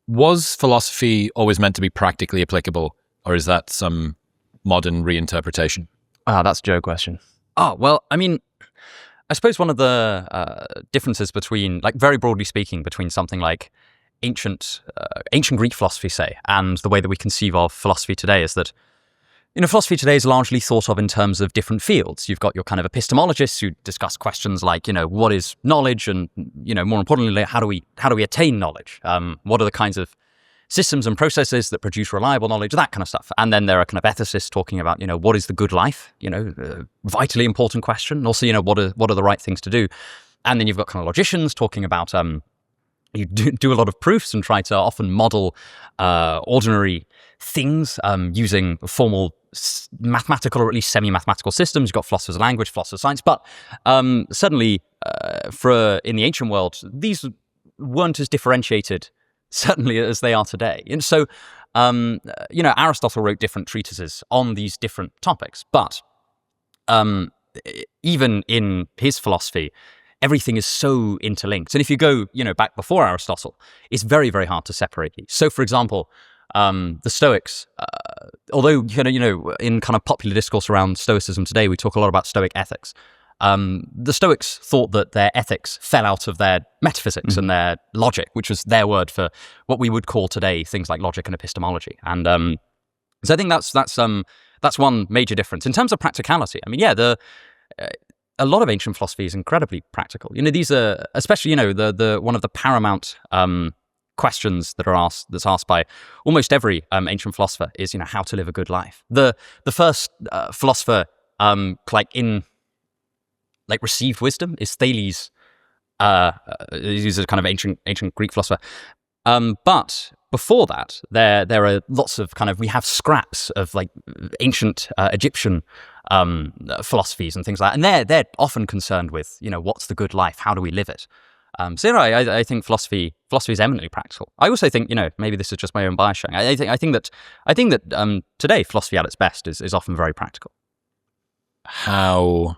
Was philosophy always meant to be practically applicable, or is that some modern reinterpretation? That's a Joe question. Oh, well, I mean, I suppose one of the differences between, like, very broadly speaking, between something like ancient Greek philosophy, say, and the way that we conceive of philosophy today is that, philosophy today is largely thought of in terms of different fields. You've got your kind of epistemologists who discuss questions like, what is knowledge, and, more importantly, how do we attain knowledge? What are the kinds of systems and processes that produce reliable knowledge, that kind of stuff. And then there are kind of ethicists talking about, what is the good life? Vitally important question. Also, what are the right things to do? And then you've got kind of logicians talking about, you do a lot of proofs and try to often model ordinary things using formal mathematical or at least semi-mathematical systems. You've got philosophers of language, philosophers of science, but certainly in the ancient world, these weren't as differentiated certainly as they are today. And so, Aristotle wrote different treatises on these different topics, but even in his philosophy, everything is so interlinked. And if you go, back before Aristotle, it's very, very hard to separate these. So, for example, the Stoics, although, in kind of popular discourse around Stoicism today, we talk a lot about Stoic ethics. The Stoics thought that their ethics fell out of their metaphysics and their logic, which was their word for what we would call today things like logic and epistemology. And so I think that's one major difference in terms of practicality. I mean, a lot of ancient philosophy is incredibly practical. These are especially the one of the paramount questions that's asked by almost every ancient philosopher is how to live a good life. The first philosopher received wisdom is Thales. He's a kind of ancient Greek philosopher. But before that, there are lots of we have scraps of like ancient Egyptian philosophies and things like that. And they're often concerned with, what's the good life? How do we live it? I think philosophy is eminently practical. I also think, maybe this is just my own bias showing. I think that today philosophy at its best is often very practical. How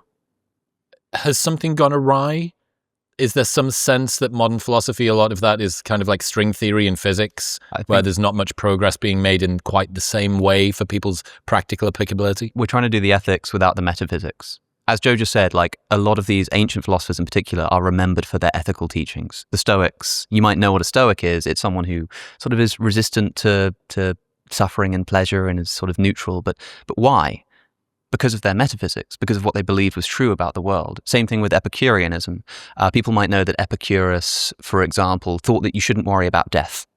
has something gone awry? Is there some sense that modern philosophy, a lot of that is kind of like string theory in physics, where there's not much progress being made in quite the same way for people's practical applicability? We're trying to do the ethics without the metaphysics. As Joe just said, like a lot of these ancient philosophers in particular are remembered for their ethical teachings. The Stoics, you might know what a Stoic is. It's someone who sort of is resistant to suffering and pleasure and is sort of neutral. But why? Because of their metaphysics, because of what they believed was true about the world. Same thing with Epicureanism. People might know that Epicurus, for example, thought that you shouldn't worry about death.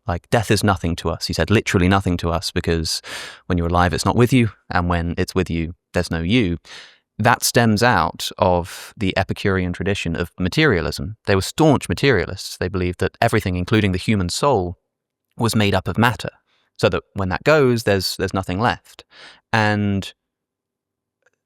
Like death is nothing to us. He said literally nothing to us, because when you're alive, it's not with you. And when it's with you, there's no you. That stems out of the Epicurean tradition of materialism. They were staunch materialists. They believed that everything, including the human soul, was made up of matter, so that when that goes, there's nothing left. And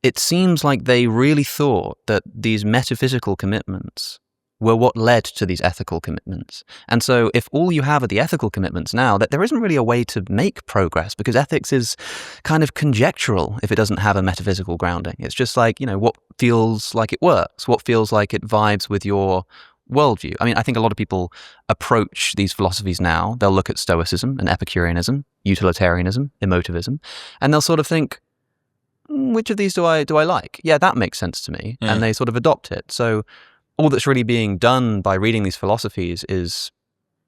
it seems like they really thought that these metaphysical commitments were what led to these ethical commitments. And so if all you have are the ethical commitments now, that there isn't really a way to make progress, because ethics is kind of conjectural if it doesn't have a metaphysical grounding. It's just like, what feels like it works, what feels like it vibes with your worldview. I mean, I think a lot of people approach these philosophies now. They'll look at Stoicism and Epicureanism, utilitarianism, Emotivism, and they'll sort of think, which of these do I like? Yeah, that makes sense to me. And they sort of adopt it. So all that's really being done by reading these philosophies is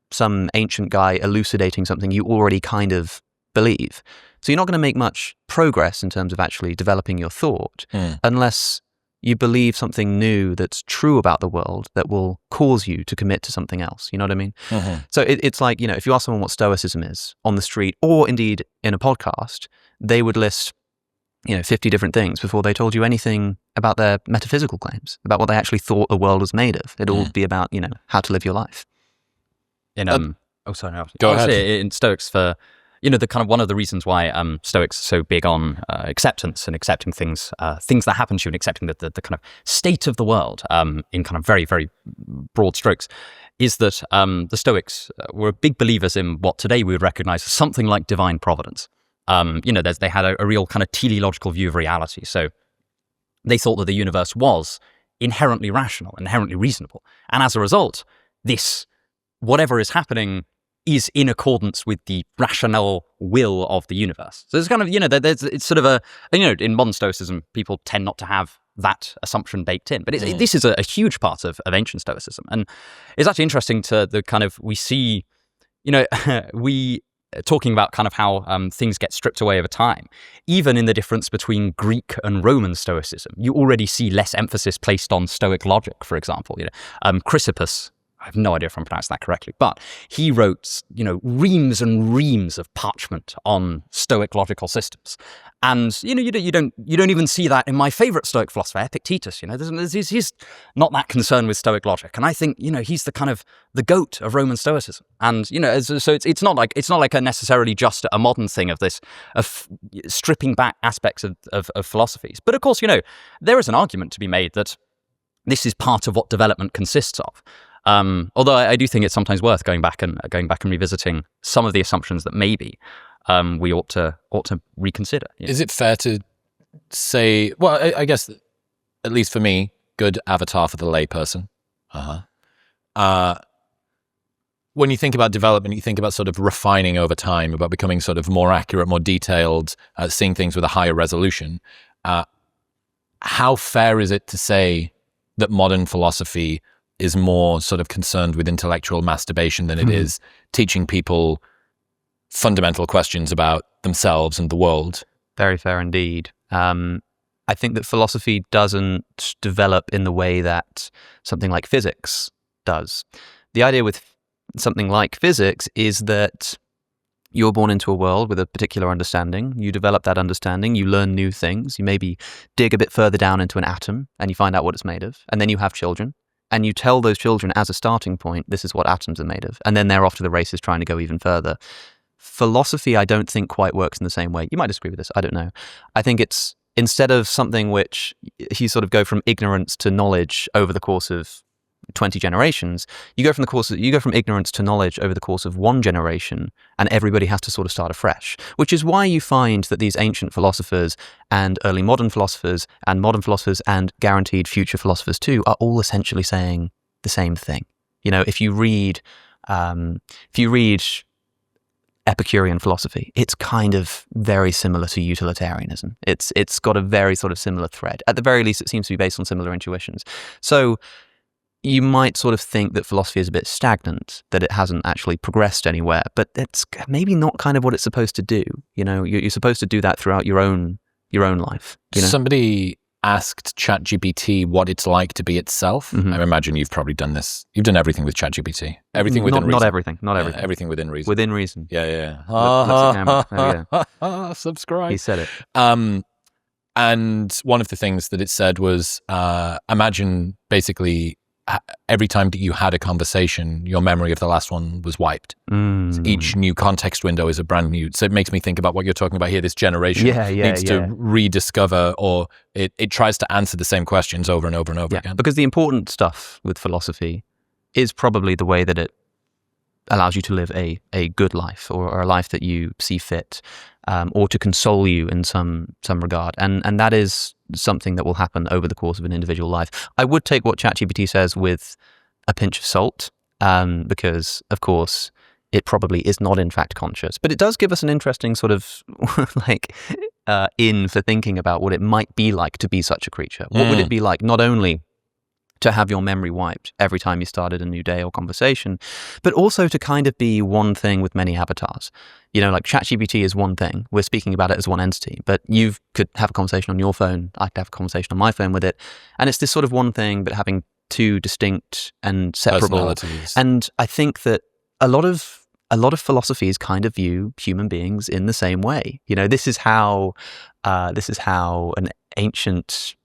some ancient guy elucidating something you already kind of believe. So you're not going to make much progress in terms of actually developing your thought unless you believe something new that's true about the world that will cause you to commit to something else. You know what I mean? So it's like, if you ask someone what Stoicism is on the street, or indeed in a podcast, they would list 50 different things before they told you anything about their metaphysical claims, about what they actually thought the world was made of. It'd all be about, how to live your life. Go ahead. In Stoics, for the kind of one of the reasons why Stoics are so big on acceptance and accepting things that happen to you, and accepting the kind of state of the world in kind of very, very broad strokes, is that the Stoics were big believers in what today we would recognize as something like divine providence. They had a real kind of teleological view of reality. So they thought that the universe was inherently rational, inherently reasonable. And as a result, whatever is happening is in accordance with the rational will of the universe. So it's kind of, it's sort of in modern Stoicism, people tend not to have that assumption baked in. But this is a huge part of ancient Stoicism. And it's actually interesting we see, we talking about kind of how things get stripped away over time. Even in the difference between Greek and Roman Stoicism, you already see less emphasis placed on Stoic logic, for example. Chrysippus, I have no idea if I'm pronouncing that correctly, but he wrote, reams and reams of parchment on Stoic logical systems. And, you don't even see that in my favorite Stoic philosopher, Epictetus. He's not that concerned with Stoic logic. And I think, he's the kind of the goat of Roman Stoicism. And, so it's not like a necessarily just a modern thing of this, of stripping back aspects of philosophies. But of course, there is an argument to be made that this is part of what development consists of. Although I do think it's sometimes worth going back and revisiting some of the assumptions that maybe we ought to reconsider. Is it fair to say? Well, I guess at least for me, good avatar for the layperson. When you think about development, you think about sort of refining over time, about becoming sort of more accurate, more detailed, seeing things with a higher resolution. How fair is it to say that modern philosophy is more sort of concerned with intellectual masturbation than it is teaching people fundamental questions about themselves and the world? Very fair indeed. I think that philosophy doesn't develop in the way that something like physics does. The idea with something like physics is that you're born into a world with a particular understanding. You develop that understanding. You learn new things. You maybe dig a bit further down into an atom and you find out what it's made of. And then you have children. And you tell those children as a starting point, this is what atoms are made of. And then they're off to the races trying to go even further. Philosophy, I don't think quite works in the same way. You might disagree with this. I don't know. I think it's instead of something which you sort of go from ignorance to knowledge over the course of 20 generations, you go from ignorance to knowledge over the course of one generation, and everybody has to sort of start afresh, which is why you find that these ancient philosophers and early modern philosophers and guaranteed future philosophers too are all essentially saying the same thing. If you read Epicurean philosophy, it's kind of very similar to utilitarianism. It's got a very sort of similar thread. At the very least, it seems to be based on similar intuitions. So you might sort of think that philosophy is a bit stagnant, that it hasn't actually progressed anywhere, but it's maybe not kind of what it's supposed to do. You're supposed to do that throughout your own life. Somebody asked ChatGPT what it's like to be itself. I imagine you've probably done this. You've done everything with ChatGPT. Everything within reason. Not everything. Everything within reason. Within reason. Yeah. Subscribe. He said it. And one of the things that it said was, imagine basically every time that you had a conversation, your memory of the last one was wiped. So each new context window is a brand new. So it makes me think about what you're talking about here. This generation needs to rediscover, or it tries to answer the same questions over and over and over again. Because the important stuff with philosophy is probably the way that it allows you to live a good life, or a life that you see fit, or to console you in some regard. And that is something that will happen over the course of an individual life. I would take what ChatGPT says with a pinch of salt, because, of course, it probably is not in fact conscious. But it does give us an interesting sort of in for thinking about what it might be like to be such a creature. What would it be like not only to have your memory wiped every time you started a new day or conversation, but also to kind of be one thing with many avatars. Like ChatGPT is one thing. We're speaking about it as one entity, but you could have a conversation on your phone. I could have a conversation on my phone with it. And it's this sort of one thing, but having two distinct and separable personalities. And I think that a lot of philosophies kind of view human beings in the same way. This is how an ancient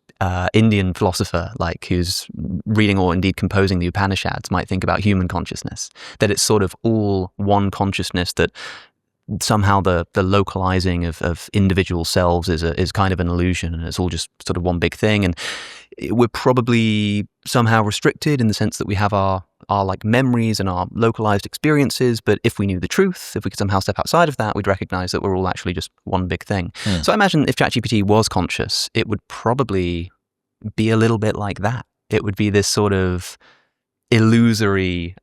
Indian philosopher, who's reading or indeed composing the Upanishads, might think about human consciousness, that it's sort of all one consciousness, that somehow the localizing of individual selves is kind of an illusion, and it's all just sort of one big thing. And we're probably somehow restricted in the sense that we have our memories and our localized experiences, but if we knew the truth, if we could somehow step outside of that, we'd recognize that we're all actually just one big thing. So I imagine if ChatGPT was conscious, it would probably be a little bit like that. It would be this sort of illusory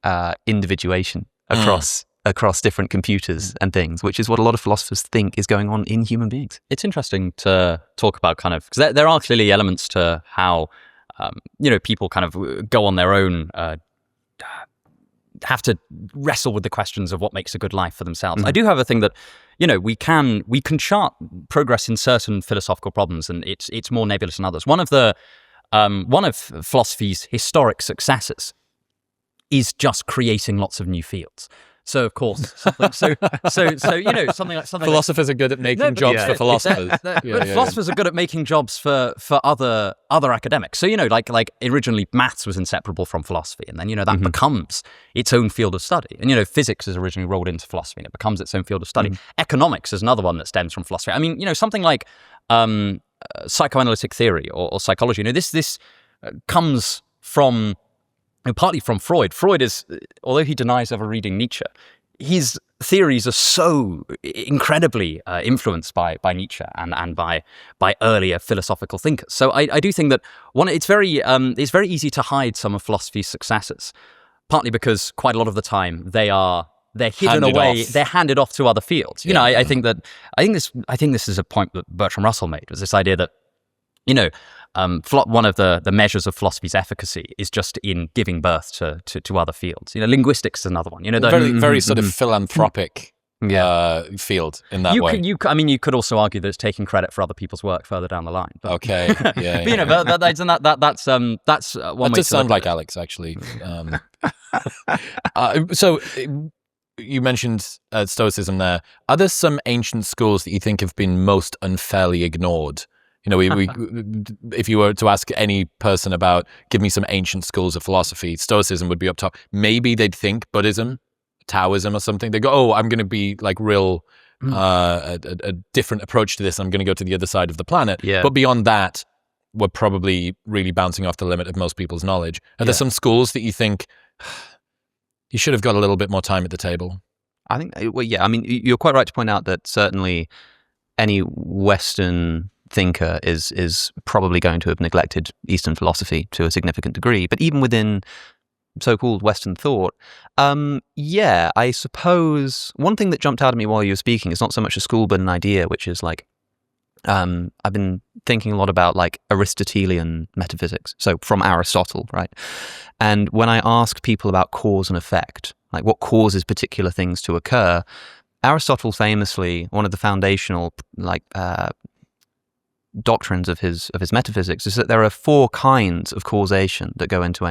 individuation across across different computers and things, which is what a lot of philosophers think is going on in human beings. It's interesting to talk about kind of, because there are clearly elements to how, people kind of go on their own, have to wrestle with the questions of what makes a good life for themselves. I do have a thing that, we can chart progress in certain philosophical problems, and it's more nebulous than others. One of philosophy's historic successes is just creating lots of new fields. So of course, something like Philosophers are good at making jobs for philosophers. But philosophers are good at making jobs for other academics. So like originally maths was inseparable from philosophy, and then that becomes its own field of study. And physics is originally rolled into philosophy, and it becomes its own field of study. Economics is another one that stems from philosophy. I mean, something like psychoanalytic theory or psychology. This comes from. And partly from Freud. Freud is, although he denies ever reading Nietzsche, his theories are so incredibly influenced by Nietzsche and by earlier philosophical thinkers. So I do think that it's very easy to hide some of philosophy's successes, partly because quite a lot of the time they're hidden away, they're handed off to other fields. I think this is a point that Bertrand Russell made, was this idea that one of the measures of philosophy's efficacy is just in giving birth to other fields. Linguistics is another one. Very sort of philanthropic field in that way. You could also argue that it's taking credit for other people's work further down the line. But, okay, but that's one that way does to sound look like at it. Alex, actually. So you mentioned Stoicism there. Are there some ancient schools that you think have been most unfairly ignored? If you were to ask any person about, give me some ancient schools of philosophy, Stoicism would be up top. Maybe they'd think Buddhism, Taoism or something. They go, oh, I'm going to be like real, a different approach to this. I'm going to go to the other side of the planet. Yeah. But beyond that, we're probably really bouncing off the limit of most people's knowledge. Are there some schools that you think you should have got a little bit more time at the table? I think, you're quite right to point out that certainly any Western thinker is probably going to have neglected Eastern philosophy to a significant degree. But even within so-called Western thought, I suppose one thing that jumped out at me while you were speaking is not so much a school but an idea, which is like, I've been thinking a lot about like Aristotelian metaphysics, so from Aristotle, right? And when I ask people about cause and effect, like what causes particular things to occur, Aristotle famously, one of the foundational doctrines of his metaphysics is that there are 4 kinds of causation that go into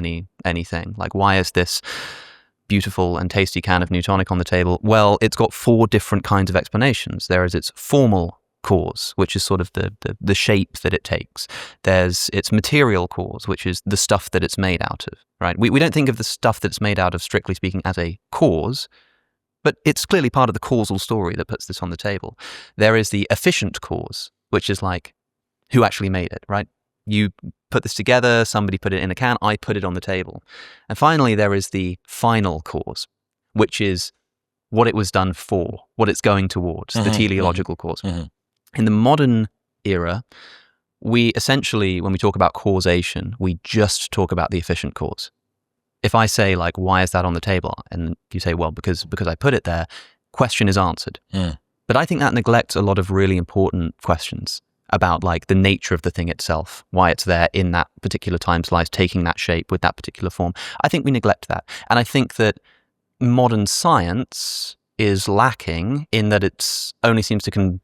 anything. Like, why is this beautiful and tasty can of New Tonic on the table? Well, it's got 4 different kinds of explanations. There is its formal cause, which is sort of the shape that it takes. There's its material cause, which is the stuff that it's made out of, right? We don't think of the stuff that it's made out of, strictly speaking, as a cause, but it's clearly part of the causal story that puts this on the table. There is the efficient cause, which is like, who actually made it, right? You put this together, somebody put it in a can, I put it on the table. And finally, there is the final cause, which is what it was done for, what it's going towards, the teleological cause. In the modern era, we essentially, when we talk about causation, we just talk about the efficient cause. If I say, like, why is that on the table? And you say, well, because I put it there, question is answered. But I think that neglects a lot of really important questions about like the nature of the thing itself, why it's there in that particular time slice, taking that shape with that particular form. I think we neglect that. And I think that modern science is lacking in that it only seems to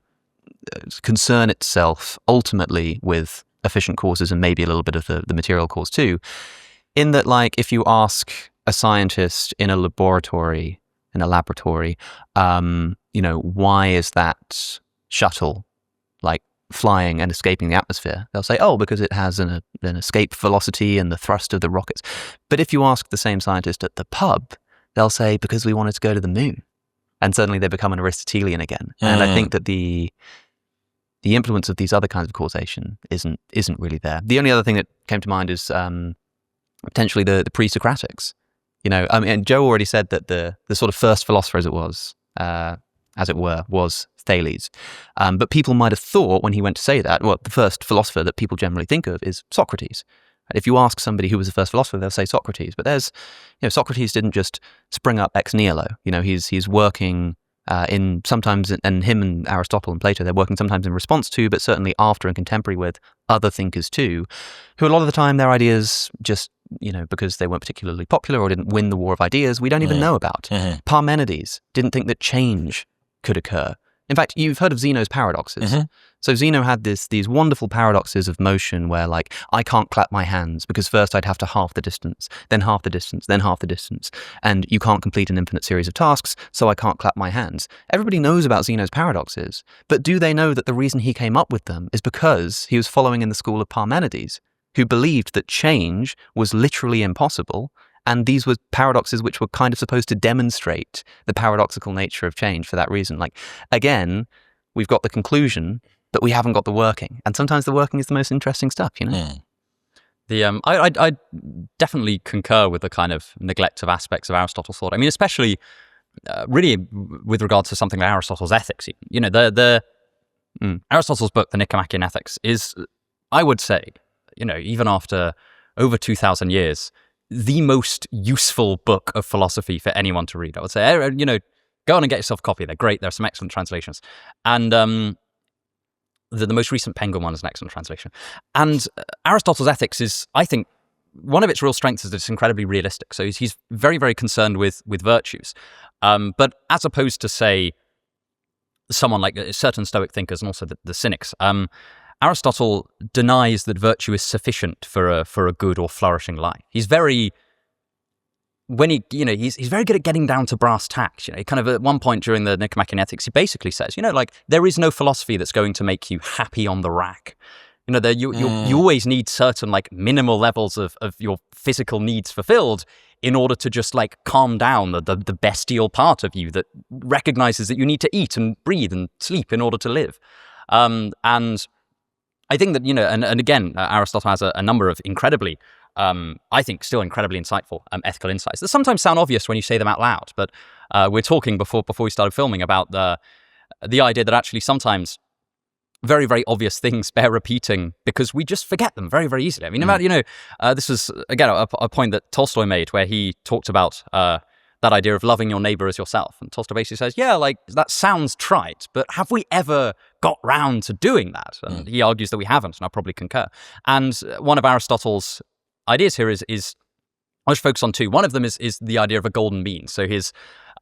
concern itself ultimately with efficient causes and maybe a little bit of the material cause too. In that, like, if you ask a scientist in a laboratory, why is that shuttle like flying and escaping the atmosphere? They'll say, oh, because it has an escape velocity and the thrust of the rockets. But if you ask the same scientist at the pub, they'll say, because we wanted to go to the moon. And suddenly they become an Aristotelian again. And I think that the influence of these other kinds of causation isn't really there. The only other thing that came to mind is potentially the pre-Socratics. And Joe already said that the sort of first philosopher, as it were, was Thales. But people might have thought when he went to say that, well, the first philosopher that people generally think of is Socrates. If you ask somebody who was the first philosopher, they'll say Socrates. But Socrates didn't just spring up ex nihilo. He's working in sometimes, and him and Aristotle and Plato, they're working sometimes in response to, but certainly after and contemporary with other thinkers too, who a lot of the time their ideas just, because they weren't particularly popular or didn't win the war of ideas, we don't even know about. Parmenides didn't think that change could occur. In fact, you've heard of Zeno's paradoxes. So Zeno had these wonderful paradoxes of motion where, like, I can't clap my hands because first I'd have to half the distance, then half the distance, then half the distance. And you can't complete an infinite series of tasks, so I can't clap my hands. Everybody knows about Zeno's paradoxes, but do they know that the reason he came up with them is because he was following in the school of Parmenides, who believed that change was literally impossible. And these were paradoxes which were kind of supposed to demonstrate the paradoxical nature of change for that reason. Like, again, we've got the conclusion, but we haven't got the working. And sometimes the working is the most interesting stuff, I definitely concur with the kind of neglective aspects of Aristotle's thought. I mean, especially really with regard to something like Aristotle's ethics. Aristotle's book, The Nicomachean Ethics, is, I would say, even after over 2,000 years, the most useful book of philosophy for anyone to read. I would say, go on and get yourself a copy. They're great. There are some excellent translations. And the most recent Penguin one is an excellent translation. And Aristotle's Ethics is, I think, one of its real strengths is that it's incredibly realistic. So he's very, very concerned with virtues. But as opposed to, say, someone like certain Stoic thinkers and also the Cynics, Aristotle denies that virtue is sufficient for a good or flourishing life. He's very very good at getting down to brass tacks. He kind of at one point during the Nicomachean Ethics, he basically says, there is no philosophy that's going to make you happy on the rack. You always need certain like minimal levels of your physical needs fulfilled in order to just like calm down the bestial part of you that recognizes that you need to eat and breathe and sleep in order to live. And I think that, and again, Aristotle has a number of incredibly, I think still incredibly insightful ethical insights that sometimes sound obvious when you say them out loud. But we're talking before we started filming about the idea that actually sometimes very, very obvious things bear repeating because we just forget them very, very easily. I mean, this is, again, a point that Tolstoy made where he talked about that idea of loving your neighbor as yourself. And Tolstoy basically says, yeah, like that sounds trite, but have we ever got round to doing that? And he argues that we haven't, and I probably concur. And one of Aristotle's ideas here is I'll just focus on two. One of them is the idea of a golden mean. So his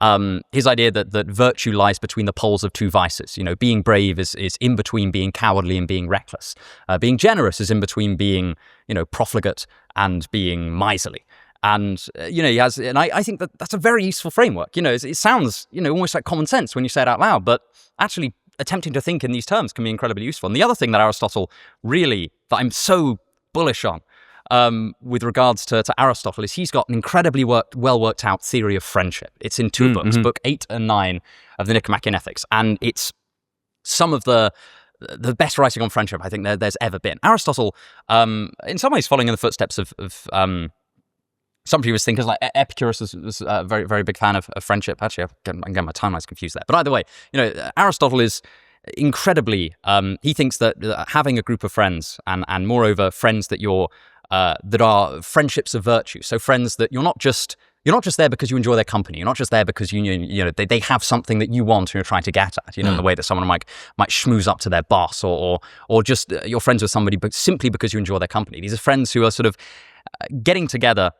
idea that virtue lies between the poles of two vices. Being brave is in between being cowardly and being reckless. Being generous is in between being, profligate and being miserly. And, he has, and I think that's a very useful framework. It sounds, almost like common sense when you say it out loud, but actually attempting to think in these terms can be incredibly useful. And the other thing that Aristotle that I'm so bullish on with regards to Aristotle is he's got an incredibly well worked out theory of friendship. It's in two books, book 8 and 9 of the Nicomachean Ethics. And it's some of the best writing on friendship I think there's ever been. Aristotle, in some ways following in the footsteps of some previous thinkers like Epicurus was a very, very big fan of friendship. Actually, I'm getting my timelines confused there. But either way, Aristotle is incredibly, he thinks that having a group of friends and moreover, friends that that are friendships of virtue. So friends that you're not just there because you enjoy their company. You're not just there because they have something that you want and you're trying to get at, in the way that someone might schmooze up to their boss or just you're friends with somebody but simply because you enjoy their company. These are friends who are sort of getting together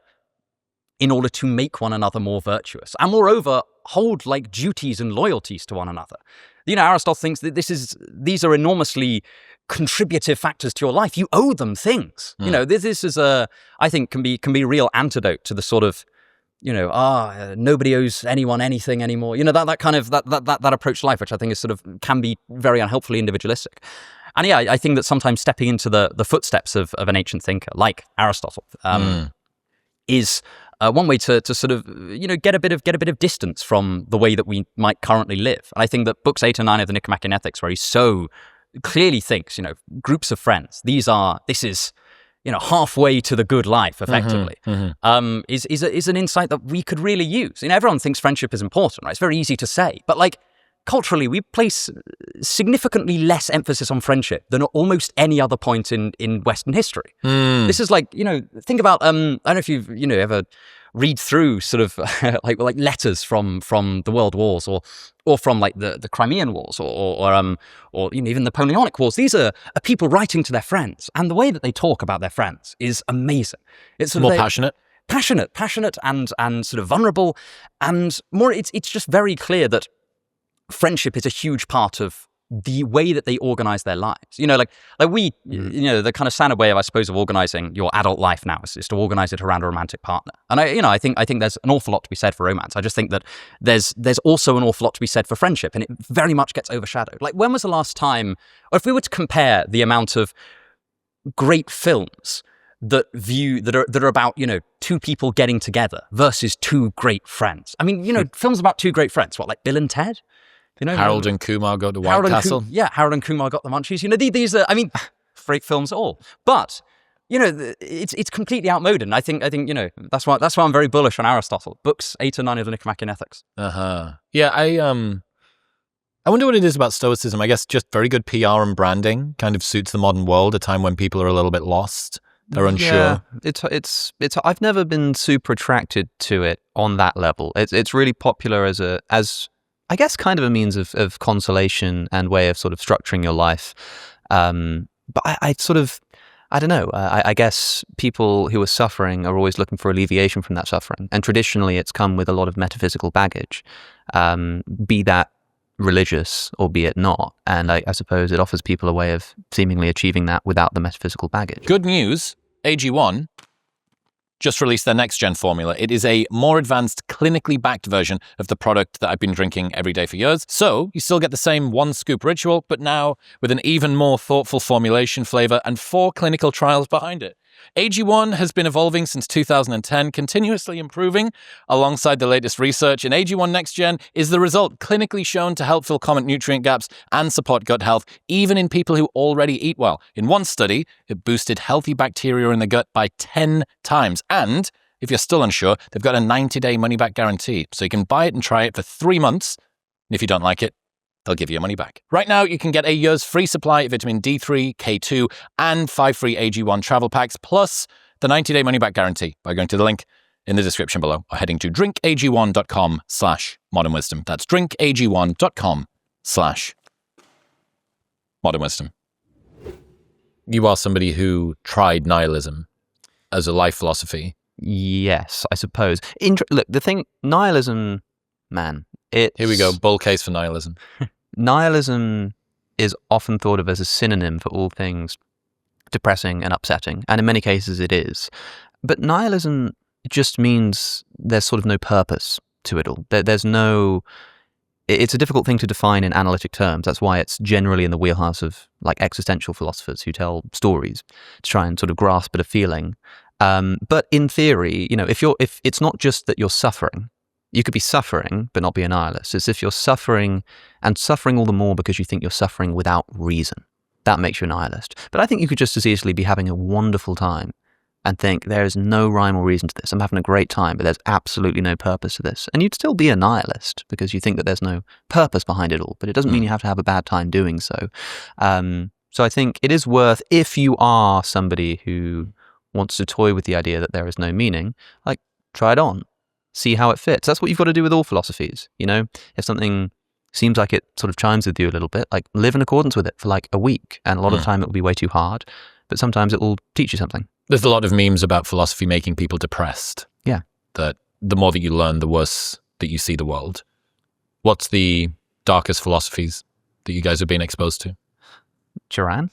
in order to make one another more virtuous and moreover hold like duties and loyalties to one another. Aristotle thinks that these are enormously contributive factors to your life. You owe them things. This is I think can be a real antidote to the sort of nobody owes anyone anything anymore. That kind of that approach to life, which I think is sort of can be very unhelpfully individualistic. And yeah, I think that sometimes stepping into the footsteps of an ancient thinker like Aristotle is one way to sort of get a bit of distance from the way that we might currently live. And I think that books 8 and 9 of the Nicomachean Ethics, where he so clearly thinks, groups of friends, this is halfway to the good life, effectively, is an insight that we could really use. Everyone thinks friendship is important, right? It's very easy to say, but like culturally, we place significantly less emphasis on friendship than at almost any other point in Western history. This is like, think about, I don't know if you've, ever read through sort of like letters from the World Wars or from like the Crimean Wars or even the Napoleonic Wars. These are people writing to their friends, and the way that they talk about their friends is amazing. It's sort more of passionate and sort of vulnerable, and more. It's just very clear that friendship is a huge part of the way that they organize their lives. Like we, the kind of standard way of, I suppose, of organizing your adult life now is to organize it around a romantic partner. And I think there's an awful lot to be said for romance. I just think that there's also an awful lot to be said for friendship, and it very much gets overshadowed. Like, when was the last time, or if we were to compare the amount of great films that are about, two people getting together versus two great friends. I mean, films about two great friends, like Bill and Ted? Harold and Kumar Go to White Castle. Harold and Kumar Got the Munchies. These are, freak films all. But, it's completely outmoded. And I think that's why I'm very bullish on Aristotle. Books 8 and 9 of the Nicomachean Ethics. Yeah, I wonder what it is about Stoicism. I guess just very good PR and branding kind of suits the modern world, a time when people are a little bit lost. They're unsure. It's I've never been super attracted to it on that level. It's really popular as I guess kind of a means of consolation and way of sort of structuring your life. But I don't know. I guess people who are suffering are always looking for alleviation from that suffering. And traditionally it's come with a lot of metaphysical baggage, be that religious or be it not. And I suppose it offers people a way of seemingly achieving that without the metaphysical baggage. Good news, AG1 just released their next gen formula. It is a more advanced, clinically backed version of the product that I've been drinking every day for years. So you still get the same 1 scoop ritual, but now with an even more thoughtful formulation, flavor, and 4 clinical trials behind it. AG1 has been evolving since 2010, continuously improving alongside the latest research, and AG1 Next Gen is the result clinically shown to help fill common nutrient gaps and support gut health, even in people who already eat well. In one study, it boosted healthy bacteria in the gut by 10 times. And if you're still unsure, they've got a 90-day money-back guarantee, so you can buy it and try it for 3 months. And if you don't like it, they'll give you your money back. Right now, you can get a year's free supply of vitamin D3, K2, and 5 free AG1 travel packs, plus the 90-day money-back guarantee by going to the link in the description below or heading to drinkag1.com/modernwisdom. That's drinkag1.com/modernwisdom. You are somebody who tried nihilism as a life philosophy. Yes, I suppose. Look, the thing, nihilism, man, here we go, bull case for nihilism. Nihilism is often thought of as a synonym for all things depressing and upsetting, and in many cases it is. But nihilism just means there's sort of no purpose to it all. There's no... It's a difficult thing to define in analytic terms. That's why it's generally in the wheelhouse of like existential philosophers who tell stories to try and sort of grasp at a feeling. But in theory, if it's not just that you're suffering. You could be suffering, but not be a nihilist. It's if you're suffering, and suffering all the more because you think you're suffering without reason. That makes you a nihilist. But I think you could just as easily be having a wonderful time and think there is no rhyme or reason to this. I'm having a great time, but there's absolutely no purpose to this. And you'd still be a nihilist because you think that there's no purpose behind it all. But it doesn't mean you have to have a bad time doing so. So I think it is worth, if you are somebody who wants to toy with the idea that there is no meaning, like, try it on. See how it fits. That's what you've got to do with all philosophies. If something seems like it sort of chimes with you a little bit, like, live in accordance with it for like a week. And a lot of the time it will be way too hard, but sometimes it will teach you something. There's a lot of memes about philosophy making people depressed. Yeah. That the more that you learn, the worse that you see the world. What's the darkest philosophies that you guys have been exposed to? Turan?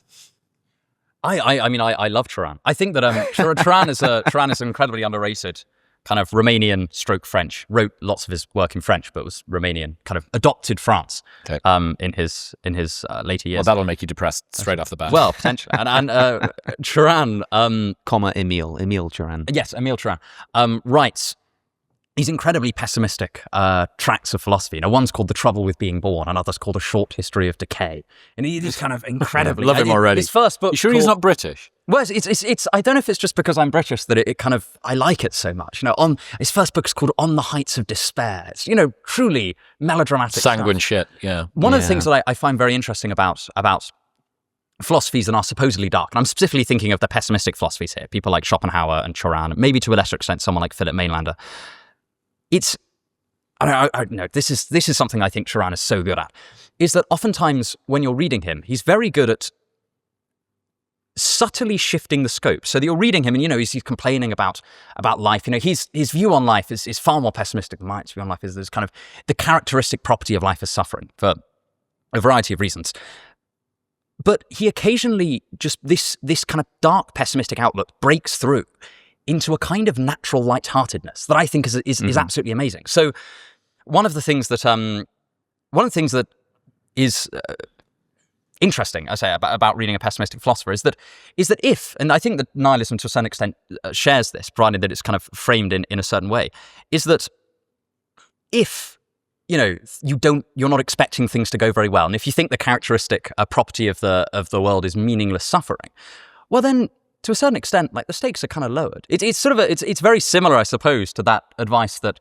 I love Turan. I think that Turan is an incredibly underrated kind of Romanian stroke French. Wrote lots of his work in French, but was Romanian. Kind of adopted France in his later years. Well, that'll make you depressed straight off the bat. Well, potentially. and Turan, Emile Turan. Yes, Emile Turan writes these incredibly pessimistic tracts of philosophy. One's called The Trouble with Being Born, another's called A Short History of Decay. And he just kind of incredibly... Love him already. His first book... You sure he's not British? Well, it's I don't know if it's just because I'm British that it kind of, I like it so much. On his first book is called On the Heights of Despair. It's, truly melodramatic sanguine stuff. shit, yeah. One of the things that I find very interesting about philosophies that are supposedly dark, and I'm specifically thinking of the pessimistic philosophies here, people like Schopenhauer and Choran, maybe to a lesser extent someone like Philip Mainlander. This is something I think Choran is so good at, is that oftentimes when you're reading him, he's very good at subtly shifting the scope, so that you're reading him and he's complaining about life. His view on life is far more pessimistic than mine. His view on life is there's kind of the characteristic property of life is suffering for a variety of reasons. But he occasionally, just this kind of dark pessimistic outlook breaks through into a kind of natural lightheartedness that I think is absolutely amazing. So one of the things that is interesting, I say, about reading a pessimistic philosopher is that if, and I think that nihilism to a certain extent shares this, provided that it's kind of framed in a certain way, is that if you're not expecting things to go very well, and if you think the characteristic property of the world is meaningless suffering, well then, to a certain extent, like the stakes are kind of lowered. It's very similar, I suppose, to that advice that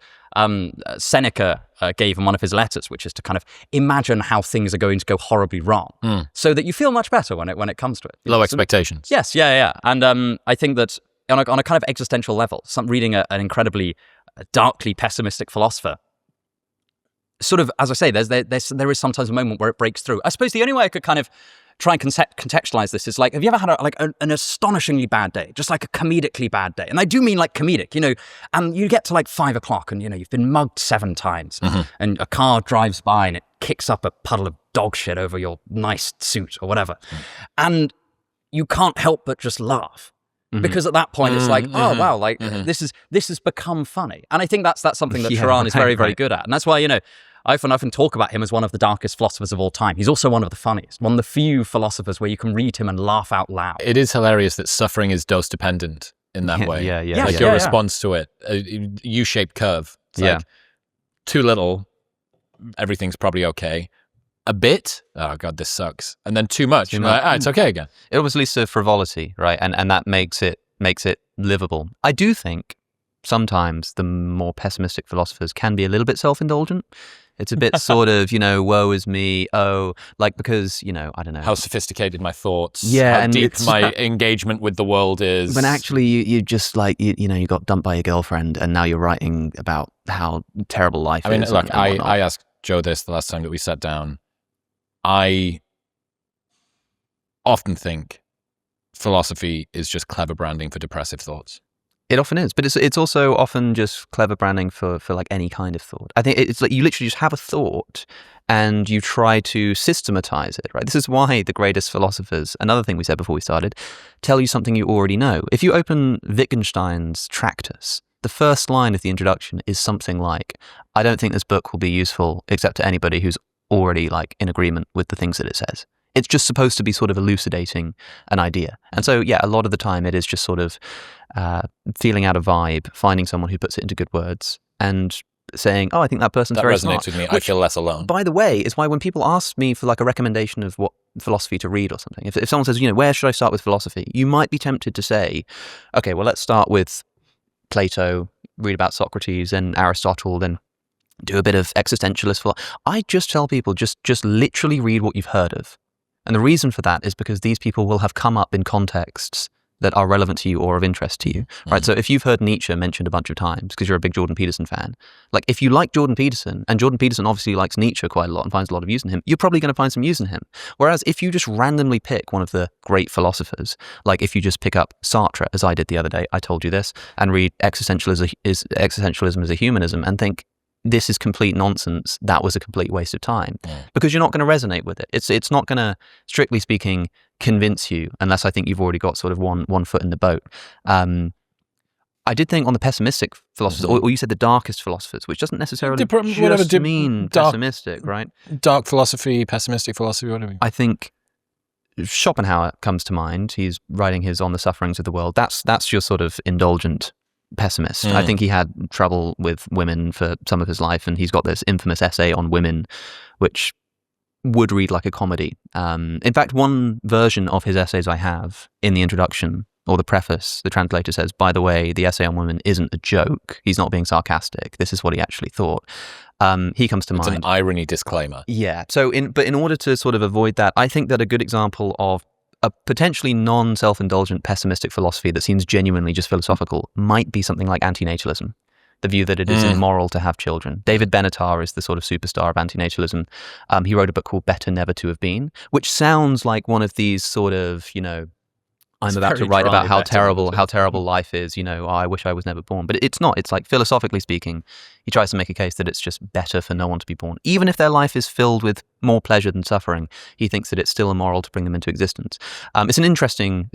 Seneca gave in one of his letters, which is to kind of imagine how things are going to go horribly wrong, so that you feel much better when it comes to it. Low expectations. Yes, yeah, and I think that on a kind of existential level, reading an incredibly darkly pessimistic philosopher, sort of, as I say, there is sometimes a moment where it breaks through. I suppose the only way I could kind of try and contextualize this is like, have you ever had an astonishingly bad day, just like a comedically bad day? And I do mean like comedic, and you get to like 5 o'clock and, you've been mugged 7 times and a car drives by and it kicks up a puddle of dog shit over your nice suit or whatever. And you can't help but just laugh. Because at that point it's like, oh wow, like this has become funny. And I think that's something that Choran is very, very good at. And that's why, I often talk about him as one of the darkest philosophers of all time. He's also one of the funniest, one of the few philosophers where you can read him and laugh out loud. It is hilarious that suffering is dose dependent in that way. Yeah. Like your response to it, a U-shaped curve. It's like too little, everything's probably okay. A bit, oh god, this sucks. And then too much, like, it's okay again. It always leads to frivolity, right? And that makes it livable. I do think sometimes the more pessimistic philosophers can be a little bit self-indulgent. It's a bit sort of, woe is me. Oh, like because, I don't know. How sophisticated my thoughts. Yeah. How deep my engagement with the world is. When actually you just like, you got dumped by your girlfriend and now you're writing about how terrible life is. I mean, look, I asked Joe this the last time that we sat down. I often think philosophy is just clever branding for depressive thoughts. It often is, but it's also often just clever branding for like any kind of thought. I think it's like you literally just have a thought and you try to systematize it, right? This is why the greatest philosophers, another thing we said before we started, tell you something you already know. If you open Wittgenstein's Tractus, the first line of the introduction is something like, I don't think this book will be useful except to anybody who's already like in agreement with the things that it says. It's just supposed to be sort of elucidating an idea. And so, yeah, a lot of the time it is just sort of feeling out a vibe, finding someone who puts it into good words and saying, oh, I think that person's very smart. That resonates with me. I feel less alone. By the way, is why when people ask me for like a recommendation of what philosophy to read or something, if someone says, where should I start with philosophy? You might be tempted to say, okay, well, let's start with Plato, read about Socrates and Aristotle, then do a bit of existentialist philosophy. I just tell people, just literally read what you've heard of. And the reason for that is because these people will have come up in contexts that are relevant to you or of interest to you, right? So if you've heard Nietzsche mentioned a bunch of times because you're a big Jordan Peterson fan, like if you like Jordan Peterson, and Jordan Peterson obviously likes Nietzsche quite a lot and finds a lot of use in him, you're probably going to find some use in him. Whereas if you just randomly pick one of the great philosophers, like if you just pick up Sartre, as I did the other day, I told you this, and read Existentialism as a Humanism and think, this is complete nonsense, that was a complete waste of time, because you're not going to resonate with it. It's not going to, strictly speaking, convince you unless I think you've already got sort of one foot in the boat. I did think on the pessimistic philosophers, or you said the darkest philosophers, which doesn't necessarily mean pessimistic, right? Dark philosophy, pessimistic philosophy, whatever. I think Schopenhauer comes to mind. He's writing his On the Sufferings of the World. That's your sort of indulgent pessimist. I think he had trouble with women for some of his life, and he's got this infamous essay on women, which would read like a comedy. In fact, one version of his essays I have in the introduction or the preface, the translator says, by the way, the essay on women isn't a joke. He's not being sarcastic. This is what he actually thought. He comes to mind. It's an irony disclaimer. Yeah. So, in order to sort of avoid that, I think that a good example of a potentially non-self-indulgent pessimistic philosophy that seems genuinely just philosophical might be something like antinatalism, the view that it is immoral to have children. David Benatar is the sort of superstar of antinatalism. He wrote a book called Better Never to Have Been, which sounds like one of these sort of, I'm about to write about how terrible life is, I wish I was never born. But it's not. It's like, philosophically speaking, he tries to make a case that it's just better for no one to be born. Even if their life is filled with more pleasure than suffering, he thinks that it's still immoral to bring them into existence. It's an interesting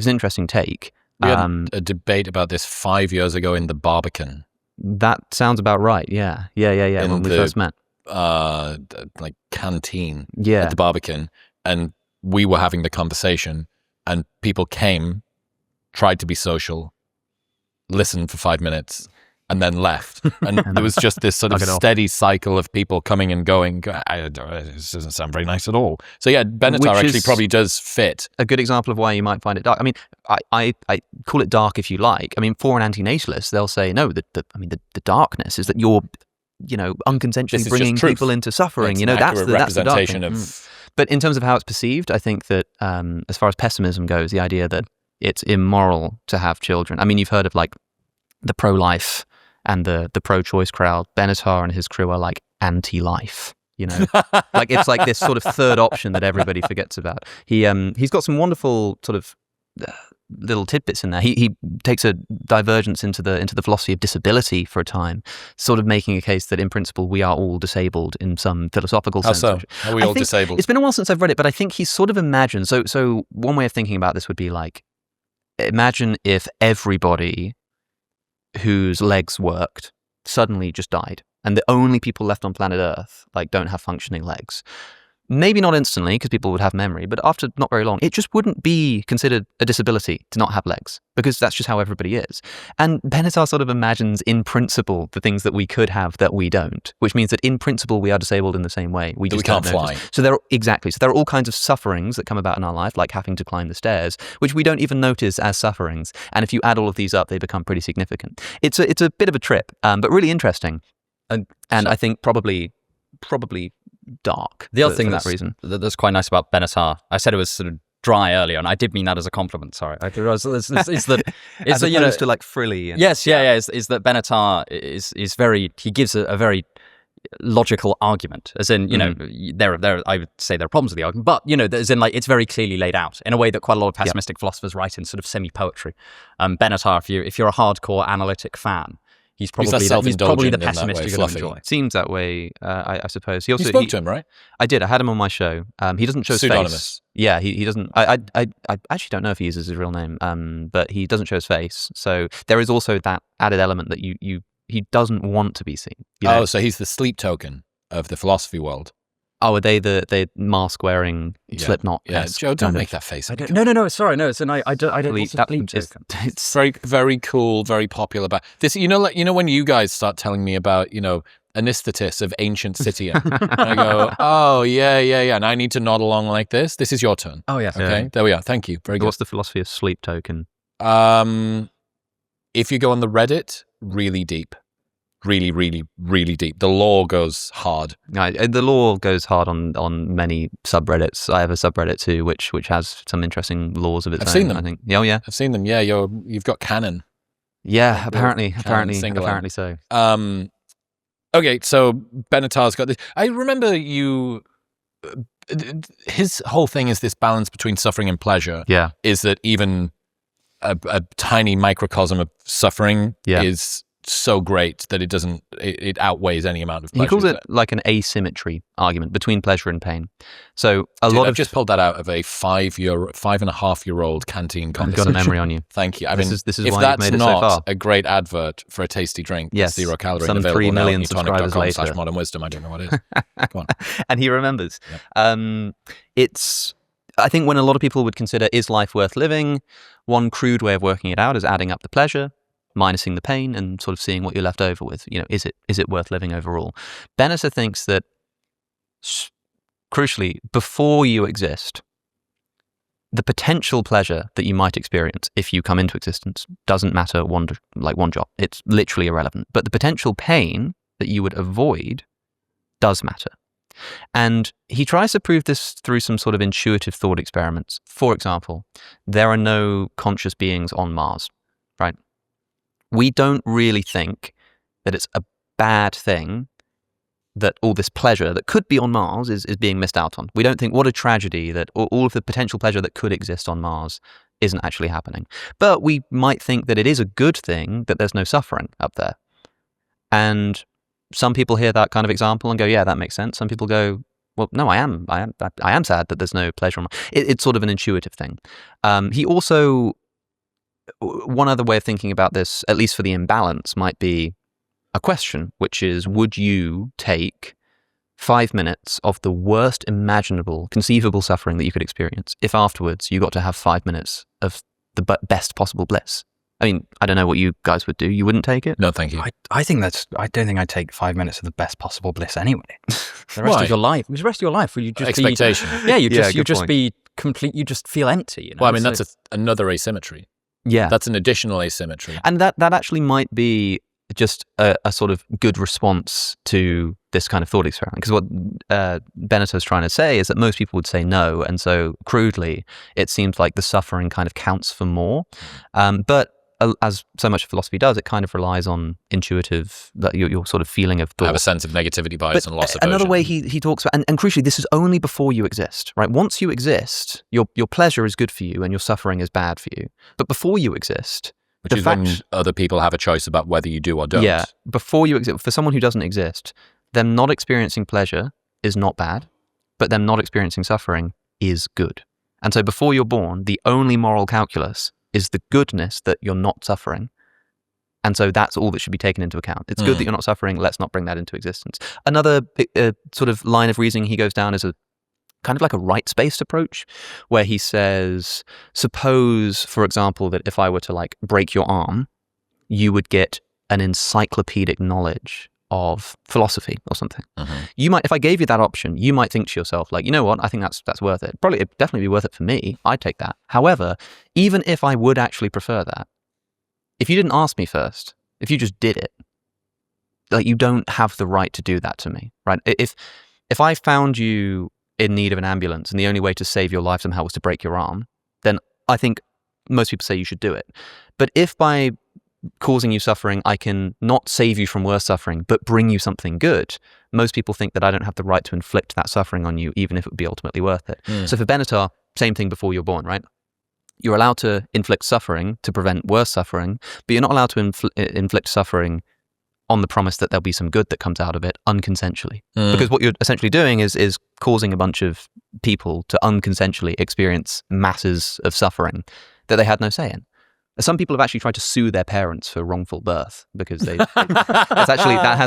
take. We had a debate about this 5 years ago in the Barbican. That sounds about right. Yeah. When we first met. Like canteen at the Barbican. And we were having the conversation. And people came, tried to be social, listened for 5 minutes, and then left. And there was just this sort of steady cycle of people coming and going. This doesn't sound very nice at all. So yeah, Benatar actually probably does fit. A good example of why you might find it dark. I mean, I call it dark if you like. I mean, for an antinatalist, they'll say, no, the darkness is that you're, unconsensually bringing people into suffering. That's the representation of... But in terms of how it's perceived, I think that as far as pessimism goes, the idea that it's immoral to have children. I mean, you've heard of like the pro-life and the pro-choice crowd. Benatar and his crew are like anti-life. Like it's like this sort of third option that everybody forgets about. He's got some wonderful sort of little tidbits in there. He takes a divergence into the philosophy of disability for a time, sort of making a case that in principle we are all disabled in some philosophical sense. How so? Are we all disabled? It's been a while since I've read it, but I think he sort of imagined. So one way of thinking about this would be like, imagine if everybody whose legs worked suddenly just died, and the only people left on planet Earth like don't have functioning legs. Maybe not instantly, because people would have memory, but after not very long, it just wouldn't be considered a disability to not have legs, because that's just how everybody is. And Benatar sort of imagines, in principle, the things that we could have that we don't, which means that in principle we are disabled in the same way. We just can't fly. So there are all kinds of sufferings that come about in our life, like having to climb the stairs, which we don't even notice as sufferings. And if you add all of these up, they become pretty significant. It's a bit of a trip, but really interesting, and I think probably dark. The other thing that's quite nice about Benatar, I said it was sort of dry earlier, and I did mean that as a compliment. Sorry, I realize is that as opposed to like frilly. Is that Benatar is very. He gives a very logical argument, as in there I would say there are problems with the argument, but as in like it's very clearly laid out in a way that quite a lot of pessimistic philosophers write in sort of semi poetry. Benatar, if you're a hardcore analytic fan. He's probably the pessimist you're going to enjoy. Seems that way, I suppose. You spoke to him, right? I did. I had him on my show. He doesn't show his face. Yeah, he doesn't. I actually don't know if he uses his real name, but he doesn't show his face. So there is also that added element that he doesn't want to be seen. Oh, so he's the sleep token of the philosophy world. Oh, are they the mask-wearing Slipknot? Yeah, Joe, don't make that face. No, sorry, no. It's an I don't. It's very, very cool, very popular. But this, when you guys start telling me about, Anistatis of ancient Scythia, and I go, oh yeah, and I need to nod along like this. This is your turn. Oh yes. Okay, there we are. Thank you. Very good. What's the philosophy of sleep token? If you go on the Reddit, really deep. Really, really, really deep. The lore goes hard. The lore goes hard on many subreddits. I have a subreddit too, which has some interesting laws of its own. I've seen them. I think. Oh yeah, I've seen them. Yeah, you've got canon. Yeah, apparently so. Okay, so Benatar's got this. I remember his whole thing is this balance between suffering and pleasure. Yeah, is that even a tiny microcosm of suffering is so great that it outweighs any amount of pleasure. He calls it like an asymmetry argument between pleasure and pain. So I've just pulled that out of a 5.5-year-old canteen conversation. I've got a memory on you. Thank you. This is if why that's you've made it not so far. a great advert for a tasty drink, yes, 0 calorie, some available 3 million now at subscribers later. /modern wisdom. I don't know what it is. Come on. And he remembers. Yep. I think when a lot of people would consider, is life worth living? One crude way of working it out is adding up the pleasure, minusing the pain, and sort of seeing what you're left over with. Is it worth living overall? Benatar thinks that crucially, before you exist, the potential pleasure that you might experience if you come into existence doesn't matter one jot. It's literally irrelevant. But the potential pain that you would avoid does matter. And he tries to prove this through some sort of intuitive thought experiments. For example, there are no conscious beings on Mars, right? We don't really think that it's a bad thing that all this pleasure that could be on Mars is being missed out on. We don't think, what a tragedy that all of the potential pleasure that could exist on Mars isn't actually happening. But we might think that it is a good thing that there's no suffering up there. And some people hear that kind of example and go, yeah, that makes sense. Some people go, well, no, I am sad that there's no pleasure on Mars. It's sort of an intuitive thing. He also, one other way of thinking about this, at least for the imbalance, might be a question, which is, would you take 5 minutes of the worst imaginable, conceivable suffering that you could experience if afterwards you got to have 5 minutes of the best possible bliss? I mean, I don't know what you guys would do. You wouldn't take it? No, thank you. I don't think I'd take 5 minutes of the best possible bliss anyway. The rest of your life, will you just expectation? You just be complete. You just feel empty. You know? Well, I mean, that's another asymmetry. Yeah, that's an additional asymmetry, and that actually might be just a sort of good response to this kind of thought experiment. Because what Bennett's trying to say is that most people would say no, and so crudely, it seems like the suffering kind of counts for more. But as so much of philosophy does, it kind of relies on intuitive, your sort of feeling of thought. I have a sense of negativity bias and loss aversion. Another way he talks about, and crucially, this is only before you exist, right? Once you exist, your pleasure is good for you and your suffering is bad for you. But before you exist, which is when other people have a choice about whether you do or don't. Yeah, before you exist, for someone who doesn't exist, them not experiencing pleasure is not bad, but them not experiencing suffering is good. And so before you're born, the only moral calculus is the goodness that you're not suffering. And so that's all that should be taken into account. It's good that you're not suffering. Let's not bring that into existence. Another sort of line of reasoning he goes down is a kind of like a rights-based approach, where he says, suppose, for example, that if I were to like break your arm, you would get an encyclopedic knowledge of philosophy or something. You might, if I gave you that option, you might think to yourself, like, you know what, I think that's worth it. Probably, it'd definitely be worth it for me. I'd take that. However, even if I would actually prefer that, if you didn't ask me first, if you just did it, like, you don't have the right to do that to me, right? If I found you in need of an ambulance and the only way to save your life somehow was to break your arm, then I think most people say you should do it. But if by causing you suffering, I can not save you from worse suffering, but bring you something good, most people think that I don't have the right to inflict that suffering on you, even if it would be ultimately worth it. So for Benatar, same thing before you're born, right? You're allowed to inflict suffering to prevent worse suffering, but you're not allowed to inflict suffering on the promise that there'll be some good that comes out of it unconsensually. Because what you're essentially doing is causing a bunch of people to unconsensually experience masses of suffering that they had no say in. Some people have actually tried to sue their parents for wrongful birth because that has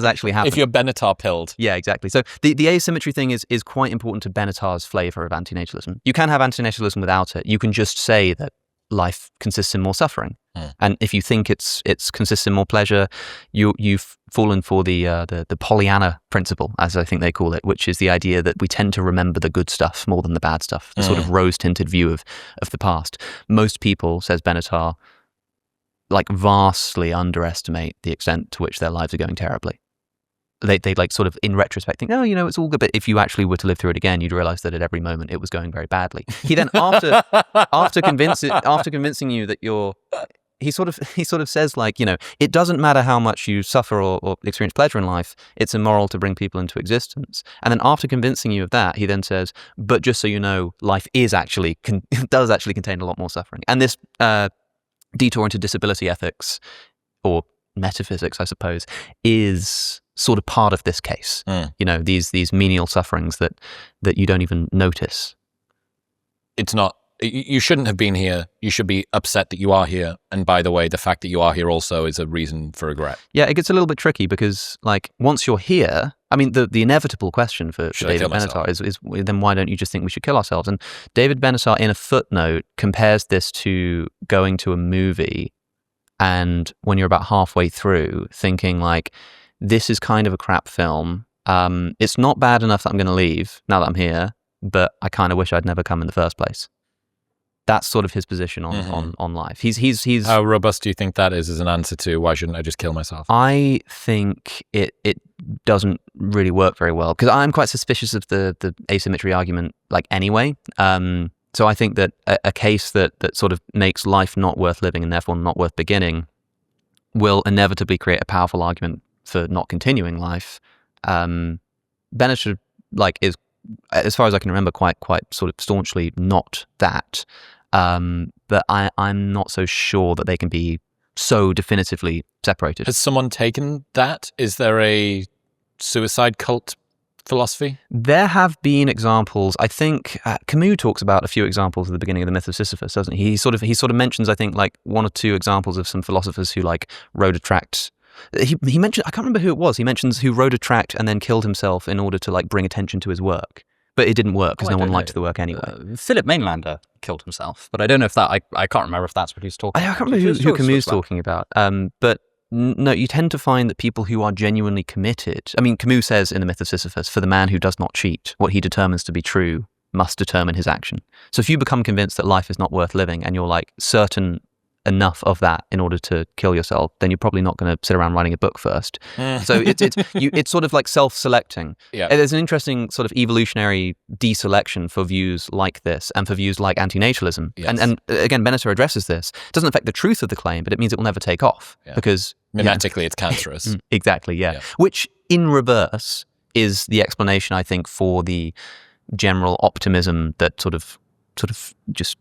actually happened. If you're Benatar pilled. Yeah, exactly. So the asymmetry thing is quite important to Benatar's flavor of antinatalism. You can have antinatalism without it. You can just say that life consists in more suffering. And if you think it's consists in more pleasure, you've fallen for the Pollyanna principle, as I think they call it, which is the idea that we tend to remember the good stuff more than the bad stuff, the sort of rose-tinted view of the past. Most people, says Benatar, like vastly underestimate the extent to which their lives are going terribly. They like sort of in retrospect think, oh, you know, it's all good. But if you actually were to live through it again, you'd realize that at every moment it was going very badly. He then after convincing you that you're, he sort of says, like, you know, it doesn't matter how much you suffer or experience pleasure in life, it's immoral to bring people into existence. And then after convincing you of that, he then says, but just so you know, life is actually does actually contain a lot more suffering. And this detour into disability ethics, or metaphysics, I suppose, is sort of part of this case. You know, these menial sufferings that you don't even notice. It's not, you shouldn't have been here. You should be upset that you are here. And by the way, the fact that you are here also is a reason for regret. Yeah, it gets a little bit tricky because, like, once you're here, I mean, the inevitable question for David Benatar is then why don't you just think we should kill ourselves? And David Benatar, in a footnote, compares this to going to a movie and when you're about halfway through thinking, like, this is kind of a crap film. It's not bad enough that I'm going to leave now that I'm here, but I kind of wish I'd never come in the first place. That's sort of his position on life. He's How robust do you think that is as an answer to why shouldn't I just kill myself? I think it doesn't really work very well, because I'm quite suspicious of the asymmetry argument, like, anyway. So I think that a case that sort of makes life not worth living and therefore not worth beginning will inevitably create a powerful argument for not continuing life. Bennett should, like, is, as far as I can remember, quite sort of staunchly not that. But I'm not so sure that they can be so definitively separated. Has someone taken that? Is there a suicide cult philosophy? There have been examples. I think Camus talks about a few examples at the beginning of the Myth of Sisyphus, doesn't he? He sort of mentions, I think, like, one or two examples of some philosophers who, like, wrote a tract. He mentioned, I can't remember who it was. He mentions who wrote a tract and then killed himself in order to, like, bring attention to his work. But it didn't work because no one liked the work anyway. Philip Mainlander killed himself, but I don't know if that, I can't remember if that's what he's talking about. I can't remember who Camus is talking about. But no, you tend to find that people who are genuinely committed, I mean, Camus says in The Myth of Sisyphus, for the man who does not cheat, what he determines to be true must determine his action. So if you become convinced that life is not worth living and you're, like, certain enough of that in order to kill yourself, then you're probably not going to sit around writing a book first. So it's sort of like self-selecting. Yeah. There's an interesting sort of evolutionary deselection for views like this and for views like antinatalism. Yes. And again, Benneter addresses this. It doesn't affect the truth of the claim, but it means it will never take off because mimetically it's cancerous. Exactly, yeah. Which in reverse is the explanation, I think, for the general optimism that sort of just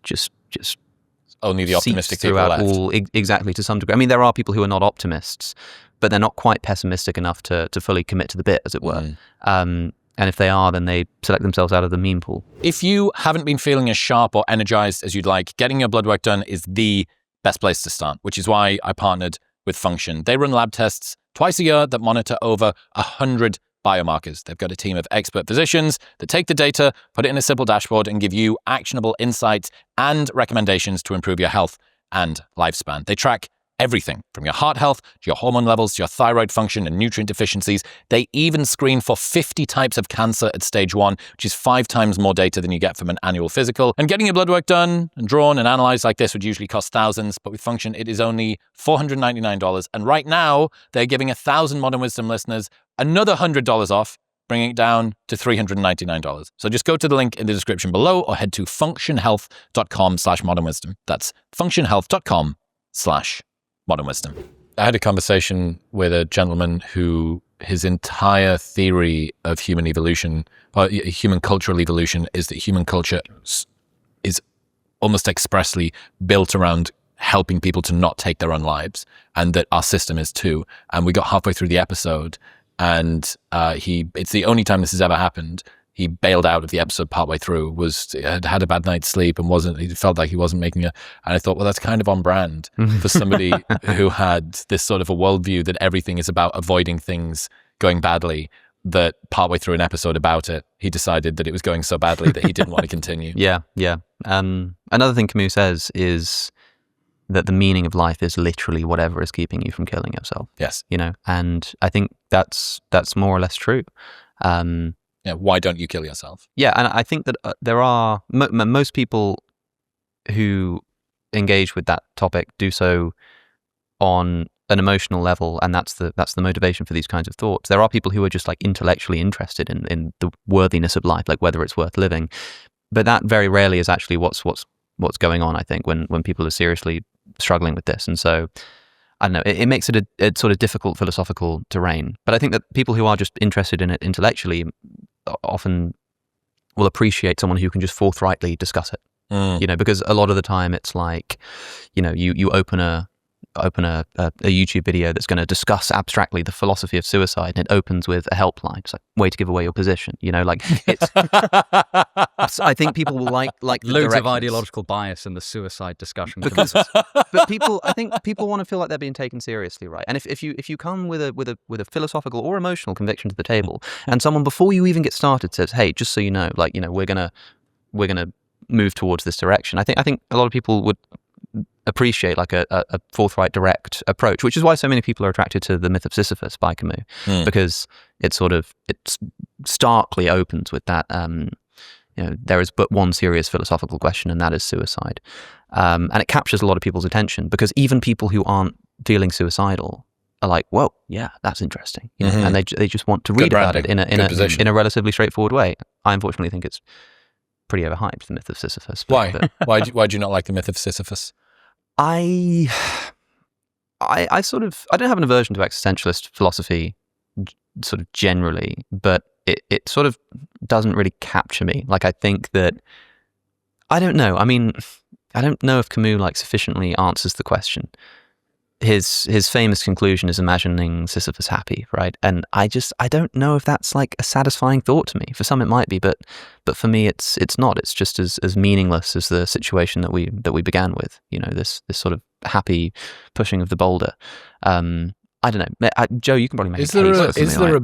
only the optimistic people throughout left. all, exactly, to some degree. I mean, there are people who are not optimists, but they're not quite pessimistic enough to fully commit to the bit, as it were. And if they are, then they select themselves out of the meme pool. If you haven't been feeling as sharp or energized as you'd like, getting your blood work done is the best place to start, which is why I partnered with Function. They run lab tests twice a year that monitor over 100 biomarkers. They've got a team of expert physicians that take the data, put it in a simple dashboard, and give you actionable insights and recommendations to improve your health and lifespan. They track everything from your heart health to your hormone levels to your thyroid function and nutrient deficiencies. They even screen for 50 types of cancer at stage 1, which is 5 times more data than you get from an annual physical. And getting your blood work done and drawn and analyzed like this would usually cost thousands, but with Function, it is only $499. And right now, they're giving 1,000 Modern Wisdom listeners another $100 off, bringing it down to $399. So just go to the link in the description below or head to functionhealth.com/modernwisdom. That's functionhealth.com/modern wisdom. I had a conversation with a gentleman who his entire theory of human evolution, or human cultural evolution, is that human culture is almost expressly built around helping people to not take their own lives, and that our system is too. And we got halfway through the episode, and it's the only time this has ever happened. He bailed out of the episode partway through, had a bad night's sleep, and he felt like he wasn't making and I thought, well, that's kind of on brand for somebody who had this sort of a worldview that everything is about avoiding things going badly, that partway through an episode about it, he decided that it was going so badly that he didn't want to continue. Yeah. Another thing Camus says is that the meaning of life is literally whatever is keeping you from killing yourself. Yes. And I think that's more or less true. Why don't you kill yourself? Yeah, and I think that there are most people who engage with that topic do so on an emotional level, and that's the motivation for these kinds of thoughts. There are people who are just, like, intellectually interested in the worthiness of life, like whether it's worth living, but that very rarely is actually what's going on. I think when people are seriously struggling with this, and so I don't know, it makes it a sort of difficult philosophical terrain. But I think that people who are just interested in it intellectually often will appreciate someone who can just forthrightly discuss it. Because a lot of the time it's like, you open a YouTube video that's going to discuss abstractly the philosophy of suicide, and it opens with a helpline. It's like, way to give away your position. It's. I think people will like loads of ideological bias in the suicide discussion. But I think people want to feel like they're being taken seriously, right? And if you come with a philosophical or emotional conviction to the table, and someone before you even get started says, "Hey, just so you know, we're gonna move towards this direction," I think a lot of people would appreciate like a forthright, direct approach, which is why so many people are attracted to The Myth of Sisyphus by Camus, because it starkly opens with that there is but one serious philosophical question, and that is suicide. And it captures a lot of people's attention, because even people who aren't feeling suicidal are like, whoa, yeah, that's interesting. And they just want to read about it in a relatively straightforward way. I unfortunately think it's pretty overhyped, the myth of Sisyphus. Why? Why do you not like the myth of Sisyphus? I don't have an aversion to existentialist philosophy sort of generally, but it sort of doesn't really capture me. Like, I think that, I don't know. I mean, I don't know if Camus sufficiently answers the question. His famous conclusion is imagining Sisyphus happy, right? And I don't know if that's a satisfying thought to me. For some it might be, but for me it's not. It's just as meaningless as the situation that we began with. This sort of happy pushing of the boulder. I don't know. Joe, you can probably make a case. Is there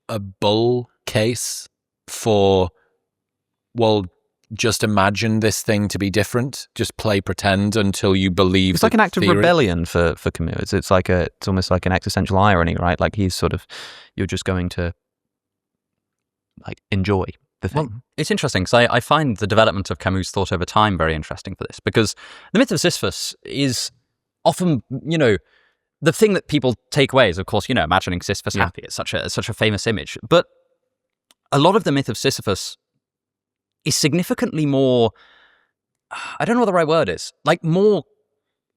a bull case for, well, just imagine this thing to be different, just play pretend until you believe it's like an act of rebellion for Camus. It's almost like an existential irony, right? Like, he's sort of, you're just going to enjoy the thing. Well, it's interesting, because I find the development of Camus' thought over time very interesting for this, because the myth of Sisyphus is often, the thing that people take away is, of course, imagining Sisyphus happy. It's such a famous image. But a lot of the myth of Sisyphus is significantly more, I don't know what the right word is, more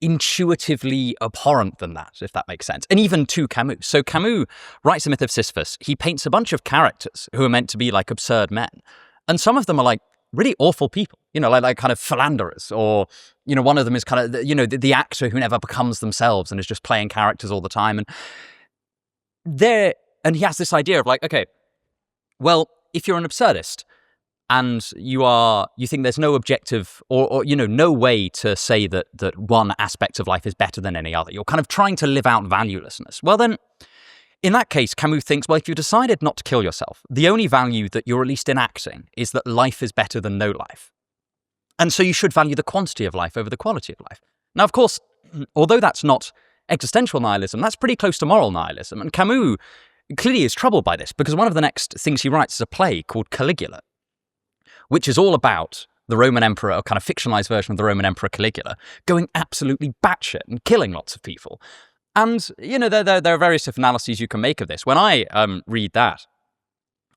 intuitively abhorrent than that, if that makes sense. And even to Camus. So Camus writes the myth of Sisyphus. He paints a bunch of characters who are meant to be absurd men. And some of them are really awful people, like kind of philanderers, or, one of them is kind of, the actor who never becomes themselves and is just playing characters all the time. And he has this idea of okay, well, if you're an absurdist, and you think there's no objective or no way to say that one aspect of life is better than any other. You're kind of trying to live out valuelessness. Well, then, in that case, Camus thinks, well, if you decided not to kill yourself, the only value that you're at least enacting is that life is better than no life. And so you should value the quantity of life over the quality of life. Now, of course, although that's not existential nihilism, that's pretty close to moral nihilism. And Camus clearly is troubled by this, because one of the next things he writes is a play called Caligula, which is all about the Roman emperor, a kind of fictionalized version of the Roman emperor Caligula, going absolutely batshit and killing lots of people. And, there are various different analyses you can make of this. When I read that,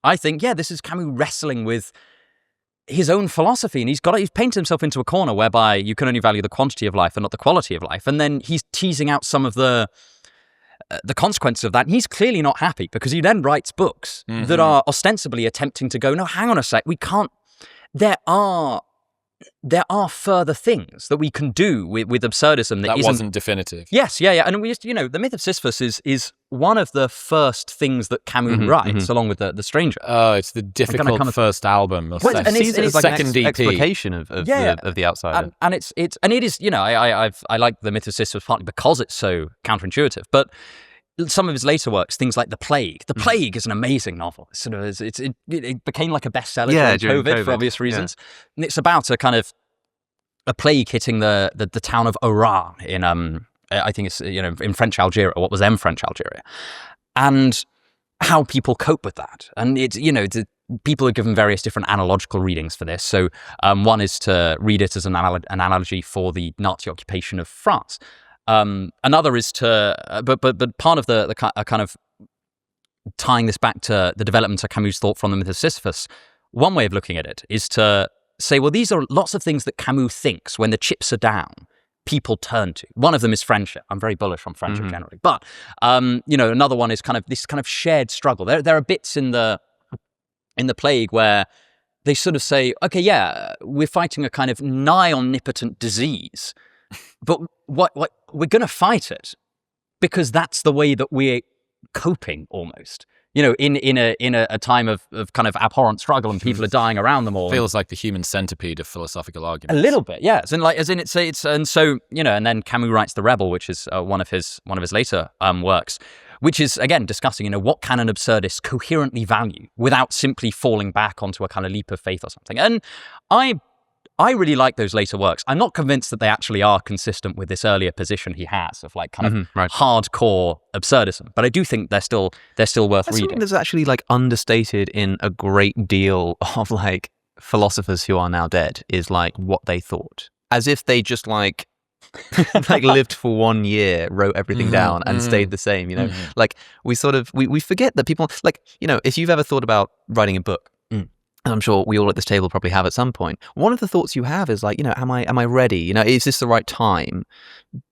I think, this is Camus wrestling with his own philosophy, and he's painted himself into a corner whereby you can only value the quantity of life and not the quality of life. And then he's teasing out some of the consequences of that. And he's clearly not happy, because he then writes books that are ostensibly attempting to go, no, hang on a sec, we can't. There are further things that we can do with absurdism that wasn't definitive. Yes, yeah. And we just, the myth of Sisyphus is one of the first things that Camus writes, along with the Stranger. Oh, it's the difficult first album. And it's like second EP explication of the outsider. And it is, I like the myth of Sisyphus partly because it's so counterintuitive, but some of his later works, things like The Plague. The Plague is an amazing novel. It became like a bestseller during COVID for obvious reasons. Yeah. And it's about a plague hitting the town of Oran in I think it's in French Algeria, what was then French Algeria, and how people cope with that. And it's people are given various different analogical readings for this. So one is to read it as an analogy for the Nazi occupation of France. Another is to, but part of the kind of tying this back to the development of Camus' thought from the myth of Sisyphus, one way of looking at it is to say, well, these are lots of things that Camus thinks when the chips are down, people turn to. One of them is friendship. I'm very bullish on friendship generally, but another one is kind of this kind of shared struggle. There are bits in the Plague where they sort of say, okay, yeah, we're fighting a kind of nigh omnipotent disease, but what we're going to fight it because that's the way that we're coping almost. In a time of kind of abhorrent struggle and people are dying around them all. Feels like the human centipede of philosophical arguments. A little bit, yeah. And so and then Camus writes The Rebel, which is one of his later works, which is again discussing what can an absurdist coherently value without simply falling back onto a kind of leap of faith or something. And I really like those later works. I'm not convinced that they actually are consistent with this earlier position he has of hardcore absurdism, but I do think they're still worth reading. Something that's actually understated in a great deal of philosophers who are now dead is like what they thought, as if they just like like lived for 1 year, wrote everything down, and stayed the same. You know, like we forget that people, like, you know, if you've ever thought about writing a book, and I'm sure we all at this table probably have at some point, one of the thoughts you have is like, you know, am I ready? You know, is this the right time?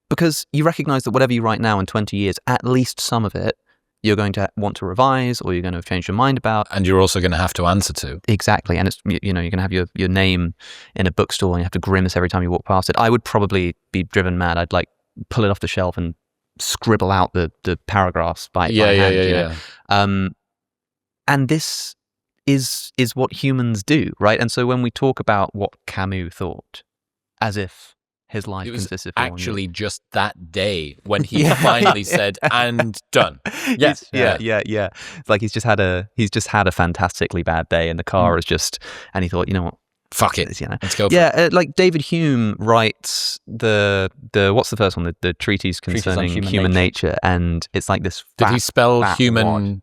Because you recognize that whatever you write now in 20 years, at least some of it you're going to want to revise, or you're going to have changed your mind about. And you're also going to have to answer to. Exactly. And it's, you know, you're going to have your name in a bookstore and you have to grimace every time you walk past it. I would probably be driven mad. I'd like pull it off the shelf and scribble out the paragraphs by hand. And this is what humans do, right? And so when we talk about what Camus thought, as if his life consisted of actually just that day when he finally said, and done. Yes. Yeah. It's like he's just had a fantastically bad day, and the car is just, and he thought, you know what? Fuck it. You know? Let's go. Like David Hume writes the what's the first one? The treatise concerning human nature, and it's like this. Did he spell human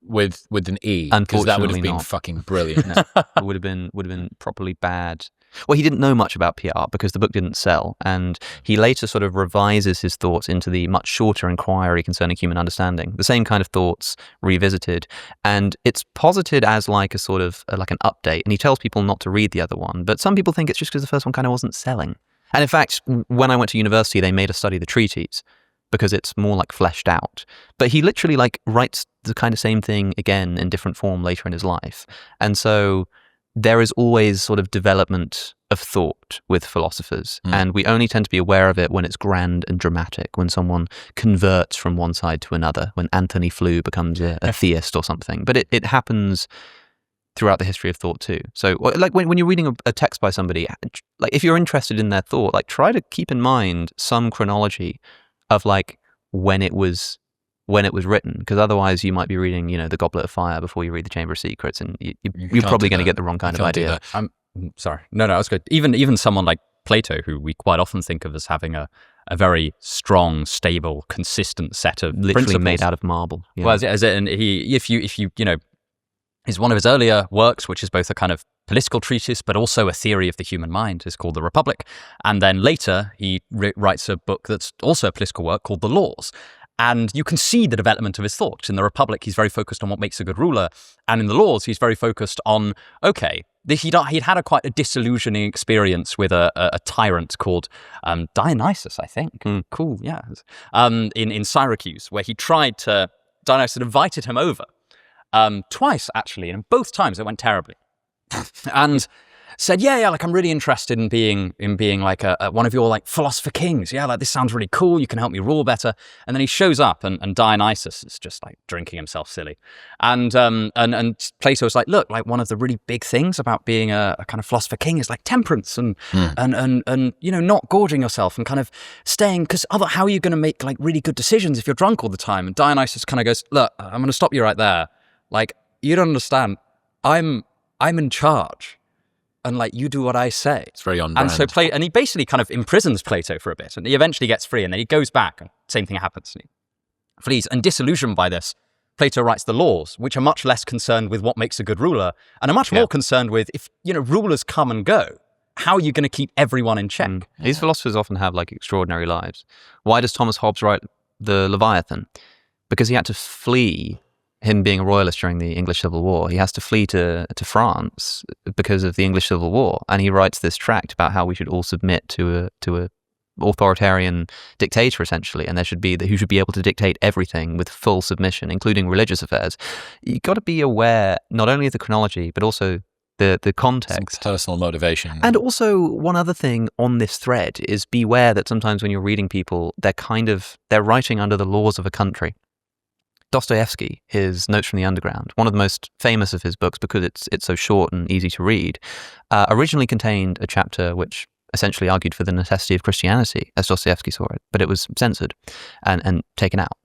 with an E? Because that would have been fucking brilliant. No, it would have been properly bad. Well, he didn't know much about PR because the book didn't sell, and he later sort of revises his thoughts into the much shorter inquiry concerning human understanding. The same kind of thoughts revisited, and it's posited as like a sort of like an update. And he tells people not to read the other one, but some people think it's just because the first one kind of wasn't selling. And in fact, when I went to university, they made us study the treatise because it's more like fleshed out. But he literally like writes the kind of same thing again in different form later in his life, and so there is always sort of development of thought with philosophers, and we only tend to be aware of it when it's grand and dramatic, when someone converts from one side to another, when Anthony Flew becomes a theist or something. But it happens throughout the history of thought too. So like when you're reading a text by somebody, like if you're interested in their thought, like try to keep in mind some chronology of like when it was written, because otherwise you might be reading, you know, The Goblet of Fire before you read The Chamber of Secrets, and you're probably going to get the wrong kind of idea. I'm sorry. No, that's good. Even someone like Plato, who we quite often think of as having a very strong, stable, consistent set of literally principles. Made out of marble. Yeah. Well, and if you know, is one of his earlier works, which is both a kind of political treatise but also a theory of the human mind, is called The Republic. And then later he writes a book that's also a political work called The Laws. And you can see the development of his thoughts. In The Republic, he's very focused on what makes a good ruler. And in The Laws, he's very focused on, okay, he'd had quite a disillusioning experience with a tyrant called Dionysus, I think. Cool, yeah. In Syracuse, where Dionysus had invited him over twice, actually. And both times it went terribly. And said, like, I'm really interested in being like one of your like philosopher kings. Yeah, like this sounds really cool. You can help me rule better. And then he shows up, and Dionysus is just like drinking himself silly. And Plato was like, look, like one of the really big things about being a kind of philosopher king is like temperance and you know, not gorging yourself and kind of staying, because how are you going to make like really good decisions if you're drunk all the time? And Dionysus kind of goes, look, I'm going to stop you right there. Like, you don't understand. I'm in charge. And like, you do what I say. It's very on brand. And so and he basically kind of imprisons Plato for a bit, and he eventually gets free, and then he goes back, and same thing happens. And he flees, and disillusioned by this, Plato writes The Laws, which are much less concerned with what makes a good ruler, and are much more concerned with, if, you know, rulers come and go, how are you going to keep everyone in check? These philosophers often have like extraordinary lives. Why does Thomas Hobbes write the Leviathan? Because he had to flee. Him being a royalist during the English Civil War, he has to flee to France because of the English Civil War, and he writes this tract about how we should all submit to a authoritarian dictator, essentially, and who should be able to dictate everything with full submission, including religious affairs. You've got to be aware not only of the chronology but also the context, some personal motivation, and also one other thing on this thread is beware that sometimes when you're reading people, they're writing under the laws of a country. Dostoevsky, his Notes from the Underground, one of the most famous of his books because it's so short and easy to read, originally contained a chapter which essentially argued for the necessity of Christianity, as Dostoevsky saw it, but it was censored and taken out.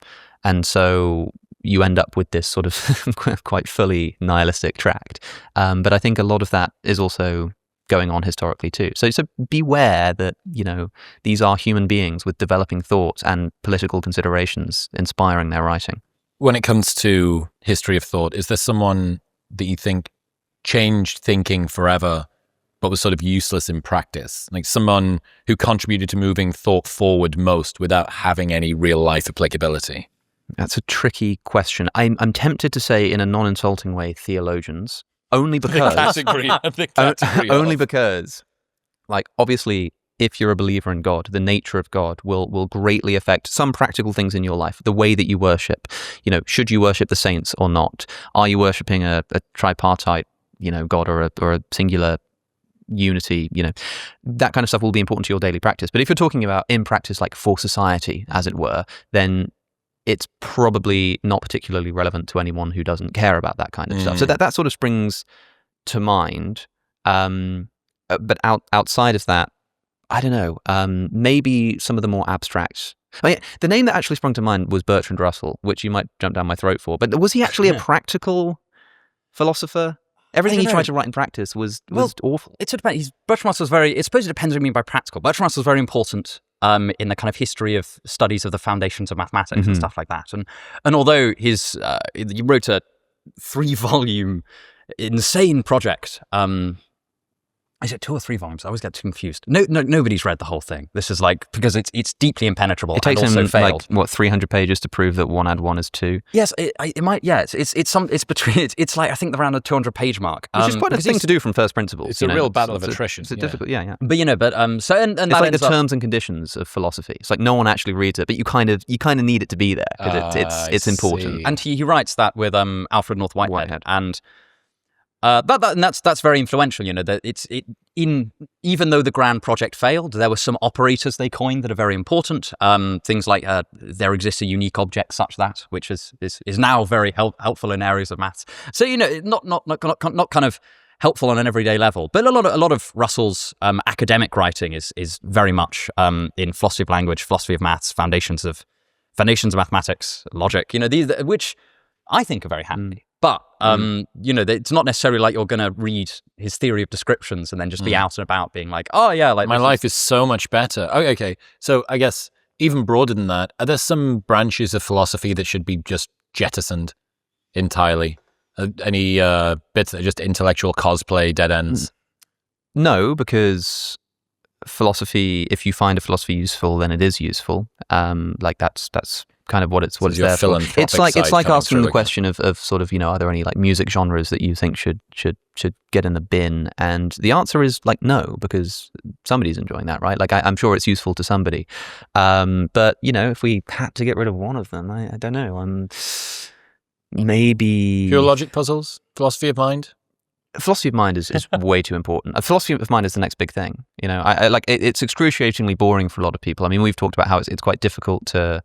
And so you end up with this sort of quite fully nihilistic tract. But I think a lot of that is also going on historically too. So beware that, you know, these are human beings with developing thoughts and political considerations inspiring their writing. When it comes to history of thought, is there someone that you think changed thinking forever, but was sort of useless in practice? Like someone who contributed to moving thought forward most without having any real life applicability? That's a tricky question. I'm tempted to say, in a non-insulting way, theologians, only because only because, like, obviously, if you're a believer in God, the nature of God will greatly affect some practical things in your life, the way that you worship. You know, should you worship the saints or not? Are you worshiping a tripartite, God, or a singular unity? That kind of stuff will be important to your daily practice. But if you're talking about in practice, like for society, as it were, then it's probably not particularly relevant to anyone who doesn't care about that kind of stuff. So that sort of springs to mind. But outside of that, I don't know, maybe some of the more abstract. The name that actually sprung to mind was Bertrand Russell, which you might jump down my throat for. But was he actually a practical philosopher? Everything he tried to write in practice was awful. It depends. Bertrand Russell's I suppose it depends what you mean by practical. Bertrand Russell's very important in the kind of history of studies of the foundations of mathematics and stuff like that. And although he wrote a 3-volume insane project, is it 2 or 3 volumes? I always get confused. No, nobody's read the whole thing. This is because it's deeply impenenetrable. It takes and also him failed. 300 pages to prove that 1 + 1 is 2. Yes, it might. Yeah, it's between. It's like I think around the 200-page mark, which is quite a thing to do from first principles. It's a real battle of attrition. It's difficult. Yeah. But so and it's like the terms and conditions of philosophy. It's like no one actually reads it, but you kind of need it to be there because it's important. And he writes that with Alfred North Whitehead. And that's very influential. That even though the grand project failed, there were some operators they coined that are very important. Things like there exists a unique object such that, which is now very helpful in areas of maths. So not kind of helpful on an everyday level, but a lot of Russell's academic writing is very much in philosophy of language, philosophy of maths, foundations of mathematics, logic. These which I think are very handy. But, it's not necessarily like you're going to read his theory of descriptions and then just be out and about being like, oh, yeah. Like my life is so much better. Oh, okay. So I guess even broader than that, are there some branches of philosophy that should be just jettisoned entirely? Any bits that are just intellectual cosplay, dead ends? No, because philosophy, if you find a philosophy useful, then it is useful. That's kind of what it's there for. It's like asking the question of sort of, are there any like music genres that you think should get in the bin? And the answer is like no, because somebody's enjoying that, right? Like I'm sure it's useful to somebody. But if we had to get rid of one of them, I don't know. Maybe pure logic puzzles, philosophy of mind. Philosophy of mind is way too important. Philosophy of mind is the next big thing. I like it's excruciatingly boring for a lot of people. I mean, we've talked about how it's quite difficult to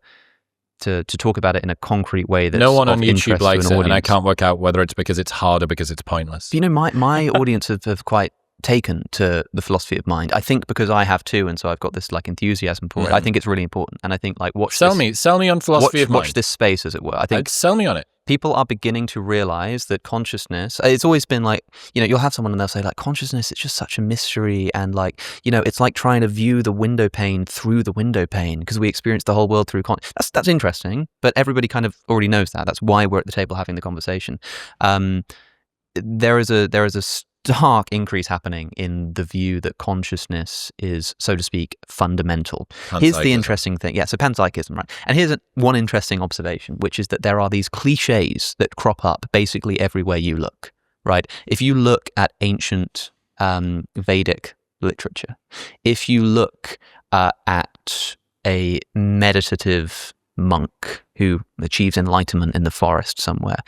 talk about it in a concrete way that's no one on of YouTube interest likes to an it, audience. and I can't work out whether it's because it's hard or because it's pointless. My audience have quite taken to the philosophy of mind. I think because I have too, and so I've got this like enthusiasm for it. I think it's really important, and I think like sell me on philosophy of mind. Watch this space, as it were. I think sell me on it. People are beginning to realize that consciousness, it's always been like, you'll have someone and they'll say like, consciousness, it's just such a mystery. And like, it's like trying to view the window pane through the window pane because we experience the whole world through that's interesting, but everybody kind of already knows that. That's why we're at the table having the conversation. There is a stark increase happening in the view that consciousness is, so to speak, fundamental. Here's the interesting thing. Yeah, so panpsychism, right? And here's one interesting observation, which is that there are these cliches that crop up basically everywhere you look, right? If you look at ancient Vedic literature, if you look at a meditative monk who achieves enlightenment in the forest somewhere,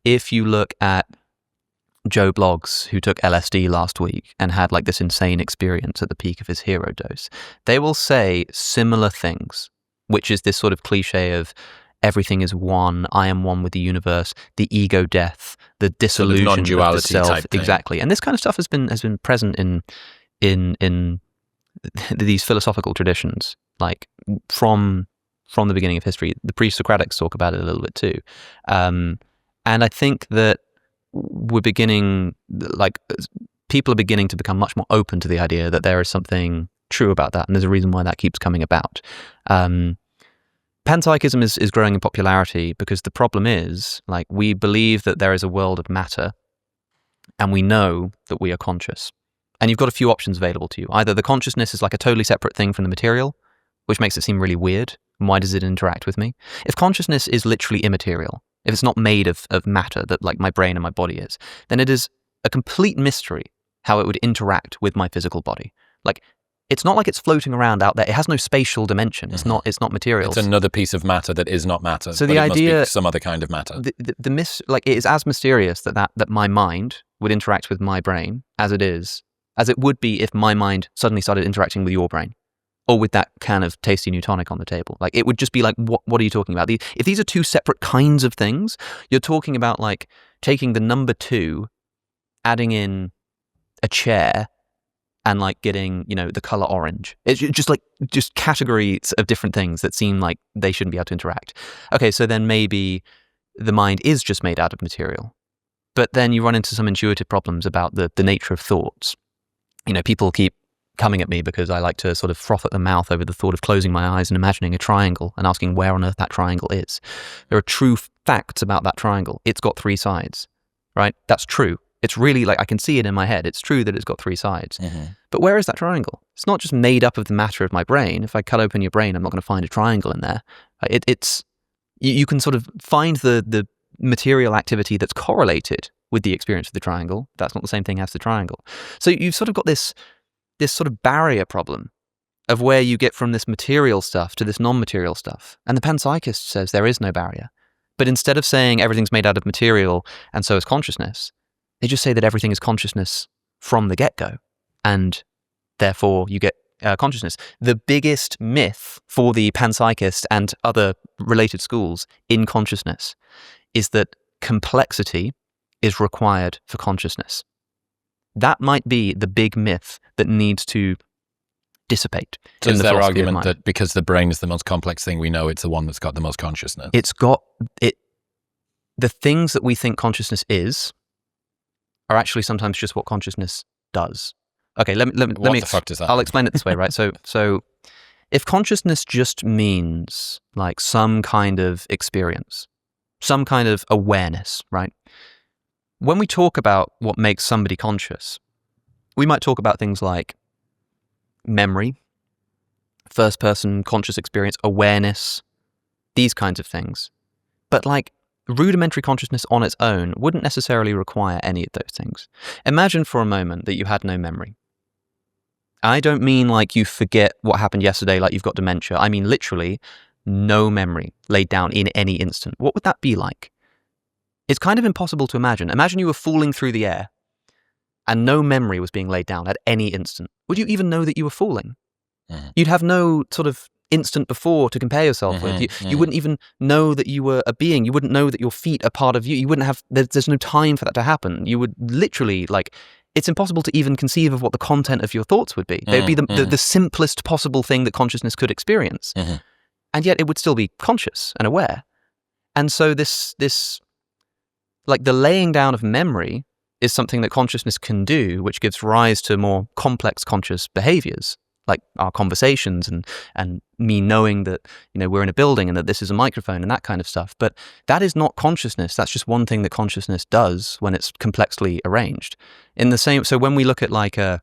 if you look at Joe Bloggs, who took LSD last week and had like this insane experience at the peak of his hero dose, they will say similar things, which is this sort of cliche of everything is one, I am one with the universe, the ego death, the dissolution sort of non-duality of the self. type thing. Exactly. And this kind of stuff has been present in these philosophical traditions, like from the beginning of history. The pre-Socratics talk about it a little bit too. And I think that we're beginning, like, people are beginning to become much more open to the idea that there is something true about that, and there's a reason why that keeps coming about. Panpsychism is growing in popularity because the problem is, like, we believe that there is a world of matter, and we know that we are conscious. And you've got a few options available to you. Either the consciousness is like a totally separate thing from the material, which makes it seem really weird. And why does it interact with me? If consciousness is literally immaterial, if it's not made of matter that like my brain and my body is, then it is a complete mystery how it would interact with my physical body. Like, it's not like it's floating around out there. It has no spatial dimension. It's not material. It's another piece of matter that is not matter. So but the it idea, must be some other kind of matter. Like, it is as mysterious that my mind would interact with my brain as it would be if my mind suddenly started interacting with your brain, or with that can of tasty new tonic on the table. Like, it would just be like, what are you talking about? If these are two separate kinds of things, you're talking about like taking the number 2, adding in a chair, and like getting, the color orange. It's just categories of different things that seem like they shouldn't be able to interact. Okay, so then maybe the mind is just made out of material. But then you run into some intuitive problems about the nature of thoughts. People keep coming at me because I like to sort of froth at the mouth over the thought of closing my eyes and imagining a triangle and asking where on earth that triangle is. There are true facts about that triangle. It's got 3 sides, right? That's true. It's really like, I can see it in my head. It's true that it's got 3 sides. Mm-hmm. But where is that triangle? It's not just made up of the matter of my brain. If I cut open your brain, I'm not going to find a triangle in there. You can sort of find the material activity that's correlated with the experience of the triangle. That's not the same thing as the triangle. So you've sort of got this sort of barrier problem of where you get from this material stuff to this non-material stuff. And the panpsychist says there is no barrier. But instead of saying everything's made out of material and so is consciousness, they just say that everything is consciousness from the get-go, and therefore you get consciousness. The biggest myth for the panpsychist and other related schools in consciousness is that complexity is required for consciousness. That might be the big myth that needs to dissipate. So is their argument that because the brain is the most complex thing we know, it's the one that's got the most consciousness? It's got it. The things that we think consciousness is are actually sometimes just what consciousness does. Okay, let me. What the fuck does that mean? I'll explain it this way, right? So, if consciousness just means like some kind of experience, some kind of awareness, right? When we talk about what makes somebody conscious, we might talk about things like memory, first-person conscious experience, awareness, these kinds of things. But like, rudimentary consciousness on its own wouldn't necessarily require any of those things. Imagine for a moment that you had no memory. I don't mean like you forget what happened yesterday, like you've got dementia. I mean literally no memory laid down in any instant. What would that be like? It's kind of impossible to imagine. Imagine you were falling through the air and no memory was being laid down at any instant. Would you even know that you were falling? Mm-hmm. You'd have no sort of instant before to compare yourself with. You wouldn't even know that you were a being. You wouldn't know that your feet are part of you. You wouldn't have, there's no time for that to happen. You would literally, like, it's impossible to even conceive of what the content of your thoughts would be. They'd be the simplest possible thing that consciousness could experience. Mm-hmm. And yet it would still be conscious and aware. And so this, like the laying down of memory is something that consciousness can do, which gives rise to more complex conscious behaviors, like our conversations and me knowing that, we're in a building and that this is a microphone and that kind of stuff. But that is not consciousness. That's just one thing that consciousness does when it's complexly arranged. So when we look at like a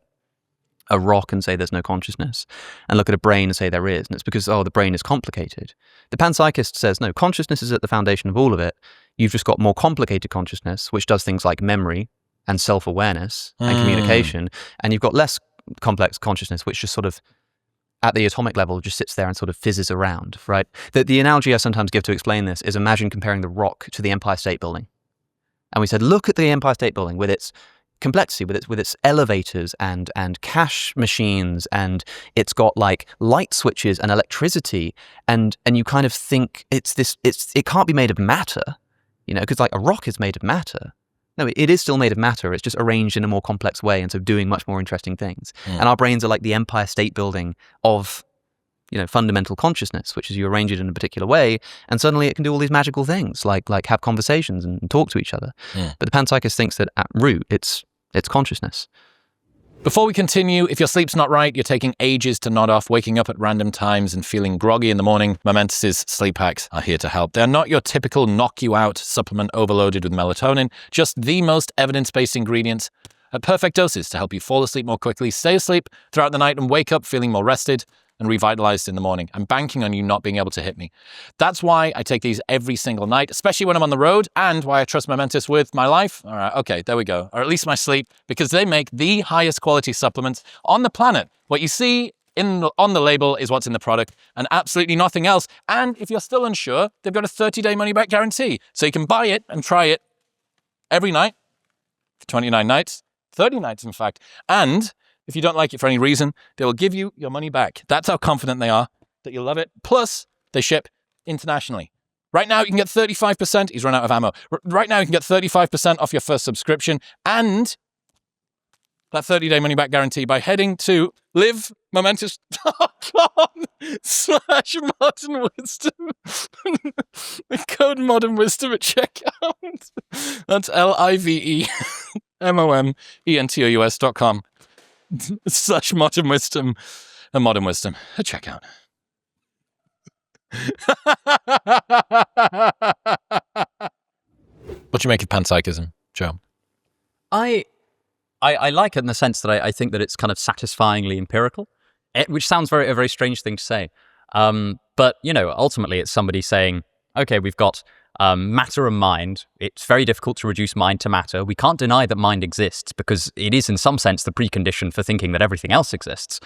rock and say there's no consciousness, and look at a brain and say there is, and it's because, the brain is complicated. The panpsychist says, no, consciousness is at the foundation of all of it. You've just got more complicated consciousness, which does things like memory and self-awareness and communication, and you've got less complex consciousness, which just sort of at the atomic level just sits there and sort of fizzes around, right? The analogy I sometimes give to explain this is, imagine comparing the rock to the Empire State Building. And we said, look at the Empire State Building with its complexity, with its elevators and cash machines, and it's got like light switches and electricity, and you kind of think it can't be made of matter, because like a rock is made of matter. No, it is still made of matter. It's just arranged in a more complex way and so doing much more interesting things. And our brains are like the Empire State Building of, fundamental consciousness, which is you arrange it in a particular way and suddenly it can do all these magical things like have conversations and talk to each other. But the panpsychist thinks that at root, it's consciousness. Before we continue, if your sleep's not right, you're taking ages to nod off, waking up at random times and feeling groggy in the morning, Momentus's sleep hacks are here to help. They're not your typical knock-you-out supplement overloaded with melatonin, just the most evidence-based ingredients at perfect doses to help you fall asleep more quickly, stay asleep throughout the night, and wake up feeling more rested and revitalized in the morning. I'm banking on you not being able to hit me. That's why I take these every single night, especially when I'm on the road, and why I trust Momentus with my life. All right, okay, there we go. Or at least my sleep, because they make the highest quality supplements on the planet. What you see on the label is what's in the product and absolutely nothing else. And if you're still unsure, they've got a 30-day money-back guarantee. So you can buy it and try it every night for 29 nights, 30 nights in fact. And if you don't like it for any reason, they will give you your money back. That's how confident they are that you'll love it. Plus, they ship internationally. Right now, you can get 35%. He's run out of ammo. Right now, you can get 35% off your first subscription and that 30-day money-back guarantee by heading to livemomentus.com/modernwisdom. The code Modern Wisdom at checkout. That's livemomentous.com. /Modern Wisdom and Modern Wisdom at checkout. What do you make of panpsychism, Joe? I like it in the sense that I think that it's kind of satisfyingly empirical, which sounds a very strange thing to say. But, ultimately it's somebody saying, okay, we've got matter and mind. It's very difficult to reduce mind to matter. We can't deny that mind exists because it is in some sense the precondition for thinking that everything else exists.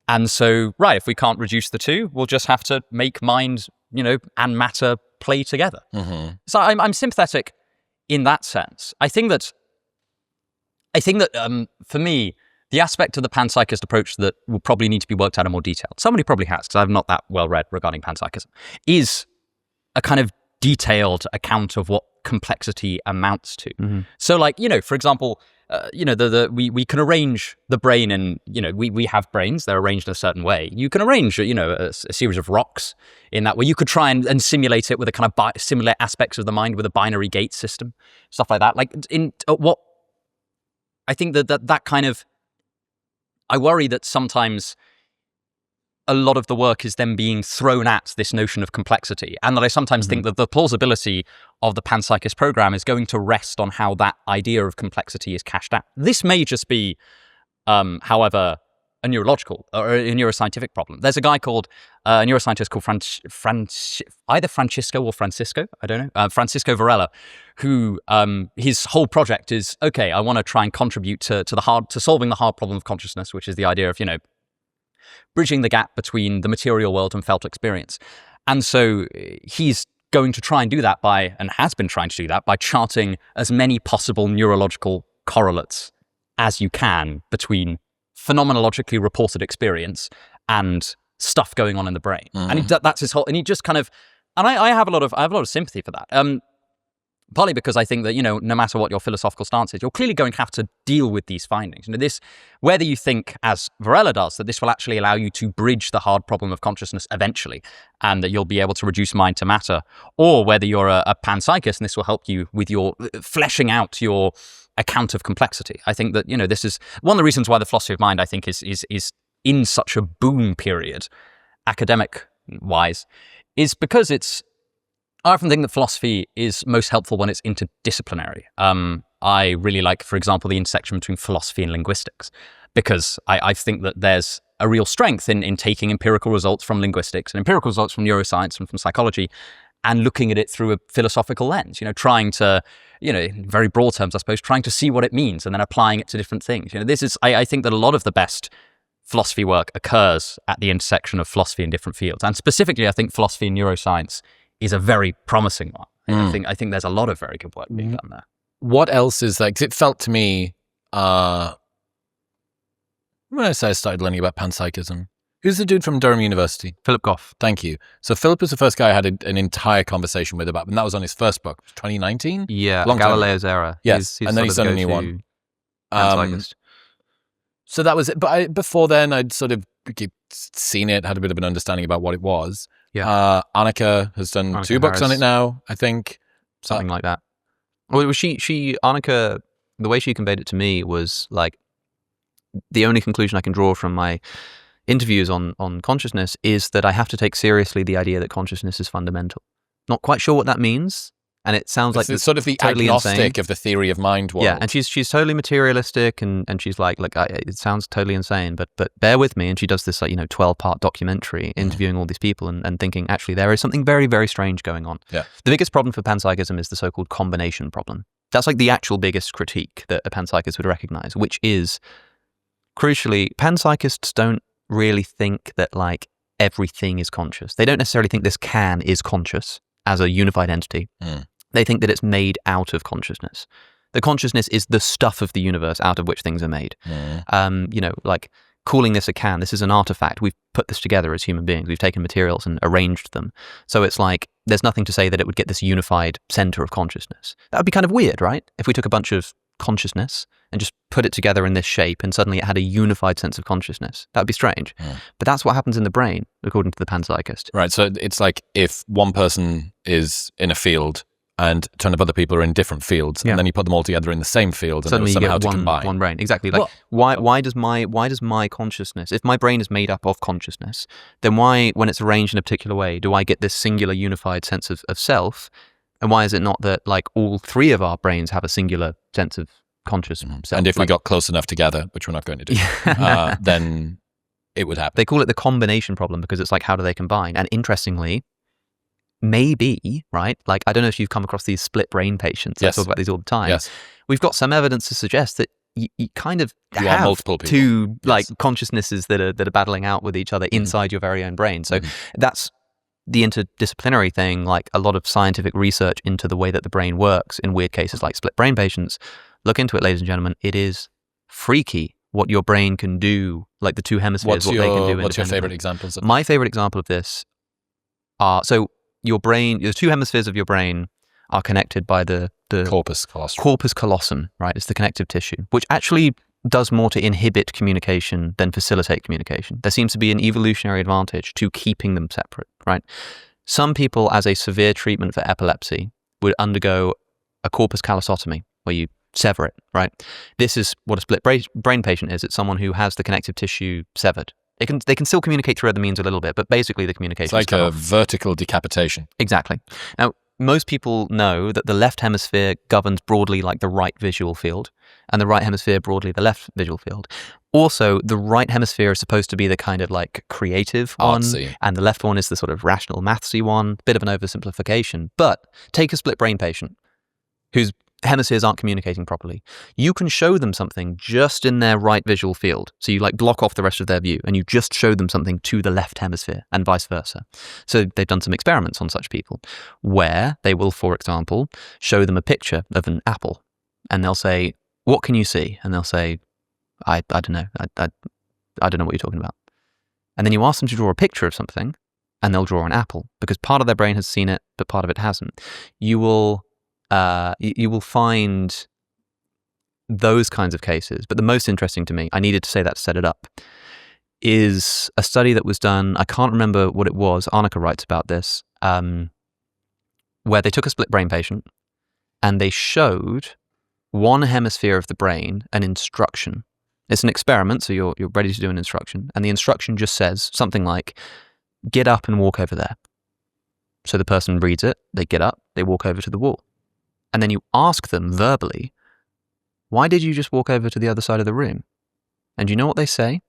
And so, right, if we can't reduce the two, we'll just have to make mind, and matter play together. Mm-hmm. So I'm sympathetic in that sense. I think that for me, the aspect of the panpsychist approach that will probably need to be worked out in more detail, somebody probably has, because I'm not that well read regarding panpsychism, is a kind of detailed account of what complexity amounts to. Mm-hmm. So, for example, we can arrange the brain, and we have brains, they're arranged in a certain way. You can arrange a series of rocks in that way. You could try and simulate it with a kind of similar aspects of the mind with a binary gate system, stuff like that. What I think that kind of, I worry that sometimes a lot of the work is then being thrown at this notion of complexity, and that I sometimes think that the plausibility of the panpsychist program is going to rest on how that idea of complexity is cashed out. This may just be, however, a neurological or a neuroscientific problem. There's a guy called, a neuroscientist called either Francisco or Francisco, I don't know, Francisco Varela, who his whole project is, okay, I want to try and contribute to solving the hard problem of consciousness, which is the idea of, bridging the gap between the material world and felt experience. And so he's going to try and do that and has been trying to do that by charting as many possible neurological correlates as you can between phenomenologically reported experience and stuff going on in the brain. And that's his whole, and he just kind of, and I have a lot of sympathy for that. Partly because I think that, no matter what your philosophical stance is, you're clearly going to have to deal with these findings. Whether you think, as Varela does, that this will actually allow you to bridge the hard problem of consciousness eventually, and that you'll be able to reduce mind to matter, or whether you're a panpsychist and this will help you with your fleshing out your account of complexity. I think that, this is one of the reasons why the philosophy of mind, I think, is in such a boom period, academic-wise, is because I often think that philosophy is most helpful when it's interdisciplinary. I really like, for example, the intersection between philosophy and linguistics, because I think that there's a real strength in taking empirical results from linguistics and empirical results from neuroscience and from psychology and looking at it through a philosophical lens, trying to, in very broad terms, I suppose, trying to see what it means and then applying it to different things. I think that a lot of the best philosophy work occurs at the intersection of philosophy and different fields. And specifically, I think philosophy and neuroscience is a very promising one. I think there's a lot of very good work being done there. What else is there? Because it felt to me, when I started learning about panpsychism, who's the dude from Durham University? Philip Goff. Thank you. So Philip was the first guy I had an entire conversation with about, and that was on his first book, 2019? Yeah, Galileo's Era. Yes, and then he's done a new one. So that was it. But before then, I'd sort of seen it, had a bit of an understanding about what it was. Yeah. Annika has done 2 books on it now, I think. Something like that. Well, Annika, the way she conveyed it to me was like, the only conclusion I can draw from my interviews on consciousness is that I have to take seriously the idea that consciousness is fundamental. Not quite sure what that means, and it sounds like it's sort of the totally agnostic insane of the theory of mind world. Yeah, and she's totally materialistic, and she's like, look, it sounds totally insane, but bear with me. And she does this 12-part documentary interviewing all these people and thinking, actually, there is something very, very strange going on. Yeah. The biggest problem for panpsychism is the so-called combination problem. That's like the actual biggest critique that a panpsychist would recognize, which is, crucially, panpsychists don't really think that like everything is conscious. They don't necessarily think this can is conscious as a unified entity. They think that it's made out of consciousness. The consciousness is the stuff of the universe out of which things are made. Like calling this a can, this is an artifact. We've put this together as human beings. We've taken materials and arranged them. So it's like, there's nothing to say that it would get this unified center of consciousness. That would be kind of weird, right? If we took a bunch of consciousness and just put it together in this shape and suddenly it had a unified sense of consciousness. That would be strange. But that's what happens in the brain, according to the panpsychist. Right, so it's like if one person is in a field and a ton of other people are in different fields, and then you put them all together in the same field, and suddenly somehow you get to combine. one brain. Exactly. Like, why does my consciousness, if my brain is made up of consciousnness, then why, when it's arranged in a particular way, do I get this singular unified sense of self? And why is it not that like all three of our brains have a singular sense of conscious self? And if we got close enough together, which we're not going to do, then it would happen. They call it the combination problem because it's like, how do they combine? And interestingly, maybe, right? Like, I don't know if you've come across these split brain patients. Yes. I talk about these all the time. Yes. We've got some evidence to suggest that you kind of You have are multiple people. two like consciousnesses that are battling out with each other inside your very own brain. So that's the interdisciplinary thing. Like a lot of scientific research into the way that the brain works in weird cases like split brain patients. Look into it, ladies and gentlemen. It is freaky what your brain can do, like the two hemispheres, What's they can do. your favorite examples of My favorite example of this are, so your brain, the two hemispheres of your brain are connected by the corpus callosum. Corpus callosum, right? It's the connective tissue, which actually does more to inhibit communication than facilitate communication. There seems to be an evolutionary advantage to keeping them separate, right? Some people, as a severe treatment for epilepsy, would undergo a corpus callosotomy, where you sever it, right? This is what a split brain patient is. It's someone who has the connective tissue severed. They can still communicate through other means a little bit, but basically the communication is It's like a vertical decapitation. Exactly. Now, most people know that the left hemisphere governs broadly like the right visual field, and the right hemisphere broadly the left visual field. Also, the right hemisphere is supposed to be the kind of like creative Artsy. one, and the left one is the sort of rational, mathsy one. Bit of an oversimplification. But take a split brain patient whose hemispheres aren't communicating properly. You can show them something just in their right visual field. So you like block off the rest of their view and you just show them something to the left hemisphere and vice versa. So they've done some experiments on such people where they will, for example, show them a picture of an apple and they'll say, what can you see? And they'll say, I don't know. I don't know what you're talking about. And then you ask them to draw a picture of something and they'll draw an apple because part of their brain has seen it, but part of it hasn't. You will find those kinds of cases. But the most interesting to me, I needed to say that to set it up, is a study that was done, I can't remember what it was, Arnica writes about this, where they took a split brain patient and they showed one hemisphere of the brain an instruction. It's an experiment, so you're ready to do an instruction. And the instruction just says something like, get up and walk over there. So the person reads it, they get up, they walk over to the wall. And then you ask them verbally, why did you just walk over to the other side of the room? And you know what they say?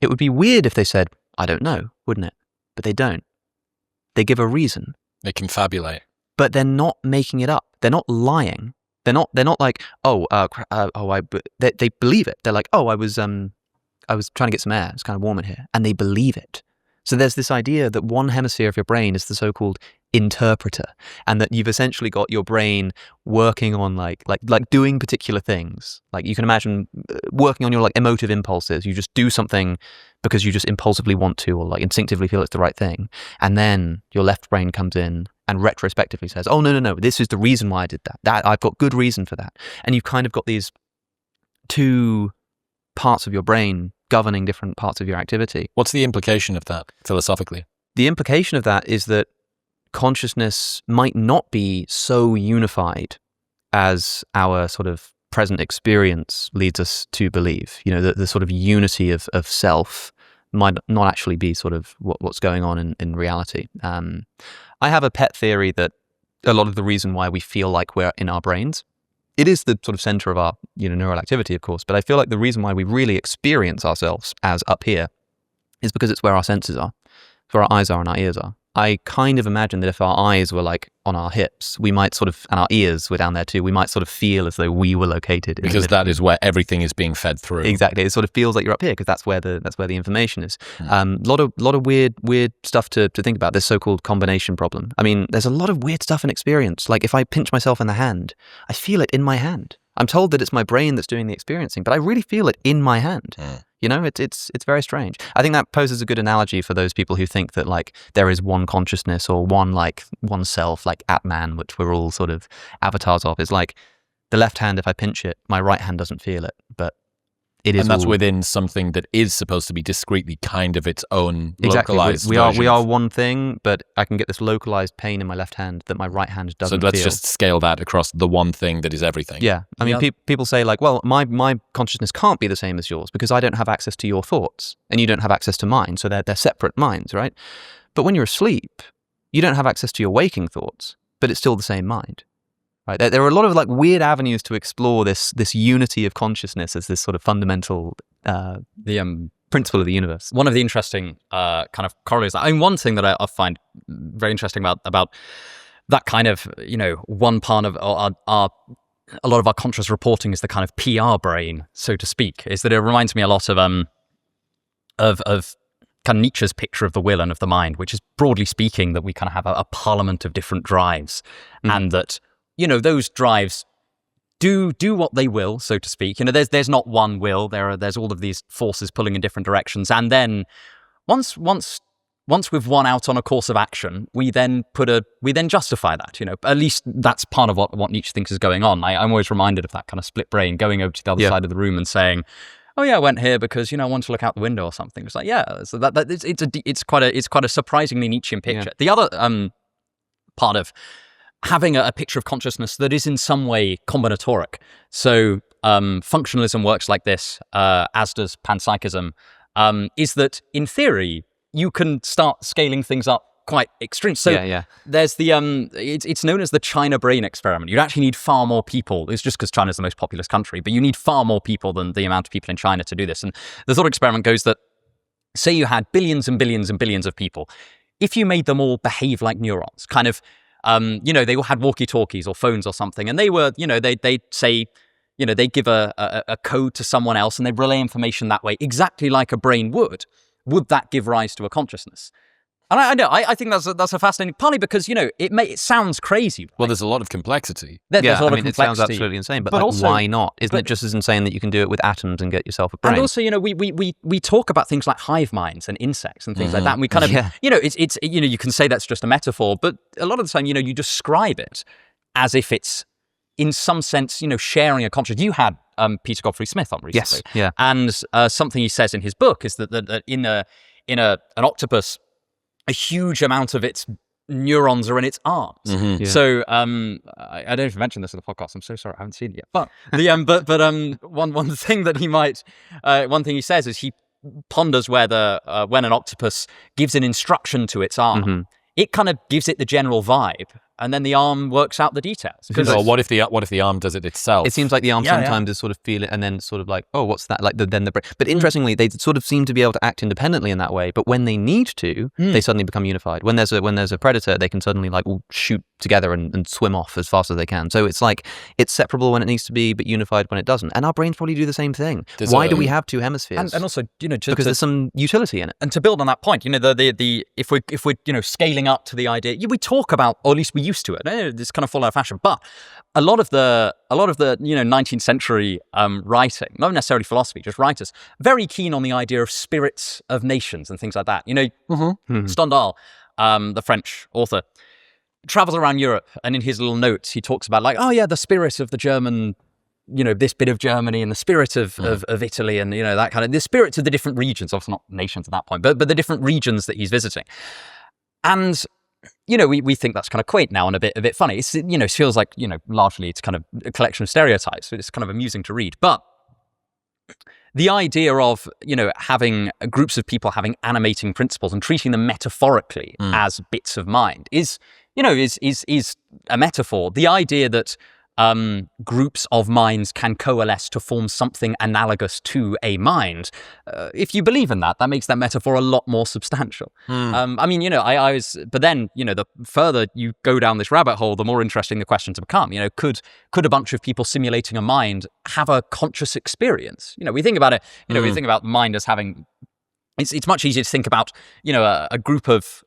It would be weird if they said, I don't know, wouldn't it? But they don't. They give a reason. They confabulate. But they're not making it up. They're not lying. They're not like, they believe it. They're like, I was trying to get some air. It's kind of warm in here. And they believe it. So there's this idea that one hemisphere of your brain is the so-called interpreter, and that you've essentially got your brain working on like doing particular things. Like you can imagine working on your like emotive impulses. You just do something because you just impulsively want to, or like instinctively feel it's the right thing. And then your left brain comes in and retrospectively says, oh, no, this is the reason why I did that. That I've got good reason for that. And you've kind of got these two parts of your brain governing different parts of your activity. What's the implication of that philosophically? The implication of that is that consciousness might not be so unified as our sort of present experience leads us to believe. You know, the sort of unity of self might not actually be sort of what's going on in reality. I have a pet theory that a lot of the reason why we feel like we're in our brains, it is the sort of center of our, you know, neural activity, of course, but I feel like the reason why we really experience ourselves as up here is because it's where our senses are, where our eyes are and our ears are. I kind of imagine that if our eyes were like on our hips, we might sort of, and our ears were down there too, we might sort of feel as though we were located. Because that is where everything is being fed through. Exactly. It sort of feels like you're up here because that's where the information is. A lot of weird stuff to think about, this so-called combination problem. I mean, there's a lot of weird stuff in experience. Like if I pinch myself in the hand, I feel it in my hand. I'm told that it's my brain that's doing the experiencing, but I really feel it in my hand. You know, it's very strange. I think that poses a good analogy for those people who think that like there is one consciousness or one self, like Atman, which we're all sort of avatars of. Is like the left hand, if I pinch it, my right hand doesn't feel it, but it is. And that's within something that is supposed to be discretely kind of its own exactly. localized We are one thing, but I can get this localized pain in my left hand that my right hand doesn't feel. So let's just scale that across the one thing that is everything. Yeah. I mean, people say like, well, my consciousness can't be the same as yours because I don't have access to your thoughts and you don't have access to mine. So they're separate minds, right? But when you're asleep, you don't have access to your waking thoughts, but it's still the same mind. Right. There are a lot of like weird avenues to explore this unity of consciousness as this sort of fundamental principle of the universe. One of the interesting kind of corollaries. I mean, one thing that I find very interesting about that kind of, you know, one part of a lot of our conscious reporting is the kind of PR brain, so to speak, is that it reminds me a lot of kind of Nietzsche's picture of the will and of the mind, which is broadly speaking that we kind of have a parliament of different drives, and that, you know, those drives do what they will, so to speak. You know, there's not one will. There's all of these forces pulling in different directions, and then once we've won out on a course of action, we then justify that. You know, at least that's part of what Nietzsche thinks is going on. I'm always reminded of that kind of split brain going over to the other side of the room and saying, "Oh yeah, I went here because, you know, I wanted to look out the window or something." It's like, yeah, so it's quite a surprisingly Nietzschean picture. The other part of having a picture of consciousness that is in some way combinatoric. So functionalism works like this, as does panpsychism, is that in theory, you can start scaling things up quite extreme. So there's the, it's known as the China brain experiment. You'd actually need far more people. It's just because China's the most populous country, but you need far more people than the amount of people in China to do this. And the thought experiment goes that, say you had billions and billions and billions of people, if you made them all behave like neurons, kind of, you know, they all had walkie-talkies or phones or something, and they were, you know, they'd say, you know, they'd give a code to someone else and they'd relay information that way, exactly like a brain would that give rise to a consciousness? And I know, I think that's a fascinating, partly because, you know, it sounds crazy. Right? Well, there's a lot of complexity. There's a lot of complexity. It sounds absolutely insane, but like, also, why not? Isn't it just as insane that you can do it with atoms and get yourself a brain? And also, you know, we talk about things like hive minds and insects and things like that, and we kind of, you know, it's you know, you can say that's just a metaphor, but a lot of the time, you know, you describe it as if it's, in some sense, you know, sharing a consciousness. You had Peter Godfrey Smith on recently. Yes, yeah. And something he says in his book is that in an octopus, a huge amount of its neurons are in its arms. So I don't even mention this in the podcast. I'm so sorry, I haven't seen it yet. But one thing that he might, one thing he says is he ponders whether when an octopus gives an instruction to its arm, it kind of gives it the general vibe, and then the arm works out the details. Or what if the arm does it itself? It seems like the arm sometimes is sort of feel it and then sort of like, oh, what's that? Like then the brain. But interestingly, they sort of seem to be able to act independently in that way. But when they need to, they suddenly become unified. When there's a predator, they can suddenly like all shoot together and swim off as fast as they can. So it's like it's separable when it needs to be, but unified when it doesn't. And our brains probably do the same thing. Why do we have two hemispheres? And also, you know, because there's some utility in it. And to build on that point, you know, the if we're you know, scaling up to the idea, we talk about, or at least we used to it. This kind of fall out of fashion, but a lot of the you know, 19th century writing, not necessarily philosophy, just writers, very keen on the idea of spirits of nations and things like that. You know, Stendhal, the French author, travels around Europe, and in his little notes he talks about like, oh yeah, the spirit of the German, you know, this bit of Germany, and the spirit of Italy, and, you know, that kind of, the spirits of the different regions, obviously not nations at that point, but the different regions that he's visiting. And we think that's kind of quaint now and a bit funny. It's, it feels like, largely it's kind of a collection of stereotypes. So it's kind of amusing to read. But the idea of, having groups of people having animating principles and treating them metaphorically as bits of mind is a metaphor. The idea that groups of minds can coalesce to form something analogous to a mind. If you believe in that makes that metaphor a lot more substantial. But then, the further you go down this rabbit hole, the more interesting the questions become. Could a bunch of people simulating a mind have a conscious experience? We think about it, we think about mind as having, it's much easier to think about, a group of,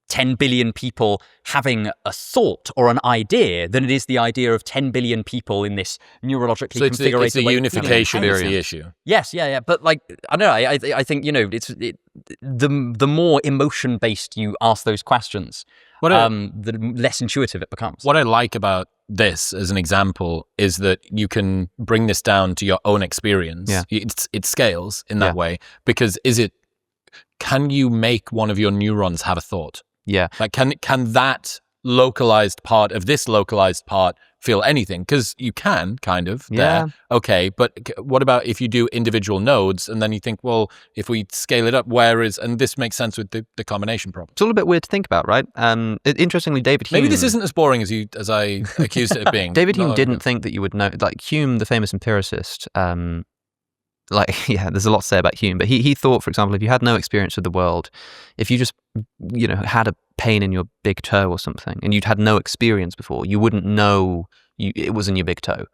10 billion people having a thought or an idea than it is the idea of 10 billion people in this neurologically configured way. It's the unification is the issue. Yes, yeah. But I don't know. I think the more emotion based you ask those questions, the less intuitive it becomes. What I like about this as an example is that you can bring this down to your own experience. Yeah. It scales in that way because can you make one of your neurons have a thought? Yeah. Like, can that localized part of this localized part feel anything? Because you can, kind of. Yeah. There. Okay, but what about if you do individual nodes and then you think, well, if we scale it up, and this makes sense with the combination problem. It's all a bit weird to think about, right? Interestingly, David Hume... Maybe this isn't as boring as I accused it of being. David Hume didn't think that you would know... Like, Hume, the famous empiricist... there's a lot to say about Hume, but he thought, for example, if you had no experience of the world, if you just, had a pain in your big toe or something, and you'd had no experience before, you wouldn't know it was in your big toe.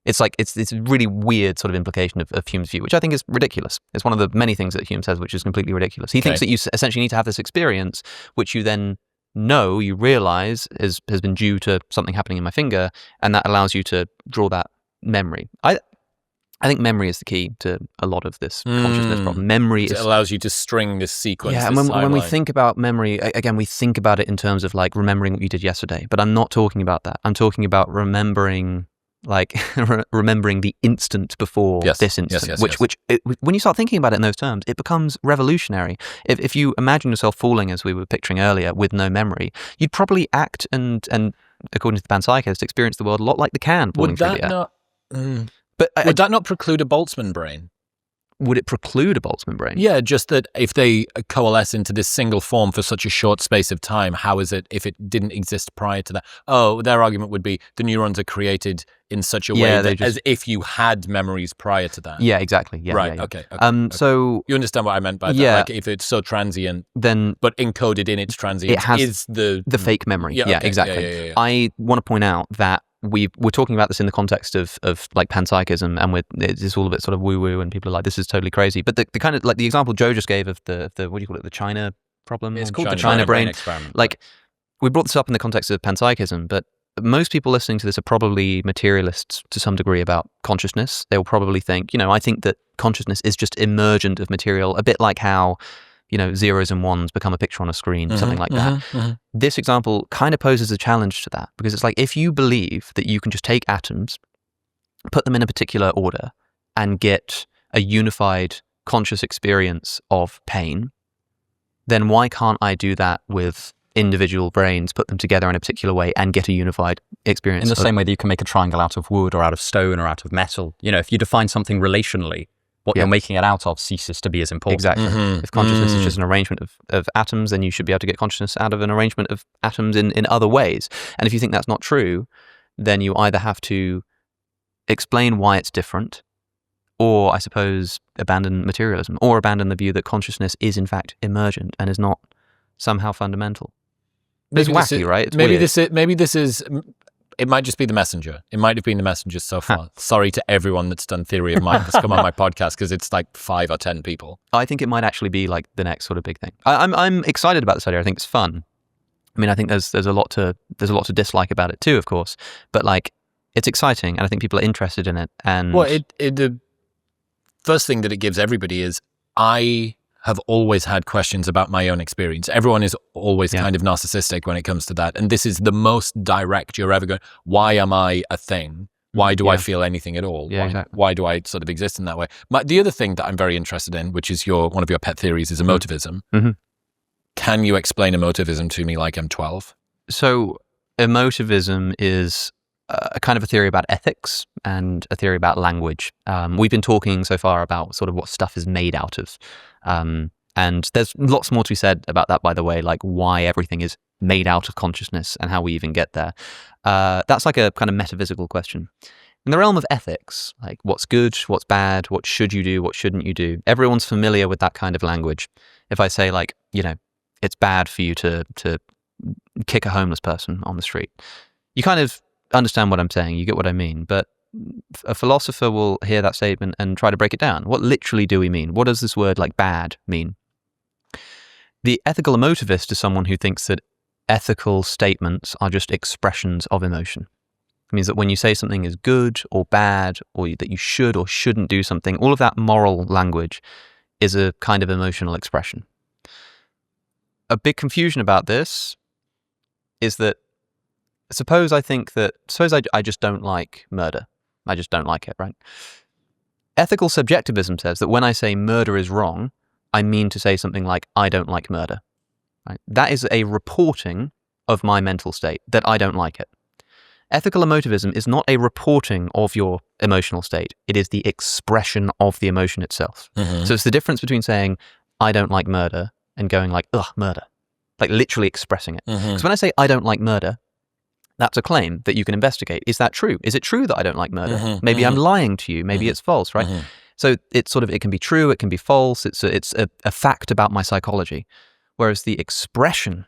It's like, it's a really weird sort of implication of Hume's view, which I think is ridiculous. It's one of the many things that Hume says, which is completely ridiculous. He thinks that you essentially need to have this experience, which you then you realize has been due to something happening in my finger, and that allows you to draw that memory. I think memory is the key to a lot of this consciousness problem. Memory it allows you to string this sequence. Yeah, and when we think about memory, again, we think about it in terms of like remembering what you did yesterday. But I'm not talking about that. I'm talking about remembering, remembering the instant before this instant. Which when you start thinking about it in those terms, it becomes revolutionary. If you imagine yourself falling, as we were picturing earlier, with no memory, you'd probably act and according to the panpsychist, experience the world a lot like the can falling through the air. But would that not preclude a Boltzmann brain? Would it preclude a Boltzmann brain? Yeah, just that if they coalesce into this single form for such a short space of time, how is it if it didn't exist prior to that? Oh, their argument would be the neurons are created in such a way as if you had memories prior to that. Yeah, exactly. Yeah, right. Yeah. Okay. So you understand what I meant by that? Like if it's so transient, then but encoded in its transience is the fake memory. Yeah, okay. Exactly. Yeah. I want to point out that we're talking about this in the context of like panpsychism, and it's all a bit sort of woo woo, and people are like, this is totally crazy. But the kind of like the example Joe just gave of the what do you call it, the China problem? It's called the China brain experiment. Like we brought this up in the context of panpsychism, but most people listening to this are probably materialists to some degree about consciousness. They will probably think, I think that consciousness is just emergent of material, a bit like how zeros and ones become a picture on a screen, something like that. This example kind of poses a challenge to that, because it's like if you believe that you can just take atoms, put them in a particular order, and get a unified conscious experience of pain, then why can't I do that with individual brains, put them together in a particular way, and get a unified experience? In the same way that you can make a triangle out of wood or out of stone or out of metal. If you define something relationally, what you're making it out of ceases to be as important. Exactly. If consciousness is just an arrangement of atoms, then you should be able to get consciousness out of an arrangement of atoms in other ways. And if you think that's not true, then you either have to explain why it's different, or I suppose abandon materialism, or abandon the view that consciousness is in fact emergent and is not somehow fundamental. It's wacky, right? It's weird. Maybe this is. It might just be the messenger. It might have been the messenger so far. Sorry to everyone that's done theory of mind that's come on my podcast, because it's like 5 or 10 people. I think it might actually be like the next sort of big thing. I'm excited about this idea. I think it's fun. I mean, I think there's a lot to dislike about it too, of course. But like, it's exciting, and I think people are interested in it. And the first thing that it gives everybody is I have always had questions about my own experience. Everyone is always kind of narcissistic when it comes to that. And this is the most direct you're ever going, why am I a thing? Why do I feel anything at all? Why do I sort of exist in that way? The other thing that I'm very interested in, which is one of your pet theories, is emotivism. can you explain emotivism to me like I'm 12? So emotivism is a kind of a theory about ethics and a theory about language. We've been talking so far about sort of what stuff is made out of. And there's lots more to be said about that, by the way, like why everything is made out of consciousness and how we even get there. That's like a kind of metaphysical question. In the realm of ethics, like what's good, what's bad, what should you do, what shouldn't you do, everyone's familiar with that kind of language. If I say like, it's bad for you to kick a homeless person on the street, you kind of understand what I'm saying, you get what I mean. But a philosopher will hear that statement and try to break it down. What literally do we mean? What does this word like bad mean? The ethical emotivist is someone who thinks that ethical statements are just expressions of emotion. It means that when you say something is good or bad, or that you should or shouldn't do something, all of that moral language is a kind of emotional expression. A big confusion about this is that suppose I just don't like murder. I just don't like it, right? Ethical subjectivism says that when I say murder is wrong, I mean to say something like, I don't like murder. Right? That is a reporting of my mental state, that I don't like it. Ethical emotivism is not a reporting of your emotional state. It is the expression of the emotion itself. Mm-hmm. So it's the difference between saying, I don't like murder, and going like, ugh, murder. Like literally expressing it. Because mm-hmm. when I say, I don't like murder, that's a claim that you can investigate. Is that true? Is it true that I don't like murder? Mm-hmm. Maybe mm-hmm. I'm lying to you. Maybe mm-hmm. it's false, right? Mm-hmm. So it's sort of, it can be true, it can be false. It's a fact about my psychology. Whereas the expression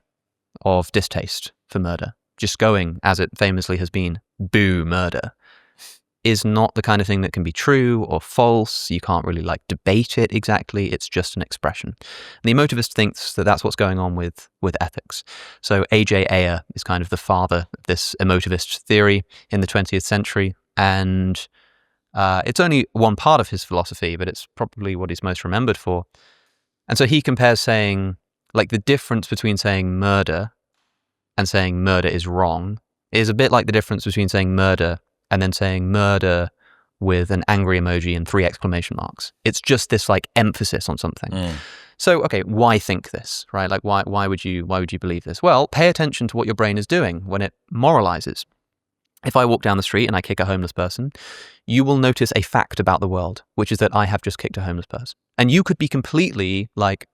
of distaste for murder, just going, as it famously has been, boo murder, is not the kind of thing that can be true or false. You can't really like debate it exactly. It's just an expression. And the emotivist thinks that that's what's going on with ethics. So A.J. Ayer is kind of the father of this emotivist theory in the 20th century. And it's only one part of his philosophy, but it's probably what he's most remembered for. And so he compares saying, like the difference between saying murder and saying murder is wrong is a bit like the difference between saying murder and then saying murder with an angry emoji and 3 exclamation marks. It's just this like emphasis on something. Mm. So, okay, why think this, right? Like why would you believe this? Well, pay attention to what your brain is doing when it moralizes. If I walk down the street and I kick a homeless person, you will notice a fact about the world, which is that I have just kicked a homeless person. And you could be completely like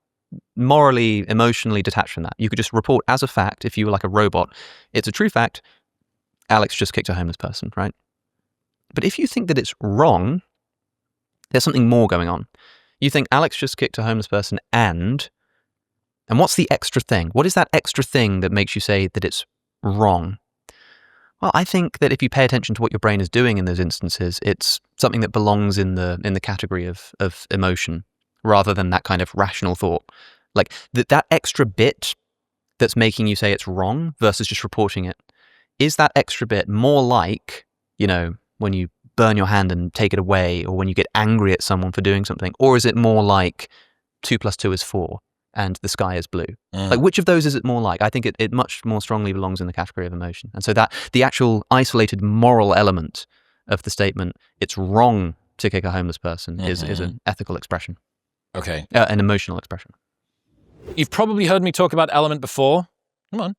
morally, emotionally detached from that. You could just report as a fact, if you were like a robot, it's a true fact, Alex just kicked a homeless person, right? But if you think that it's wrong, there's something more going on. You think Alex just kicked a homeless person and what's the extra thing? What is that extra thing that makes you say that it's wrong? Well, I think that if you pay attention to what your brain is doing in those instances, it's something that belongs in the category of emotion rather than that kind of rational thought. Like that extra bit that's making you say it's wrong versus just reporting it. Is that extra bit more like, when you burn your hand and take it away, or when you get angry at someone for doing something? Or is it more like 2 + 2 is 4 and the sky is blue? Mm. Like which of those is it more like? I think it much more strongly belongs in the category of emotion. And so that the actual isolated moral element of the statement, it's wrong to kick a homeless person, is an ethical expression. Okay. An emotional expression. You've probably heard me talk about element before. Come on.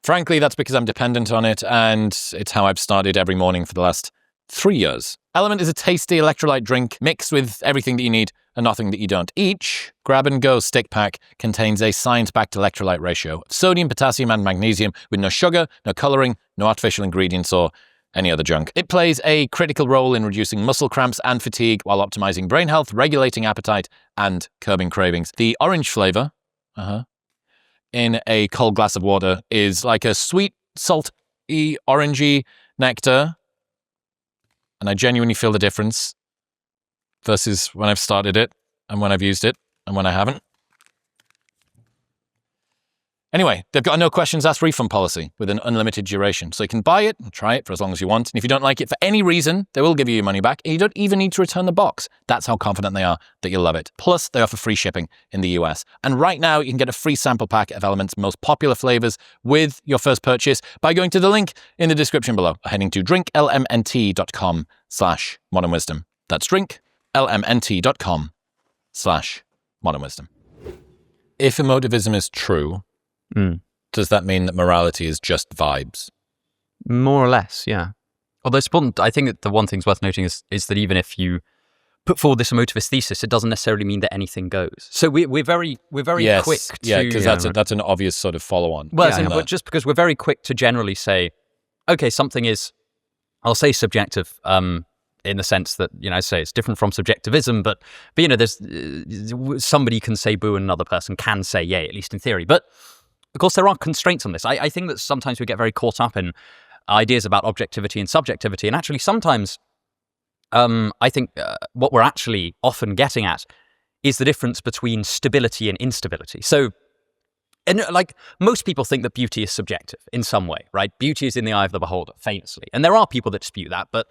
Frankly, that's because I'm dependent on it, and it's how I've started every morning for the last 3 years. Element is a tasty electrolyte drink mixed with everything that you need and nothing that you don't. Each grab-and-go stick pack contains a science-backed electrolyte ratio of sodium, potassium, and magnesium with no sugar, no coloring, no artificial ingredients, or any other junk. It plays a critical role in reducing muscle cramps and fatigue while optimizing brain health, regulating appetite, and curbing cravings. The orange flavor, in a cold glass of water is like a sweet, salty, orangey nectar. And I genuinely feel the difference versus when I've started it and when I've used it and when I haven't. Anyway, they've got a no questions asked refund policy with an unlimited duration. So you can buy it and try it for as long as you want. And if you don't like it for any reason, they will give you your money back. And you don't even need to return the box. That's how confident they are that you'll love it. Plus, they offer free shipping in the US. And right now, you can get a free sample pack of Element's most popular flavors with your first purchase by going to the link in the description below, or heading to drinklmnt.com/modernwisdom. That's drinklmnt.com/modernwisdom. if emotivism is true, does that mean that morality is just vibes? More or less, yeah. Although I think that the one thing's worth noting is that even if you put forward this emotivist thesis, it doesn't necessarily mean that anything goes. So we're very quick to... Yeah, because that's an obvious sort of follow-on. Well, but just because we're very quick to generally say, okay, something is, I'll say subjective, in the sense that, say it's different from subjectivism, but there's somebody can say boo and another person can say yay, at least in theory. But of course, there are constraints on this. I think that sometimes we get very caught up in ideas about objectivity and subjectivity, and actually sometimes I think what we're actually often getting at is the difference between stability and instability. So, and like most people think that beauty is subjective in some way, right? Beauty is in the eye of the beholder, famously. And there are people that dispute that, but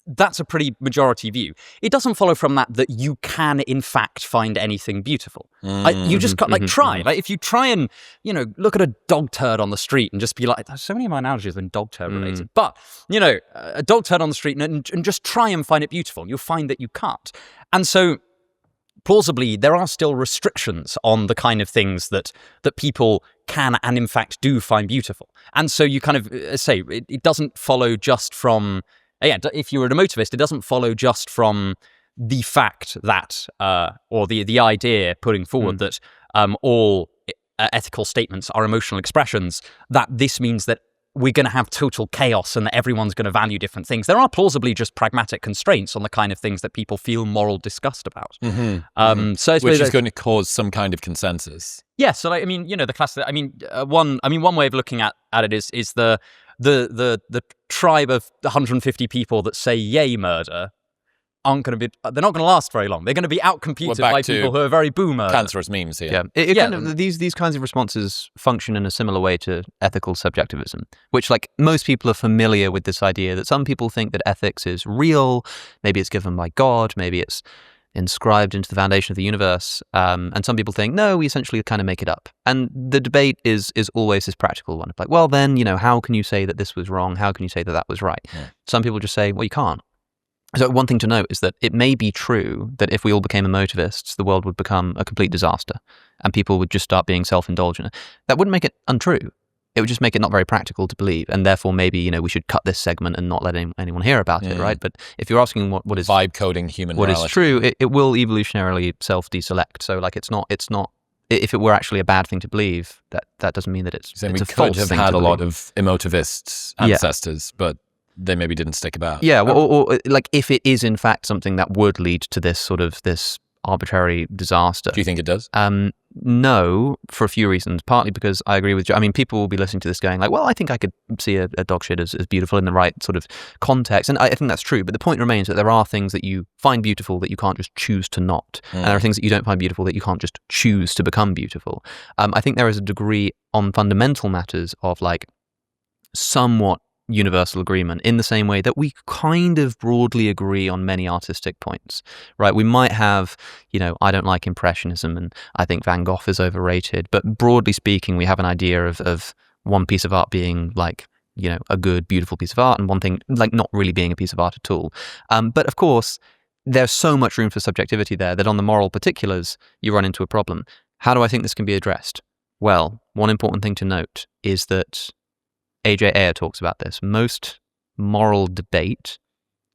that's a pretty majority view. It doesn't follow from that you can, in fact, find anything beautiful. You just can't, try. Like, if you try and, look at a dog turd on the street and just be like, there's so many of my analogies have been dog turd related. But, a dog turd on the street and just try and find it beautiful, you'll find that you can't. And so, plausibly, there are still restrictions on the kind of things that people can and, in fact, do find beautiful. And so you kind of say, it doesn't follow just from... if you're an emotivist, it doesn't follow just from the fact that, or the idea putting forward that all ethical statements are emotional expressions, that this means that we're going to have total chaos and that everyone's going to value different things. There are plausibly just pragmatic constraints on the kind of things that people feel moral disgust about. So which is going to cause some kind of consensus. Yeah, so the class. One way of looking at it is the tribe of 150 people that say yay murder they're not going to last very long. They're going to be outcompeted by people who are very boo murder. Cancerous memes here. Yeah, kind of, these kinds of responses function in a similar way to ethical subjectivism, which most people are familiar with this idea that some people think that ethics is real, maybe it's given by God, maybe it's inscribed into the foundation of the universe, and some people think, no, we essentially kind of make it up. And the debate is always this practical one. Like, well, then, how can you say that this was wrong? How can you say that that was right? Yeah. Some people just say, well, you can't. So one thing to note is that it may be true that if we all became emotivists, the world would become a complete disaster and people would just start being self-indulgent. That wouldn't make it untrue. It would just make it not very practical to believe, and therefore maybe we should cut this segment and not let anyone hear about it, right? But if you're asking what is vibe coding human morality, what is true, it will evolutionarily self-deselect. So it's not. If it were actually a bad thing to believe, that doesn't mean that it's. So we a false could have had a lot of emotivist ancestors, but they maybe didn't stick about. Yeah, or if it is in fact something that would lead to this arbitrary disaster. Do you think it does? No, for a few reasons. Partly because I agree with you. People will be listening to this going well, I think I could see a dog shit as beautiful in the right sort of context. And I think that's true. But the point remains that there are things that you find beautiful that you can't just choose to not. And there are things that you don't find beautiful that you can't just choose to become beautiful. I think there is a degree on fundamental matters of somewhat universal agreement in the same way that we kind of broadly agree on many artistic points, right? We might have, I don't like Impressionism and I think Van Gogh is overrated, but broadly speaking, we have an idea of one piece of art being a good, beautiful piece of art and one thing not really being a piece of art at all. But of course, there's so much room for subjectivity there that on the moral particulars, you run into a problem. How do I think this can be addressed? Well, one important thing to note is that A.J. Ayer talks about this. Most moral debate,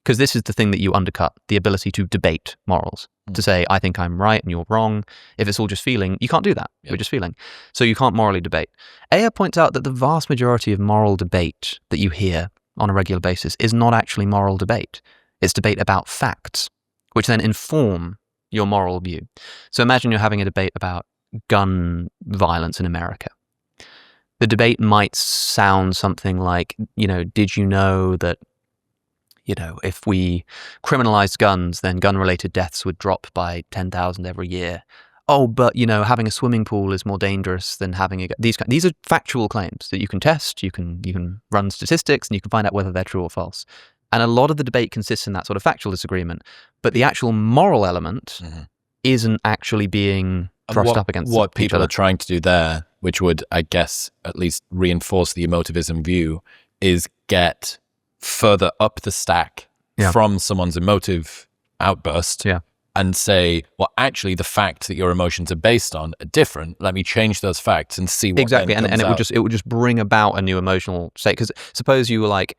because this is the thing that you undercut, the ability to debate morals, to say, I think I'm right and you're wrong. If it's all just feeling, you can't do that. Yep. We're just feeling. So you can't morally debate. Ayer points out that the vast majority of moral debate that you hear on a regular basis is not actually moral debate. It's debate about facts, which then inform your moral view. So imagine you're having a debate about gun violence in America. The debate might sound something like, did you know that, if we criminalized guns, then gun-related deaths would drop by 10,000 every year. Oh, but, having a swimming pool is more dangerous than having these are factual claims that you can test, you can run statistics, and you can find out whether they're true or false. And a lot of the debate consists in that sort of factual disagreement. But the actual moral element isn't actually being thrust up against what people are trying to do there, which would, I guess, at least reinforce the emotivism view, is get further up the stack from someone's emotive outburst and say, well, actually, the facts that your emotions are based on are different. Let me change those facts and see what exactly. then And comes it would just bring about a new emotional state. Because suppose you were like,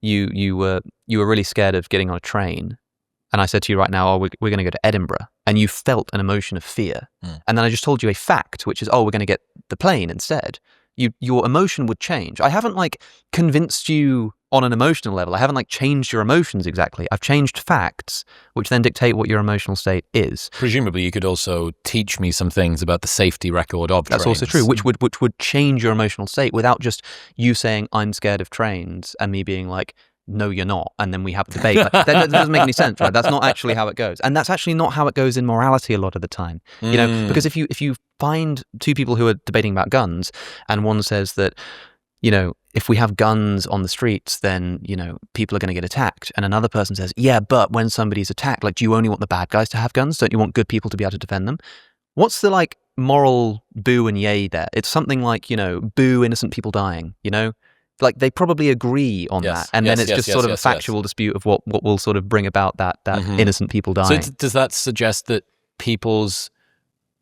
you were really scared of getting on a train, and I said to you right now, oh, we're going to go to Edinburgh, and you felt an emotion of fear, and then I just told you a fact, which is, oh, we're going to get the plane instead. Your emotion would change. I haven't like convinced you on an emotional level. I haven't like changed your emotions exactly. I've changed facts, which then dictate what your emotional state is. Presumably, you could also teach me some things about the safety record of trains. That's also true, which would change your emotional state without just you saying, I'm scared of trains, and me being like, no, you're not. And then we have a debate. Like, that doesn't make any sense, right? That's not actually how it goes. And that's actually not how it goes in morality a lot of the time. You know, because if you find two people who are debating about guns, and one says that, you know, if we have guns on the streets, then, you know, people are going to get attacked. And another person says, yeah, but when somebody's attacked, like, do you only want the bad guys to have guns? Don't you want good people to be able to defend them? What's the, like, moral boo and yay there? It's something like, you know, boo innocent people dying, you know? Like, they probably agree on that. And then it's just sort of a factual dispute of what will sort of bring about that innocent people dying. So does that suggest that people's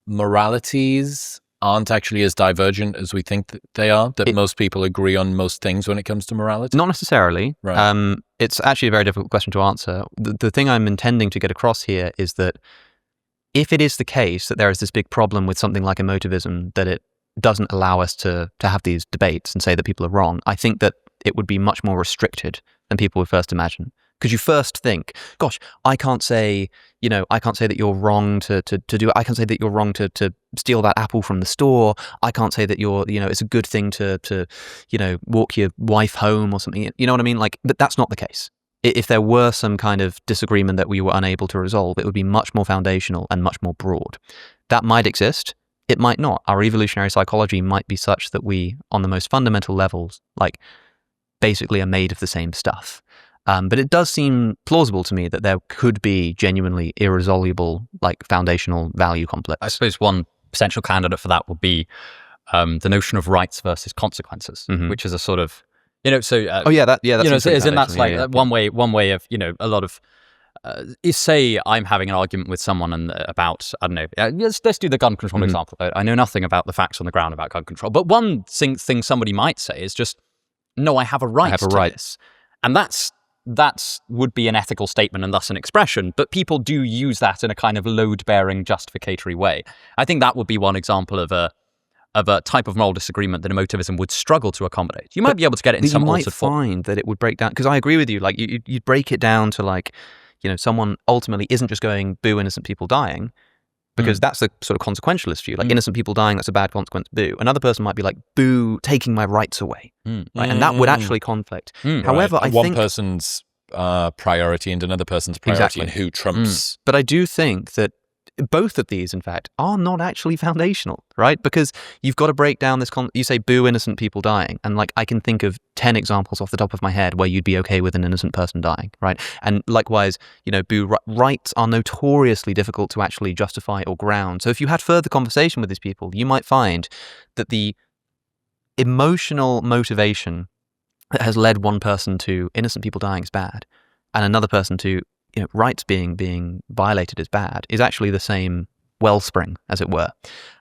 moralities aren't actually as divergent as we think that they are? That most people agree on most things when it comes to morality? Not necessarily. Right. It's actually a very difficult question to answer. The thing I'm intending to get across here is that if it is the case that there is this big problem with something like emotivism, that it doesn't allow us to have these debates and say that people are wrong, I think that it would be much more restricted than people would first imagine. Because you first think, gosh, I can't say that you're wrong to do it. I can't say that you're wrong to steal that apple from the store. I can't say that it's a good thing to walk your wife home or something. You know what I mean? Like, but that's not the case. If there were some kind of disagreement that we were unable to resolve, it would be much more foundational and much more broad. That might exist. It might not. Our evolutionary psychology might be such that we, on the most fundamental levels, like, basically are made of the same stuff. But it does seem plausible to me that there could be genuinely irresolvable, like, foundational value conflicts. I suppose one potential candidate for that would be the notion of rights versus consequences, which is a sort of, that's that's one way of, a lot of. Is say I'm having an argument with someone about, I don't know, let's do the gun control example. I know nothing about the facts on the ground about gun control, but one thing somebody might say is just, no, I have a right to this. And that would be an ethical statement and thus an expression, but people do use that in a kind of load-bearing justificatory way. I think that would be one example of a type of moral disagreement that emotivism would struggle to accommodate. You might be able to get it in some altered form. You might find that it would break down, because I agree with you, like, you'd break it down to, like, someone ultimately isn't just going, boo, innocent people dying, because that's a sort of consequentialist view. Like, innocent people dying, that's a bad consequence, boo. Another person might be like, boo, taking my rights away. Right? And that would actually conflict. However, right. I think... one person's priority and another person's priority, and who trumps... But I do think that both of these, in fact, are not actually foundational, right? Because you've got to break down this... you say, boo, innocent people dying. And, like, I can think of 10 examples off the top of my head where you'd be okay with an innocent person dying, right? And likewise, boo, rights are notoriously difficult to actually justify or ground. So if you had further conversation with these people, you might find that the emotional motivation that has led one person to innocent people dying is bad, and another person to rights being violated is bad, is actually the same wellspring, as it were.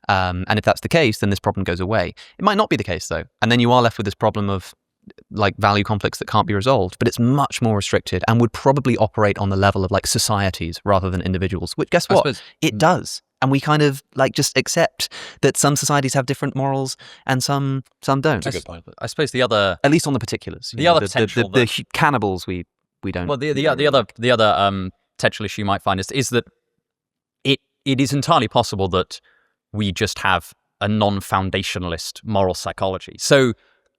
And if that's the case, then this problem goes away. It might not be the case, though. And then you are left with this problem of, like, value conflicts that can't be resolved, but it's much more restricted and would probably operate on the level of, like, societies rather than individuals, which, guess what? It does. And we kind of, like, just accept that some societies have different morals and some don't. That's a good point. I suppose the other... At least on the particulars. The cannibals we don't... Well, the other potential issue you might find is that it is entirely possible that we just have a non-foundationalist moral psychology. So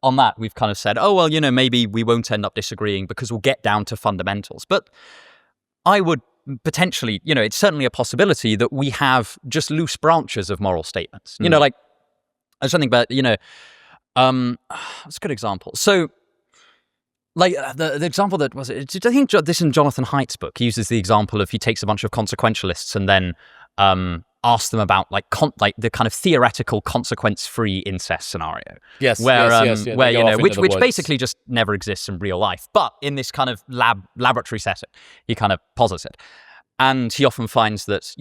on that, we've kind of said, oh, well, maybe we won't end up disagreeing because we'll get down to fundamentals. But I would potentially, it's certainly a possibility that we have just loose branches of moral statements. Like, I was thinking about, that's a good example. So, like, the example that was it, I think this in Jonathan Haidt's book, he uses the example of, he takes a bunch of consequentialists and then asks them about like the kind of theoretical consequence-free incest scenario. Yes, where where which basically just never exists in real life, but in this kind of laboratory setting, he kind of posits it. And he often finds that,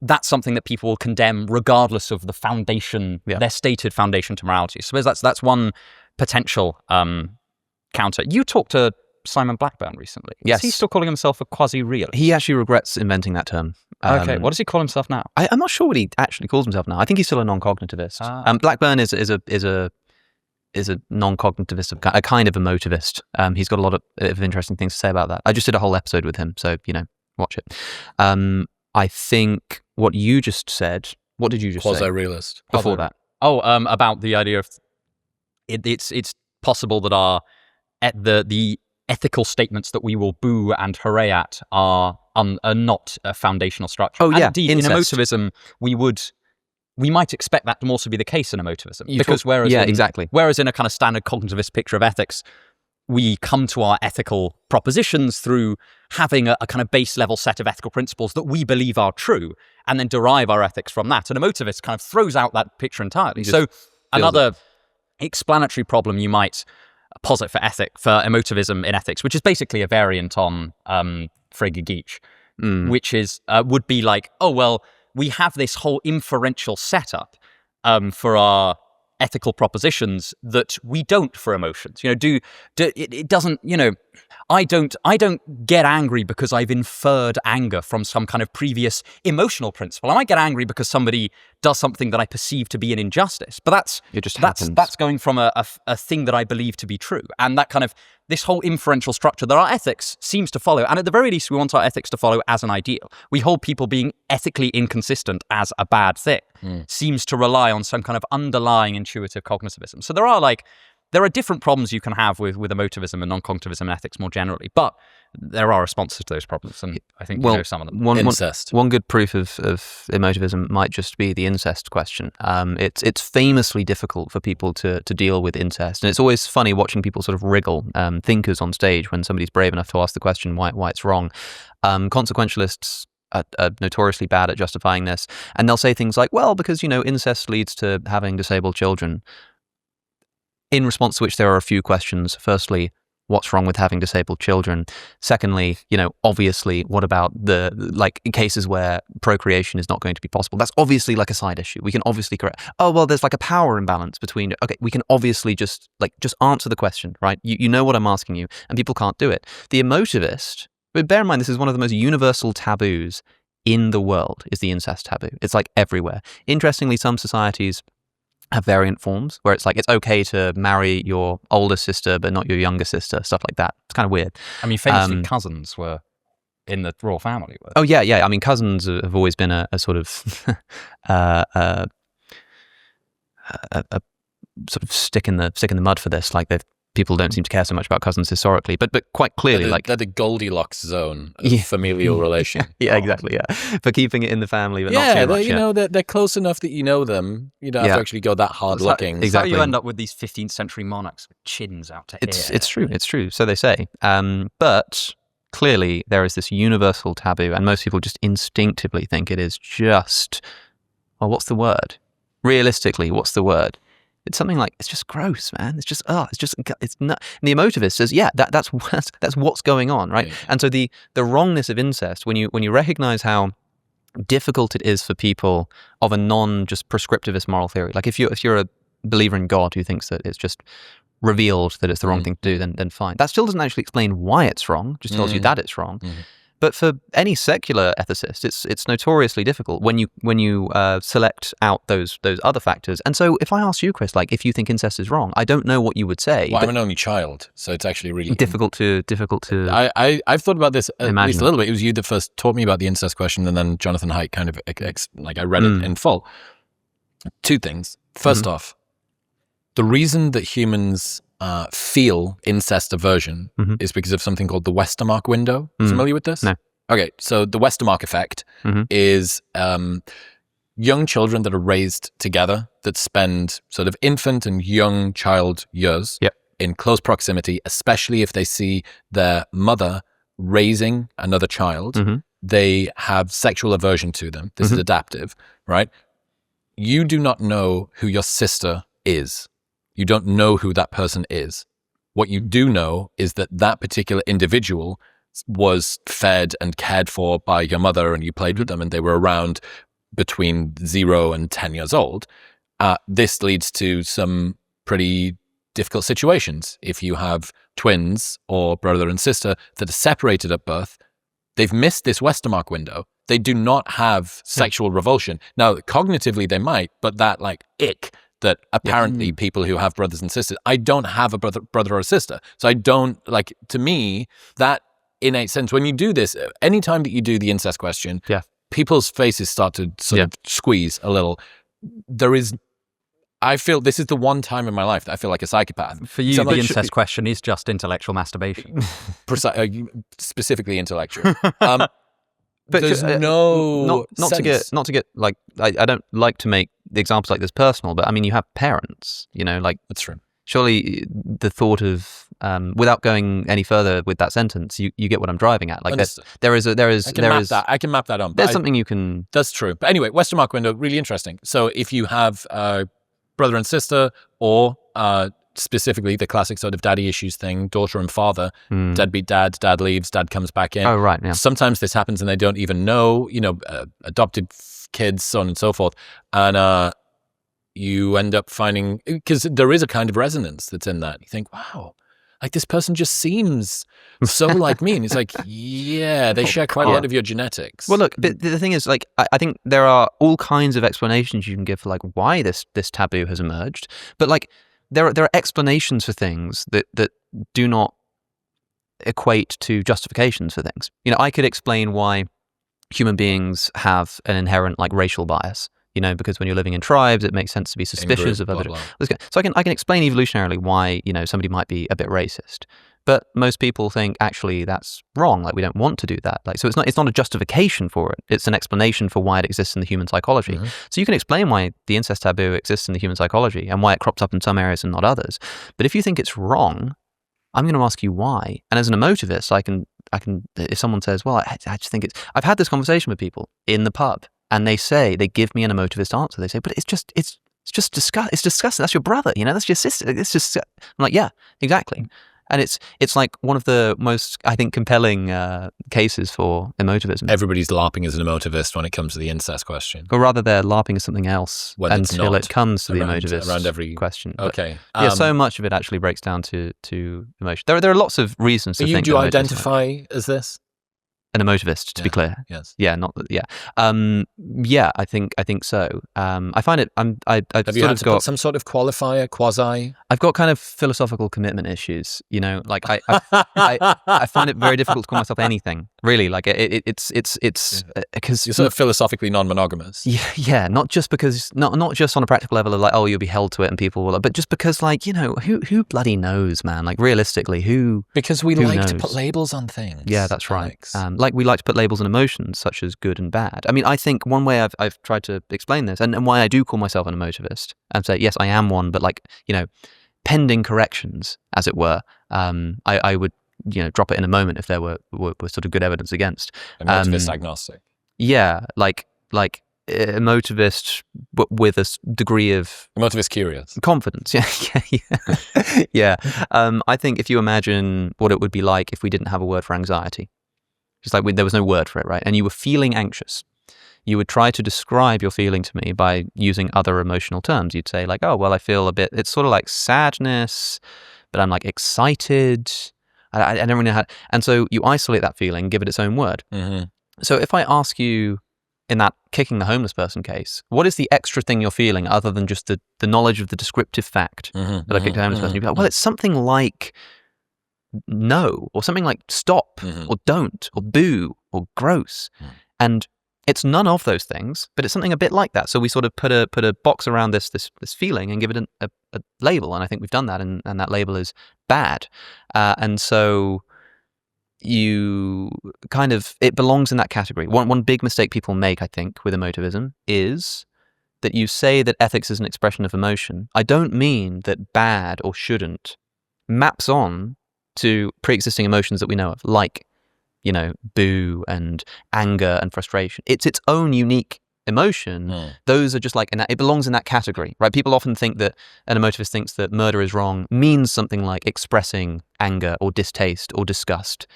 that's something that people will condemn regardless of the foundation, their stated foundation to morality. So that's one potential counter. You talked to Simon Blackburn recently. Yes. Is he still calling himself a quasi-realist? He actually regrets inventing that term. Okay, what does he call himself now? I'm not sure what he actually calls himself now. I think he's still a non-cognitivist. Blackburn is a non-cognitivist, a kind of emotivist. He's got a lot of interesting things to say about that. I just did a whole episode with him, so watch it. I think what you just said. What did you just say? Quasi-realist. Before that. About the idea of it's possible that the ethical statements that we will boo and hooray at are not a foundational structure. Oh, yeah. And indeed, Incest. in emotivism, we might expect that to also be the case in emotivism. Whereas in a kind of standard cognitivist picture of ethics, we come to our ethical propositions through having a kind of base level set of ethical principles that we believe are true, and then derive our ethics from that. And emotivist kind of throws out that picture entirely. So another explanatory problem you might posit for emotivism in ethics, which is basically a variant on Frege Geach, which is would be like, oh well, we have this whole inferential setup for our ethical propositions that we don't for emotions. It doesn't. I don't get angry because I've inferred anger from some kind of previous emotional principle. I might get angry because somebody does something that I perceive to be an injustice, but that's going from a thing that I believe to be true, and that kind of this whole inferential structure that our ethics seems to follow, and at the very least we want our ethics to follow as an ideal. We hold people being ethically inconsistent as a bad thing, seems to rely on some kind of underlying intuitive cognitivism. So there are different problems you can have with emotivism and non-cognitivism and ethics more generally, but there are responses to those problems, and I think you know some of them. Incest. One good proof of emotivism might just be the incest question. It's famously difficult for people to deal with incest, and it's always funny watching people sort of wriggle, thinkers on stage, when somebody's brave enough to ask the question why it's wrong. Consequentialists are notoriously bad at justifying this, and they'll say things like, well, because incest leads to having disabled children. In response to which there are a few questions. Firstly, what's wrong with having disabled children? Secondly, obviously, what about the cases where procreation is not going to be possible? That's obviously like a side issue. We can obviously correct. Oh, well, there's like a power imbalance between. Okay, we can obviously just answer the question, right? You know what I'm asking you, and people can't do it. The emotivist, but bear in mind, this is one of the most universal taboos in the world. Is the incest taboo? It's like everywhere. Interestingly, some societies have variant forms where it's like it's okay to marry your older sister but not your younger sister, stuff like that. It's kind of weird. I mean, famously, cousins were in the royal family. Oh yeah. I mean, cousins have always been a sort of a sort of stick in the mud for this. Like people don't seem to care so much about cousins historically, but quite clearly, they're the Goldilocks zone of familial relation. Yeah, exactly. Yeah, for keeping it in the family, but not too much. They're close enough that you know them. You don't have to actually go that hard looking. Exactly. That's how you end up with these 15th century monarchs with chins out to here. It's true. So they say. But clearly, there is this universal taboo, and most people just instinctively think it is just. Well, what's the word? Realistically, what's the word? It's something like, it's just gross, man. It's just it's not. And the emotivist says, yeah, that's what's going on, right? Yeah. And so the wrongness of incest, when you recognize how difficult it is for people of a just prescriptivist moral theory, like if you're a believer in God who thinks that it's just revealed that it's the wrong thing to do, then fine. That still doesn't actually explain why it's wrong. Just tells you that it's wrong. But for any secular ethicist, it's notoriously difficult when you select out those other factors. And so, if I ask you, Chris, if you think incest is wrong, I don't know what you would say. Well, I'm an only child, so it's actually really difficult to. I've thought about this at least a little bit. It was you that first taught me about the incest question, and then Jonathan Haidt kind of I read it in full. Two things. First off, the reason that humans feel incest aversion is because of something called the Westermarck window. Familiar with this? No. Okay, so the Westermarck effect is young children that are raised together that spend sort of infant and young child years in close proximity, especially if they see their mother raising another child, they have sexual aversion to them. This is adaptive, right? You do not know who your sister is. You don't know who that person is. What you do know is that that particular individual was fed and cared for by your mother and you played with them and they were around between 0 and 10 years old, this leads to some pretty difficult situations. If you have twins or brother and sister that are separated at birth, they've missed this Westermarck window. They do not have sexual revulsion. Now, cognitively they might, but that like ick that apparently people who have brothers and sisters, I don't have a brother or sister. So I don't, like, to me, that innate sense, when you do this, anytime that you do the incest question, people's faces start to sort of squeeze a little. I feel this is the one time in my life that I feel like a psychopath. For you, the incest question is just intellectual masturbation. Specifically intellectual. But there's not to get like, I don't like to make the examples like this personal, but I mean, you have parents, you know, like, that's true. Surely the thought of, without going any further with that sentence, you get what I'm driving at. Like there is I can map that on. There's something you can. That's true. But anyway, Westermarck window, really interesting. So if you have brother and sister, or specifically the classic sort of daddy issues thing, daughter and father, deadbeat dad leaves, dad comes back in. Oh, right, yeah. Sometimes this happens and they don't even know, you know, adopted kids, so on and so forth. And you end up finding, because there is a kind of resonance that's in that. You think, wow, like this person just seems so like me. And it's like, yeah, they share quite a lot of your genetics. Well, look, but the thing is, like, I think there are all kinds of explanations you can give for like why this taboo has emerged. But like, there are explanations for things that do not equate to justifications for things. You know, I could explain why human beings have an inherent like racial bias. You know, because when you're living in tribes, it makes sense to be suspicious of other. So I can explain evolutionarily why, you know, somebody might be a bit racist. But most people think actually that's wrong. Like, we don't want to do that. Like, so it's not a justification for it. It's an explanation for why it exists in the human psychology. Mm-hmm. So you can explain why the incest taboo exists in the human psychology and why it crops up in some areas and not others. But if you think it's wrong, I'm going to ask you why. And as an emotivist, I can. If someone says, "Well, I just think it's," I've had this conversation with people in the pub, and they give me an emotivist answer. They say, "But it's just disgusting. It's disgusting. That's your brother. You know, that's your sister. It's just." I'm like, yeah, exactly. And it's like one of the most, I think, compelling cases for emotivism. Everybody's LARPing as an emotivist when it comes to the incest question. Or rather, they're LARPing as something else until it comes to the emotivist around every question. Okay. But, so much of it actually breaks down to emotion. There are lots of reasons to think. Do you identify as this? An emotivist, to be clear. Yes. Yeah. I think so. I find it. Have you had to put some sort of qualifier, quasi? I've got kind of philosophical commitment issues. You know, like I find it very difficult to call myself anything. Really, like it's because you're sort of philosophically non-monogamous. Yeah. Not just because not just on a practical level of like, oh, you'll be held to it and people will, but just because, like, you know, who bloody knows, man? Like, realistically, who? Because we like to put labels on things. Yeah, that's right. Like we like to put labels on emotions, such as good and bad. I mean, I think one way I've tried to explain this, and why I do call myself an emotivist, and say, yes, I am one, but, like, you know, pending corrections, as it were, I would, you know, drop it in a moment if there were sort of good evidence against. Emotivist agnostic. Yeah, like emotivist, but with a degree of emotivist curious confidence. Yeah. I think if you imagine what it would be like if we didn't have a word for anxiety. Just like there was no word for it, right? And you were feeling anxious. You would try to describe your feeling to me by using other emotional terms. You'd say, like, oh, well, I feel a bit, it's sort of like sadness, but I'm like excited. I don't really know how. And so you isolate that feeling, give it its own word. Mm-hmm. So if I ask you in that kicking the homeless person case, what is the extra thing you're feeling other than just the knowledge of the descriptive fact that I kicked a homeless person? You'd be like, well, it's something like no, or something like stop, or don't, or boo, or gross. And it's none of those things, but it's something a bit like that. So we sort of put a box around this feeling and give it a label, and I think we've done that, and that label is bad. And so you kind of, it belongs in that category. One big mistake people make, I think, with emotivism is that you say that ethics is an expression of emotion. I don't mean that bad or shouldn't maps on to pre-existing emotions that we know of, like, you know, boo and anger and frustration. It's its own unique emotion. Those are just like, it belongs in that category, right? People often think that an emotivist thinks that murder is wrong means something like expressing anger or distaste or disgust.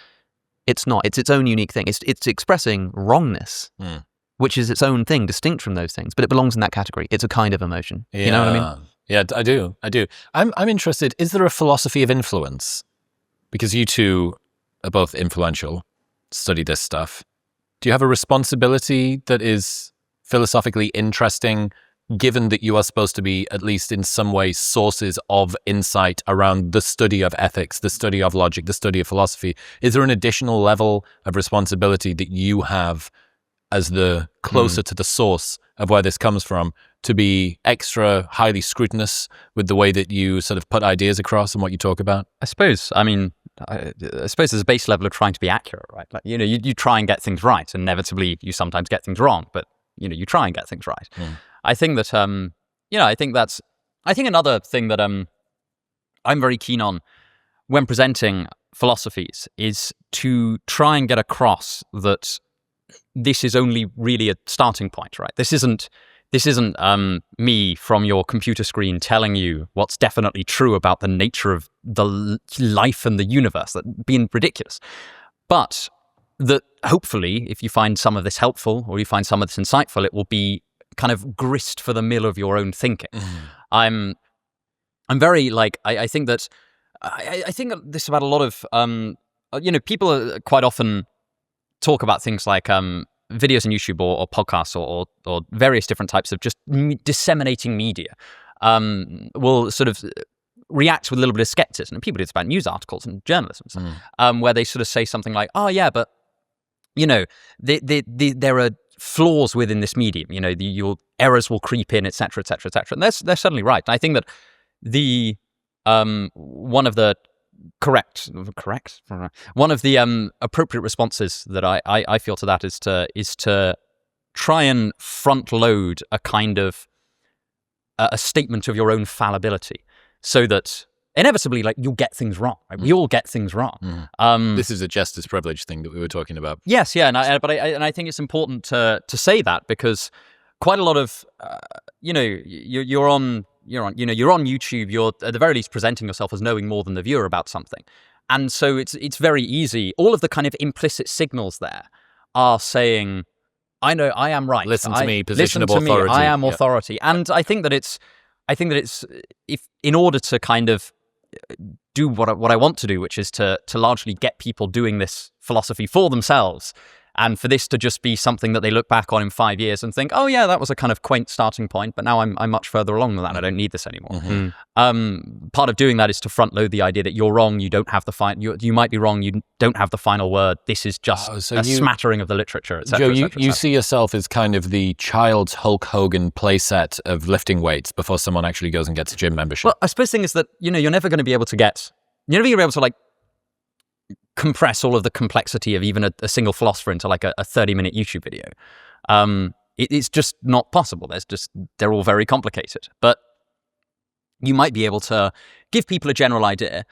It's not. It's its own unique thing. It's expressing wrongness, which is its own thing, distinct from those things, but it belongs in that category. It's a kind of emotion. Yeah. You know what I mean? Yeah, I do. I'm interested. Is there a philosophy of influence? Because you two are both influential, study this stuff. Do you have a responsibility that is philosophically interesting, given that you are supposed to be, at least in some way, sources of insight around the study of ethics, the study of logic, the study of philosophy? Is there an additional level of responsibility that you have as the closer to the source of where this comes from, to be extra highly scrutinous with the way that you sort of put ideas across and what you talk about? I suppose there's a base level of trying to be accurate, right? Like, you try and get things right. Inevitably, you sometimes get things wrong, but, you try and get things right. I think that, I think another thing that I'm very keen on when presenting philosophies is to try and get across that this is only really a starting point, right? This isn't me from your computer screen telling you what's definitely true about the nature of the life and the universe. That being ridiculous. But that hopefully, if you find some of this helpful or you find some of this insightful, it will be kind of grist for the mill of your own thinking. I'm very I think that I think this about a lot of people quite often talk about things like videos on YouTube or podcasts or various different types of just disseminating media will sort of react with a little bit of skepticism. And people do this about news articles and journalism, where they sort of say something like, "Oh yeah, but there are flaws within this medium. Your errors will creep in, etc., etc., etc." And they're certainly right. And I think that the one of the one of the appropriate responses that I feel to that is to try and front load a kind of a statement of your own fallibility, so that inevitably, you'll get things wrong. Right? We all get things wrong. This is a justice privilege thing that we were talking about. Yes, yeah, and I think it's important to say that, because quite a lot of you're on YouTube. You're at the very least presenting yourself as knowing more than the viewer about something, and so it's very easy. All of the kind of implicit signals there are saying, "I know I am right. Listen to me. Position of listen to authority. Me, I am authority." And I think that it's if in order to kind of do what I want to do, which is to largely get people doing this philosophy for themselves, and for this to just be something that they look back on in 5 years and think, "Oh yeah, that was a kind of quaint starting point, but now I'm much further along than that. I don't need this anymore." Part of doing that is to front load the idea that you're wrong. You don't have the you might be wrong. You don't have the final word. This is just a smattering of the literature, etc. Joe, you see yourself as kind of the child's Hulk Hogan playset of lifting weights before someone actually goes and gets a gym membership. Well, I suppose the thing is that you're never going to be able to compress all of the complexity of even a single philosopher into a 30-minute YouTube video. It's just not possible. They're all very complicated. But you might be able to give people a general idea,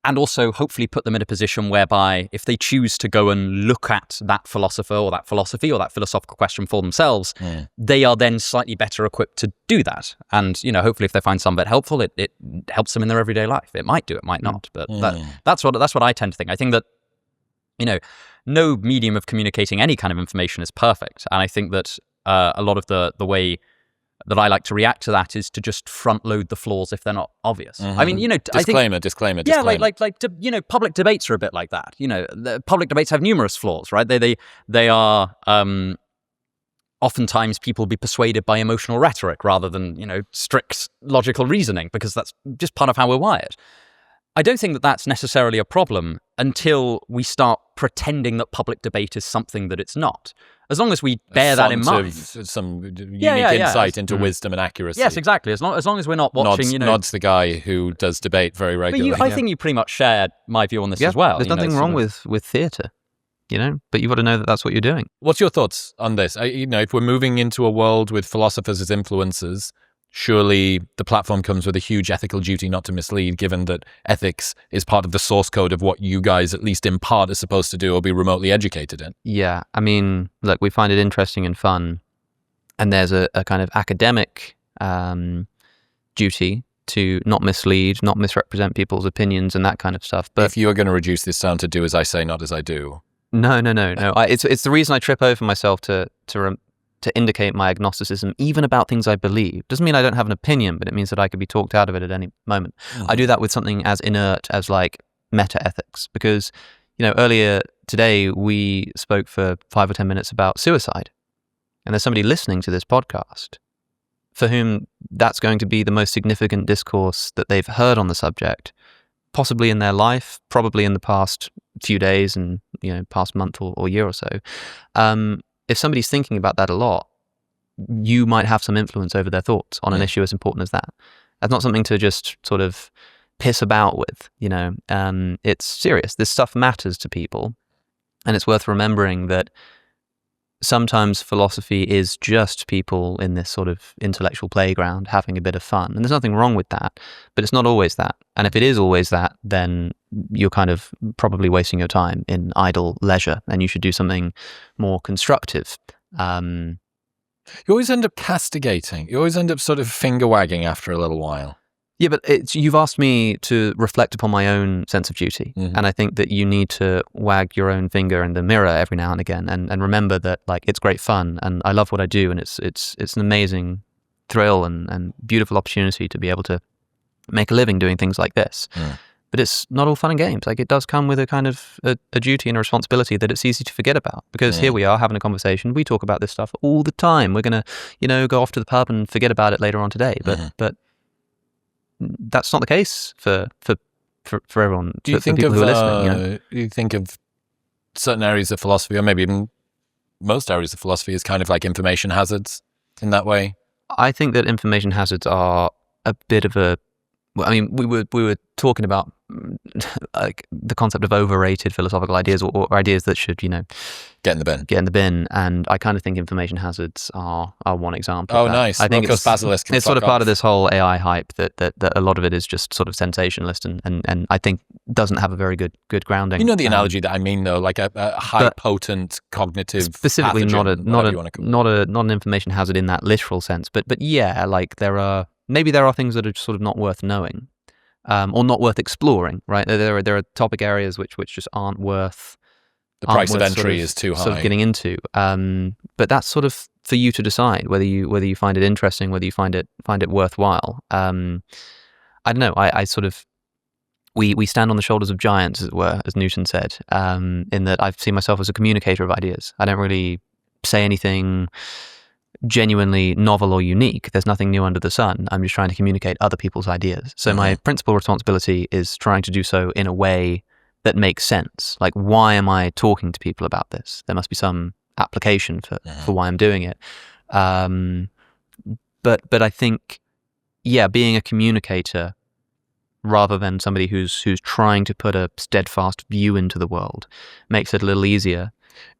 and also hopefully put them in a position whereby if they choose to go and look at that philosopher or that philosophy or that philosophical question for themselves, they are then slightly better equipped to do that. And, hopefully if they find some of it helpful, it helps them in their everyday life. It might do, it might not. But that's what I tend to think. I think that, no medium of communicating any kind of information is perfect. And I think that a lot of the way that I like to react to that is to just front load the flaws if they're not obvious. I mean, disclaimer. Yeah, public debates are a bit like that. The public debates have numerous flaws, right? They are oftentimes people will be persuaded by emotional rhetoric rather than strict logical reasoning, because that's just part of how we're wired. I don't think that that's necessarily a problem until we start pretending that public debate is something that it's not. As long as we bear that in mind, some unique insight into wisdom and accuracy. Yes, exactly. As long as we're not watching, Nod's the guy who does debate very regularly. But I think you pretty much shared my view on this as well. There's nothing wrong with theatre, but you've got to know that that's what you're doing. What's your thoughts on this? If we're moving into a world with philosophers as influencers, surely the platform comes with a huge ethical duty not to mislead, given that ethics is part of the source code of what you guys, at least in part, are supposed to do or be remotely educated in. Yeah, I mean, look, we find it interesting and fun, and there's a kind of academic duty to not mislead, not misrepresent people's opinions and that kind of stuff. But if you are going to reduce this down to do as I say, not as I do, No. It's the reason I trip over myself to indicate my agnosticism, even about things I believe. Doesn't mean I don't have an opinion, but it means that I could be talked out of it at any moment. I do that with something as inert as like meta-ethics, because, earlier today we spoke for 5 or 10 minutes about suicide. And there's somebody listening to this podcast for whom that's going to be the most significant discourse that they've heard on the subject, possibly in their life, probably in the past few days and, past month or year or so. If somebody's thinking about that a lot, you might have some influence over their thoughts on an issue as important as that. That's not something to just sort of piss about with, it's serious. This stuff matters to people. And it's worth remembering that sometimes philosophy is just people in this sort of intellectual playground having a bit of fun. And there's nothing wrong with that, but it's not always that. And if it is always that, then you're kind of probably wasting your time in idle leisure, and you should do something more constructive. You always end up castigating. You always end up sort of finger wagging after a little while. Yeah, but you've asked me to reflect upon my own sense of duty. And I think that you need to wag your own finger in the mirror every now and again and remember that, like, it's great fun and I love what I do, and it's an amazing thrill and beautiful opportunity to be able to make a living doing things like this. But it's not all fun and games. Like, it does come with a kind of a duty and a responsibility that it's easy to forget about, because here we are having a conversation. We talk about this stuff all the time. We're going to, go off to the pub and forget about it later on today. But that's not the case for everyone. Do you think of who are listening? Do you think of certain areas of philosophy, or maybe even most areas of philosophy, as kind of like information hazards in that way? I think that information hazards are a bit of a. I mean, we were talking about like the concept of overrated philosophical ideas, or ideas that should, get in the bin. And I kind of think information hazards are one example. Oh, nice. I think it's sort of part of this whole AI hype that a lot of it is just sort of sensationalist and I think doesn't have a very good grounding. You know the analogy that I mean, though, like a high potent cognitive specifically pathogen, not an information hazard in that literal sense, but yeah, like there are things that are sort of not worth knowing. Or not worth exploring, right? There are topic areas which just aren't worth. The price of entry is too high. Sort of getting into, but that's sort of for you to decide whether you find it interesting, whether you find it worthwhile. I don't know. I sort of we stand on the shoulders of giants, as it were, as Newton said. In that I've seen myself as a communicator of ideas. I don't really say anything genuinely novel or unique. There's nothing new under the sun. I'm just trying to communicate other people's ideas. So my principal responsibility is trying to do so in a way that makes sense. Like, why am I talking to people about this? There must be some application for why I'm doing it. But I think, being a communicator rather than somebody who's trying to put a steadfast view into the world makes it a little easier.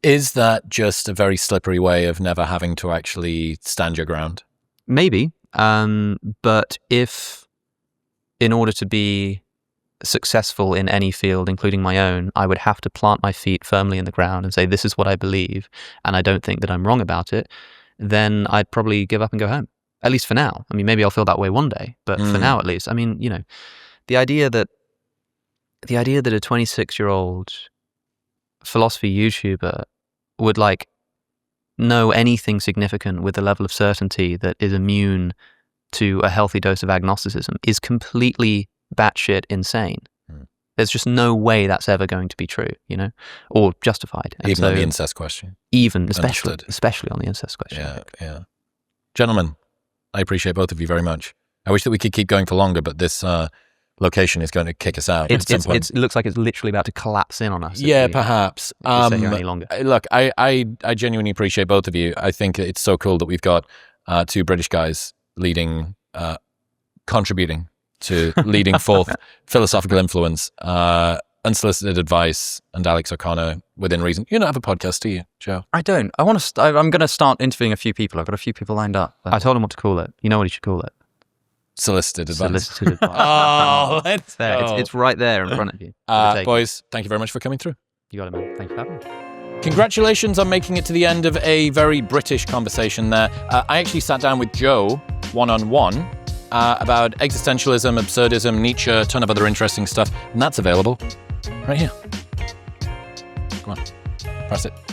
Is that just a very slippery way of never having to actually stand your ground? Maybe. But if, in order to be successful in any field, including my own, I would have to plant my feet firmly in the ground and say, this is what I believe, and I don't think that I'm wrong about it, then I'd probably give up and go home. At least for now. I mean, maybe I'll feel that way one day, but for now at least. I mean, the idea that a 26-year-old philosophy YouTuber would know anything significant with a level of certainty that is immune to a healthy dose of agnosticism is completely batshit insane. There's just no way that's ever going to be true, or justified. And even on the incest question. Especially on the incest question. Yeah. Gentlemen, I appreciate both of you very much. I wish that we could keep going for longer, but this location is going to kick us out. It looks like it's literally about to collapse in on us. Yeah, perhaps. Stay here any longer. Look, I genuinely appreciate both of you. I think it's so cool that we've got two British guys contributing to leading forth philosophical influence, Unsolicited Advice, and Alex O'Connor, Within Reason. You don't have a podcast, do you, Joe? I don't. I'm going to start interviewing a few people. I've got a few people lined up. I told him what to call it. You know what he should call it? Solicited Advice. Oh, let's go. It's right there in front of you. Boys, thank you very much for coming through. You got it, man. Thanks for having me. Congratulations on making it to the end of a very British conversation there. I actually sat down with Joe one-on-one about existentialism, absurdism, Nietzsche, a ton of other interesting stuff, and that's available right here. Come on. Press it.